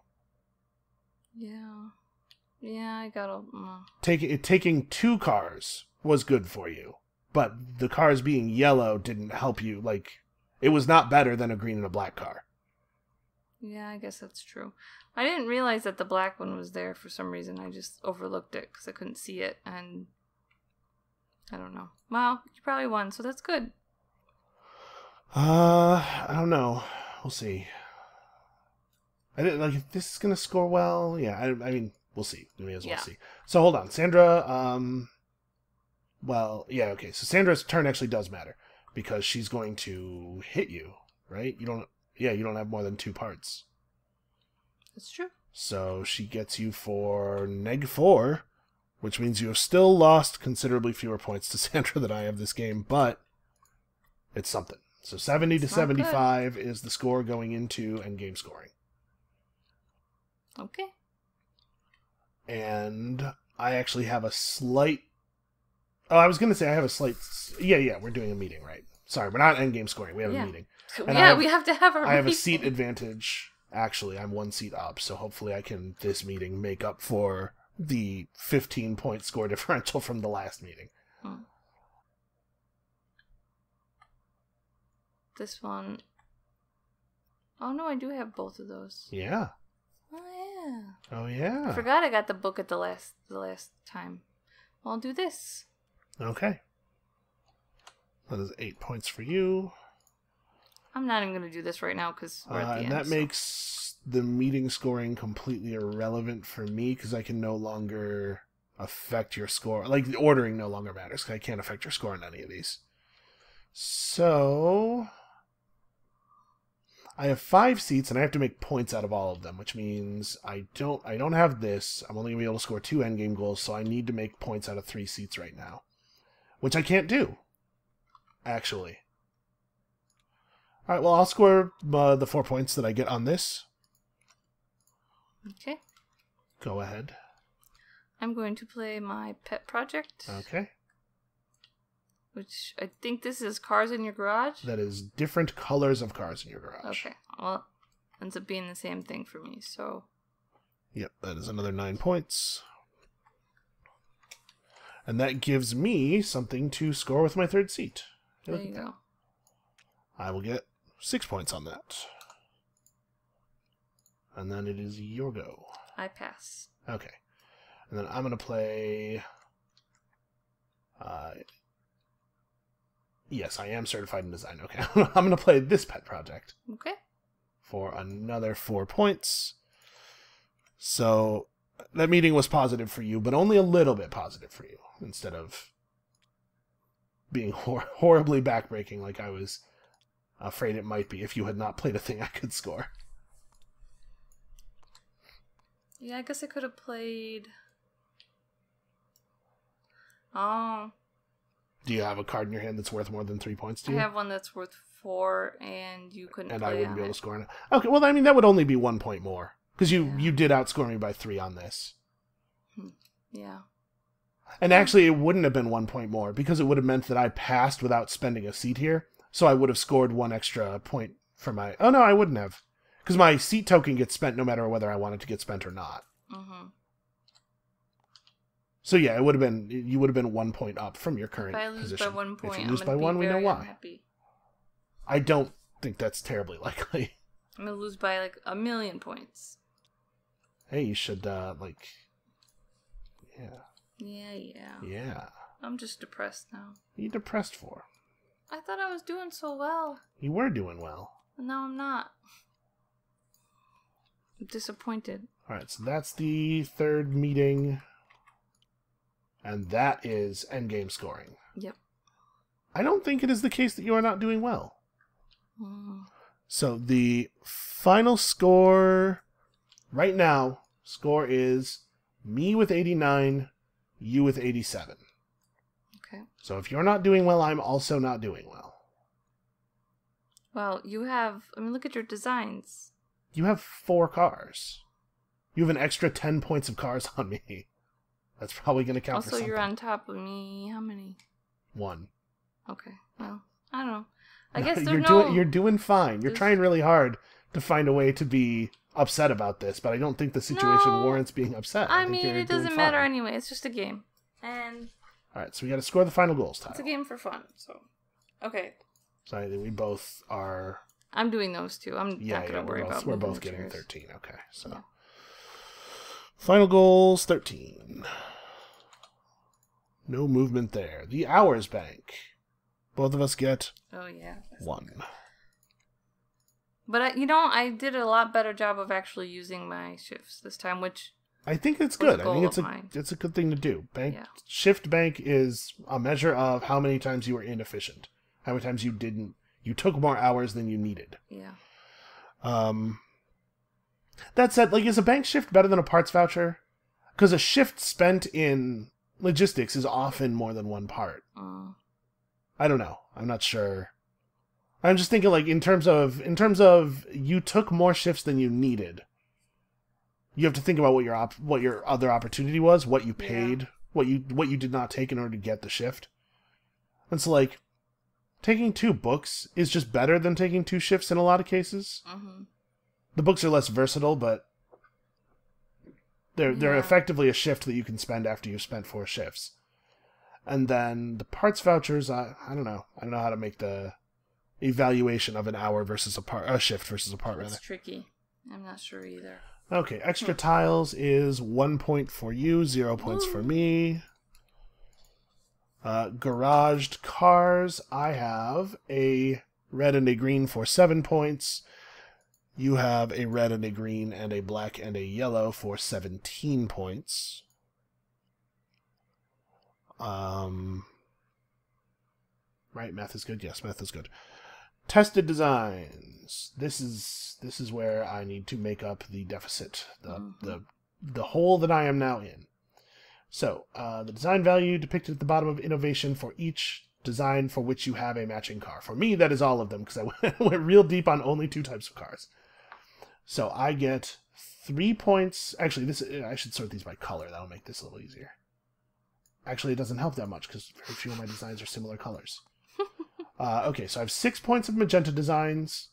Yeah. Yeah, I gotta... Taking 2 cars was good for you. But the cars being yellow didn't help you. It was not better than a green and a black car. Yeah, I guess that's true. I didn't realize that the black one was there for some reason. I just overlooked it because I couldn't see it, and I don't know. Well, you probably won, so that's good. I don't know. We'll see. I didn't like if this is gonna score well. Yeah, I mean, we'll see. We may as well see. So hold on, Sandra. Well, yeah, okay. So Sandra's turn actually does matter because she's going to hit you, right? You don't. Yeah, you don't have more than 2 parts. That's true. So she gets you for -4, which means you have still lost considerably fewer points to Sandra than I have this game, but it's something. So 70 to 75 is the score going into endgame scoring. Okay. And I actually have a slight... Oh, I was going to say I have a slight... Yeah, we're doing a meeting, right? Sorry, we're not endgame scoring. We have a meeting. And we have to have our meeting. I have a seat advantage. Actually, I'm 1 seat up, so hopefully I can, this meeting, make up for the 15-point score differential from the last meeting. This one... Oh, no, I do have both of those. Yeah. Oh, yeah. I forgot I got the book at the last time. Well, I'll do this. Okay. That is 8 points for you. I'm not even going to do this right now because we're at the end. And that makes the meeting scoring completely irrelevant for me because I can no longer affect your score. Like, the ordering no longer matters because I can't affect your score on any of these. So... I have 5 seats, and I have to make points out of all of them, which means I don't have this. I'm only going to be able to score 2 endgame goals, so I need to make points out of 3 seats right now. Which I can't do, actually. Alright, well, I'll score the 4 points that I get on this. Okay. Go ahead. I'm going to play my pet project. Okay. Which I think this is Cars in Your Garage. That is different colors of cars in your garage. Okay. Well, ends up being the same thing for me, so... Yep, that is another 9 points. And that gives me something to score with my 3rd seat. There you go. I will get 6 points on that. And then it is your go. I pass. Okay. And then I'm going to play... Yes, I am certified in design. Okay, I'm going to play this pet project. Okay. For another 4 points. So, that meeting was positive for you, but only a little bit positive for you, instead of being horribly backbreaking like I was afraid it might be if you had not played a thing I could score. Yeah, I guess I could have played... Oh... Do you have a card in your hand that's worth more than 3 points to you? I have one that's worth 4, and you couldn't play And I wouldn't be able it. to score on it. Okay, well, I mean, that would only be 1 point more. Because you did outscore me by 3 on this. Yeah. And actually, it wouldn't have been 1 point more, because it would have meant that I passed without spending a seat here. So I would have scored 1 extra point for my... Oh, no, I wouldn't have. Because my seat token gets spent no matter whether I want it to get spent or not. Mm-hmm. So yeah, it would have been, you would have been 1 point up from your current position. If I lose by 1 point, if you lose by 1, we know why. Unhappy. I don't think that's terribly likely. I'm gonna lose by like 1,000,000 points. Hey, you should yeah. Yeah. I'm just depressed now. What are you depressed for? I thought I was doing so well. You were doing well. And now I'm not. I'm disappointed. Alright, so that's the 3rd meeting. And that is endgame scoring. Yep. I don't think it is the case that you are not doing well. So the final score right now, score is me with 89, you with 87. Okay. So if you're not doing well, I'm also not doing well. Well, you have... I mean, look at your designs. You have 4 cars. You have an extra 10 points of cars on me. That's probably going to count for something. Also, you're on top of me. How many? 1. Okay. Well, I don't know. I No, guess there's you're doing fine. You're trying really hard to find a way to be upset about this, but I don't think the situation warrants being upset. I mean, it doesn't matter anyway. It's just a game. And... Alright, so we got to score the final goals, Tyler. It's a game for fun, so... Okay. So we both are I'm doing those two. I'm not going to worry about we're moving both the getting chairs. 13. Okay, so. Yeah. Final goals, 13. No movement there. The hours bank. Both of us get 1. But, I did a lot better job of actually using my shifts this time, which... I think it's good. I think it's a good thing to do. Shift bank is a measure of how many times you were inefficient. How many times you took more hours than you needed. Yeah. That said, is a bank shift better than a parts voucher? Because a shift spent in logistics is often more than one part. I don't know. I'm not sure. I'm just thinking, in terms of you took more shifts than you needed. You have to think about what your other opportunity was, what you paid, what you did not take in order to get the shift. And so, taking 2 books is just better than taking 2 shifts in a lot of cases. Mm-hmm. The books are less versatile, but they're effectively a shift that you can spend after you've spent 4 shifts. And then the parts vouchers, I don't know. I don't know how to make the evaluation of an hour versus a shift versus a part. It's tricky. I'm not sure either. Okay, extra tiles is 1 point for you, 0 points for me. Garaged cars, I have a red and a green for 7 points. You have a red and a green and a black and a yellow for 17 points. Right, math is good. Yes, math is good. Tested designs. This is where I need to make up the deficit, the hole that I am now in. So, the design value depicted at the bottom of innovation for each design for which you have a matching car. For me, that is all of them, because I went real deep on only 2 types of cars. So I get 3 points. Actually, I should sort these by color. That'll make this a little easier. Actually, it doesn't help that much, because very few of my designs are similar colors. Okay, so I have 6 points of magenta designs,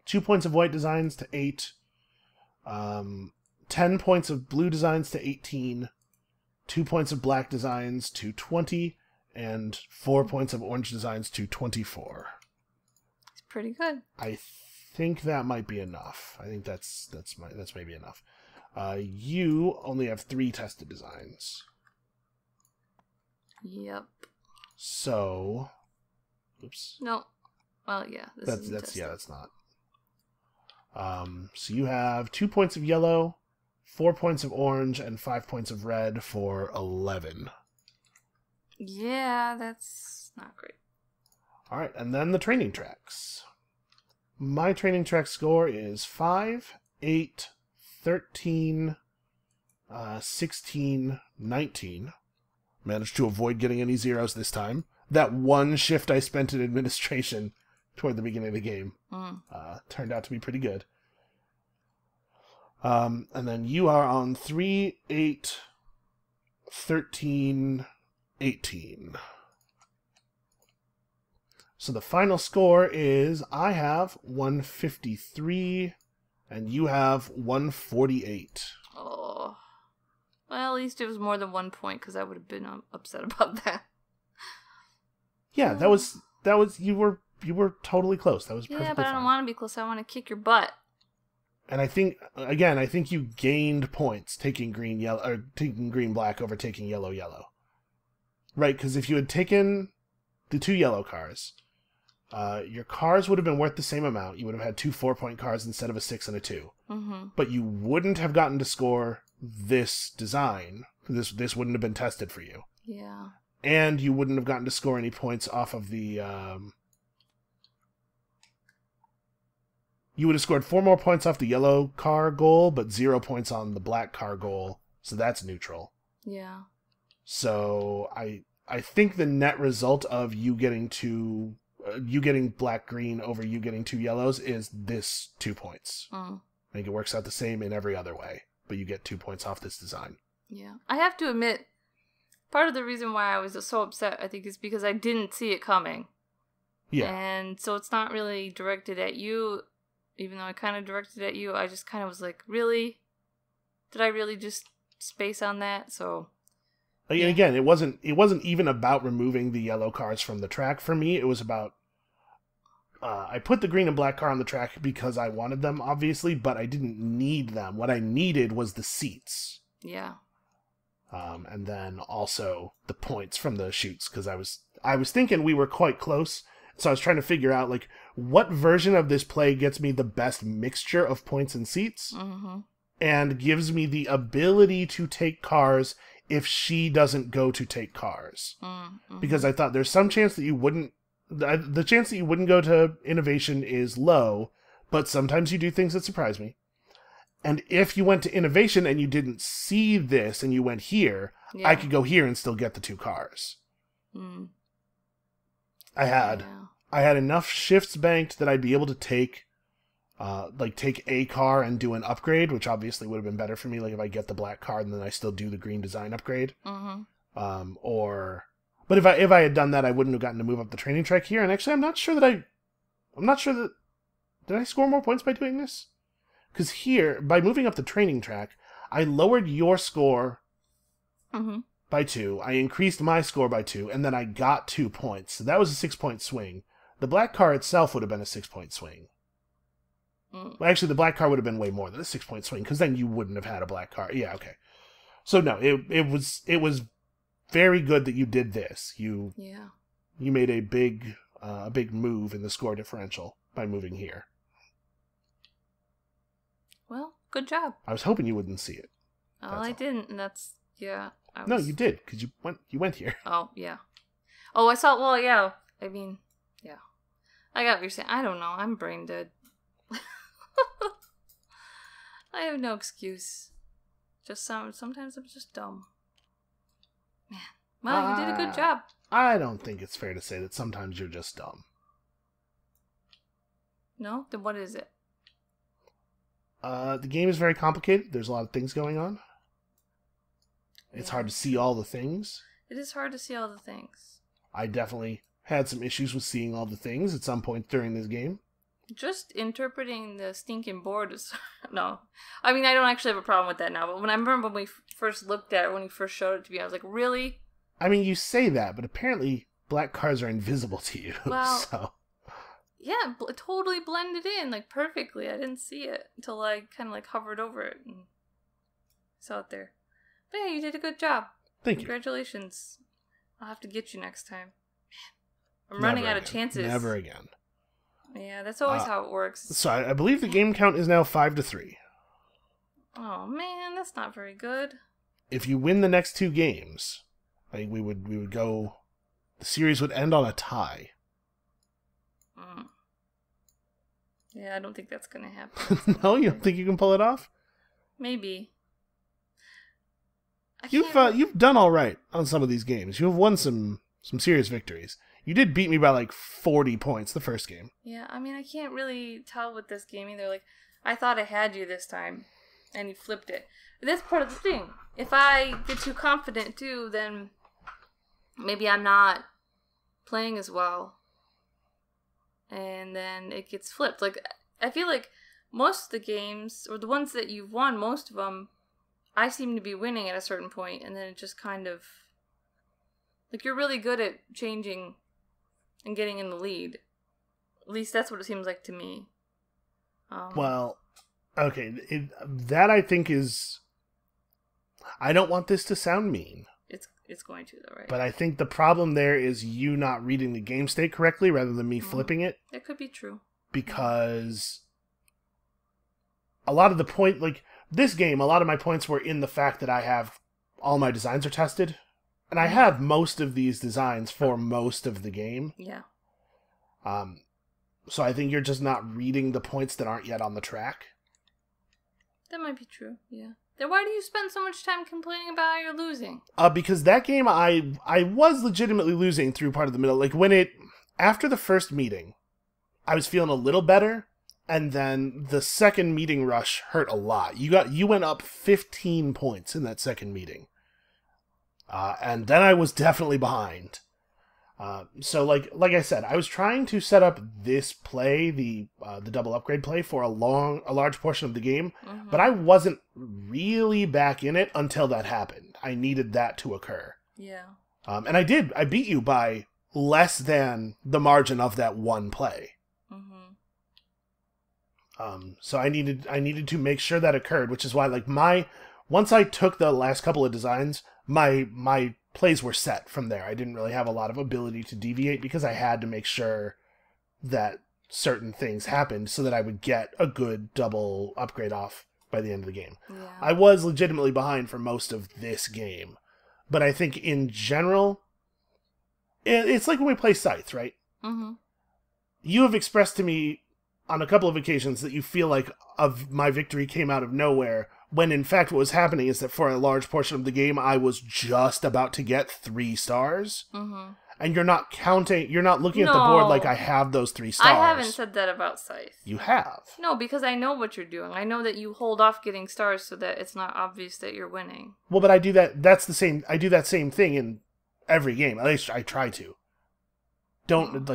2 points of white designs to 8, 10 points of blue designs to 18, 2 points of black designs to 20, and 4 points of orange designs to 24. It's pretty good. I think that might be enough. I think that's maybe enough. You only have 3 tested designs. Yep. So, oops. No. Well, yeah. That's not. So you have 2 points of yellow, 4 points of orange, and 5 points of red for 11. Yeah, that's not great. All right, and then the training tracks. My training track score is 5, 8, 13, 16, 19. Managed to avoid getting any zeros this time. That 1 shift I spent in administration toward the beginning of the game turned out to be pretty good. And then you are on 3, 8, 13, 18. So the final score is I have 153 and you have 148. Oh. Well, at least it was more than 1 point, because I would have been upset about that. Yeah, that was you were totally close. That was perfectly fine. Yeah, but I don't want to be close. I want to kick your butt. And I think you gained points taking green black over taking yellow. Right, because if you had taken the 2 yellow cars, your cars would have been worth the same amount. You would have had 2 4-point cars instead of a 6 and a 2. Mm-hmm. But you wouldn't have gotten to score this design. This wouldn't have been tested for you. Yeah. And you wouldn't have gotten to score any points off of the... You would have scored 4 more points off the yellow car goal, but 0 points on the black car goal, so that's neutral. Yeah. So I think the net result of you getting black-green over you getting 2 yellows is this 2 points. I think it works out the same in every other way, but you get 2 points off this design. Yeah. I have to admit, part of the reason why I was so upset, I think, is because I didn't see it coming. Yeah. And so it's not really directed at you, even though I kind of directed at you. I just kind of was like, really? Did I really just space on that? So... And again, it wasn't even about removing the yellow cars from the track for me. It was about I put the green and black car on the track because I wanted them, obviously, but I didn't need them. What I needed was the seats. Yeah. And then also the points from the shoots, because I was thinking we were quite close, so I was trying to figure out, like, what version of this play gets me the best mixture of points and seats, and gives me the ability to take cars if she doesn't go to take cars. Because I thought there's some chance that you wouldn't, the chance that you wouldn't go to innovation is low, but sometimes you do things that surprise me. And if you went to innovation and you didn't see this and you went here, I could go here and still get the 2 cars. I had enough shifts banked that I'd be able to take a car and do an upgrade, which obviously would have been better for me. Like if I get the black car and then I still do the green design upgrade. But if I had done that, I wouldn't have gotten to move up the training track here. And actually, I'm not sure that did I score more points by doing this? Because here, by moving up the training track, I lowered your score by 2. I increased my score by 2, and then I got 2 points. So that was a 6-point swing. The black car itself would have been a 6-point swing. Well, actually, the black car would have been way more than a 6-point swing, because then you wouldn't have had a black car. Yeah, okay. So no, it was very good that you did this. You made a big move in the score differential by moving here. Well, good job. I was hoping you wouldn't see it. Oh, I didn't, and that's, No, you did, because you went here. Oh, yeah. Oh, I saw, well, yeah. I mean, yeah. I got what you're saying. I don't know. I'm brain dead. I have no excuse. Just sometimes I'm just dumb. Man. Well, you did a good job. I don't think it's fair to say that sometimes you're just dumb. No? Then what is it? The game is very complicated. There's a lot of things going on. It's hard to see all the things. It is hard to see all the things. I definitely had some issues with seeing all the things at some point during this game. Just interpreting the stinking board is... No. I mean, I don't actually have a problem with that now, but I remember when we first looked at it, when you first showed it to me, I was like, really? I mean, you say that, but apparently black cars are invisible to you. Well... So... Yeah, it totally blended in, like, perfectly. I didn't see it until I kind of, like, hovered over it and saw it there. But yeah, you did a good job. Thank you. Congratulations. I'll have to get you next time. I'm running out of chances. Never again. Yeah, that's always how it works. So I believe the game count is now 5-3. Oh, man, that's not very good. If you win the next 2 games, I think we would go... The series would end on a tie. Yeah, I don't think that's gonna happen. No, you don't think you can pull it off? Maybe. You've done all right on some of these games. You have won some serious victories. You did beat me by like 40 points the first game. Yeah, I mean, I can't really tell with this game either. Like, I thought I had you this time, and you flipped it. But that's part of the thing. If I get too confident too, then maybe I'm not playing as well. And then it gets flipped. Like, I feel like most of the games, or the ones that you've won, most of them, I seem to be winning at a certain point, and then it just kind of... Like, you're really good at changing and getting in the lead. At least that's what it seems like to me. Well, okay, that I think is... I don't want this to sound mean. It's going to, though, right? But I think the problem there is you not reading the game state correctly rather than me flipping it. That could be true. Because a lot of the point, like, this game, a lot of my points were in the fact that I have all my designs are tested. And I have most of these designs for most of the game. Yeah. So I think you're just not reading the points that aren't yet on the track. That might be true, yeah. Then why do you spend so much time complaining about how you're losing? Because that game, I was legitimately losing through part of the middle. Like, after the first meeting, I was feeling a little better, and then the second meeting rush hurt a lot. You went up 15 points in that second meeting. And then I was definitely behind. So like I said, I was trying to set up this play, the double upgrade play, for a large portion of the game, but I wasn't really back in it until that happened. I needed that to occur. Yeah. And I did. I beat you by less than the margin of that one play. So I needed to make sure that occurred, which is why like once I took the last couple of designs, my plays were set from there. I didn't really have a lot of ability to deviate because I had to make sure that certain things happened so that I would get a good double upgrade off by the end of the game. Yeah. I was legitimately behind for most of this game, but I think in general, it's like when we play Scythe, right? Mm-hmm. You have expressed to me on a couple of occasions that you feel like my victory came out of nowhere, when in fact what was happening is that for a large portion of the game, I was just about to get 3 stars. Mm-hmm. And you're not looking at the board like I have those 3 stars. I haven't said that about Scythe. You have. No, because I know what you're doing. I know that you hold off getting stars so that it's not obvious that you're winning. Well, but I do that. I do that same thing in every game. At least I try to. Don't,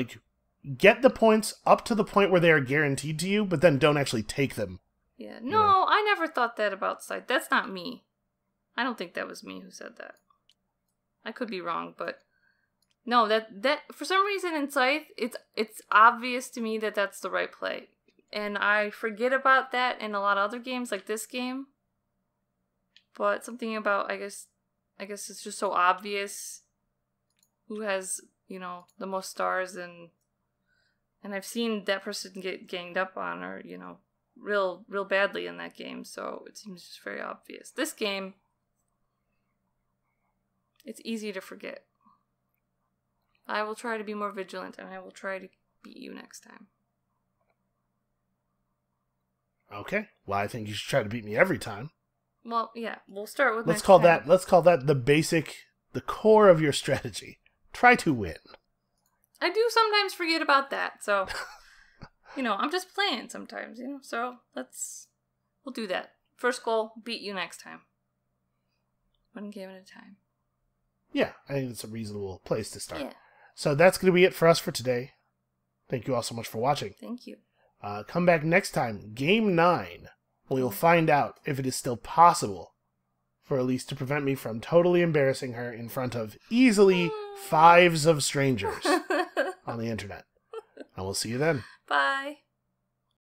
get the points up to the point where they are guaranteed to you, but then don't actually take them. Yeah. No, I never thought that about Scythe. That's not me. I don't think that was me who said that. I could be wrong, but... No, that for some reason in Scythe, it's obvious to me that that's the right play. And I forget about that in a lot of other games, like this game. But something about, I guess it's just so obvious who has, the most stars, and I've seen that person get ganged up on, or, real badly in that game, so it seems just very obvious. This game, it's easy to forget. I will try to be more vigilant, and I will try to beat you next time. Okay. Well, I think you should try to beat me every time. Well, yeah, we'll start with let's call that the core of your strategy. Try to win. I do sometimes forget about that, so I'm just playing sometimes, so we'll do that. First goal, beat you next time. One game at a time. Yeah, I think it's a reasonable place to start. Yeah. So that's going to be it for us for today. Thank you all so much for watching. Thank you. Come back next time, Game 9. We'll find out if it is still possible for Elise to prevent me from totally embarrassing her in front of easily 5s of strangers on the internet. And we'll see you then. Bye.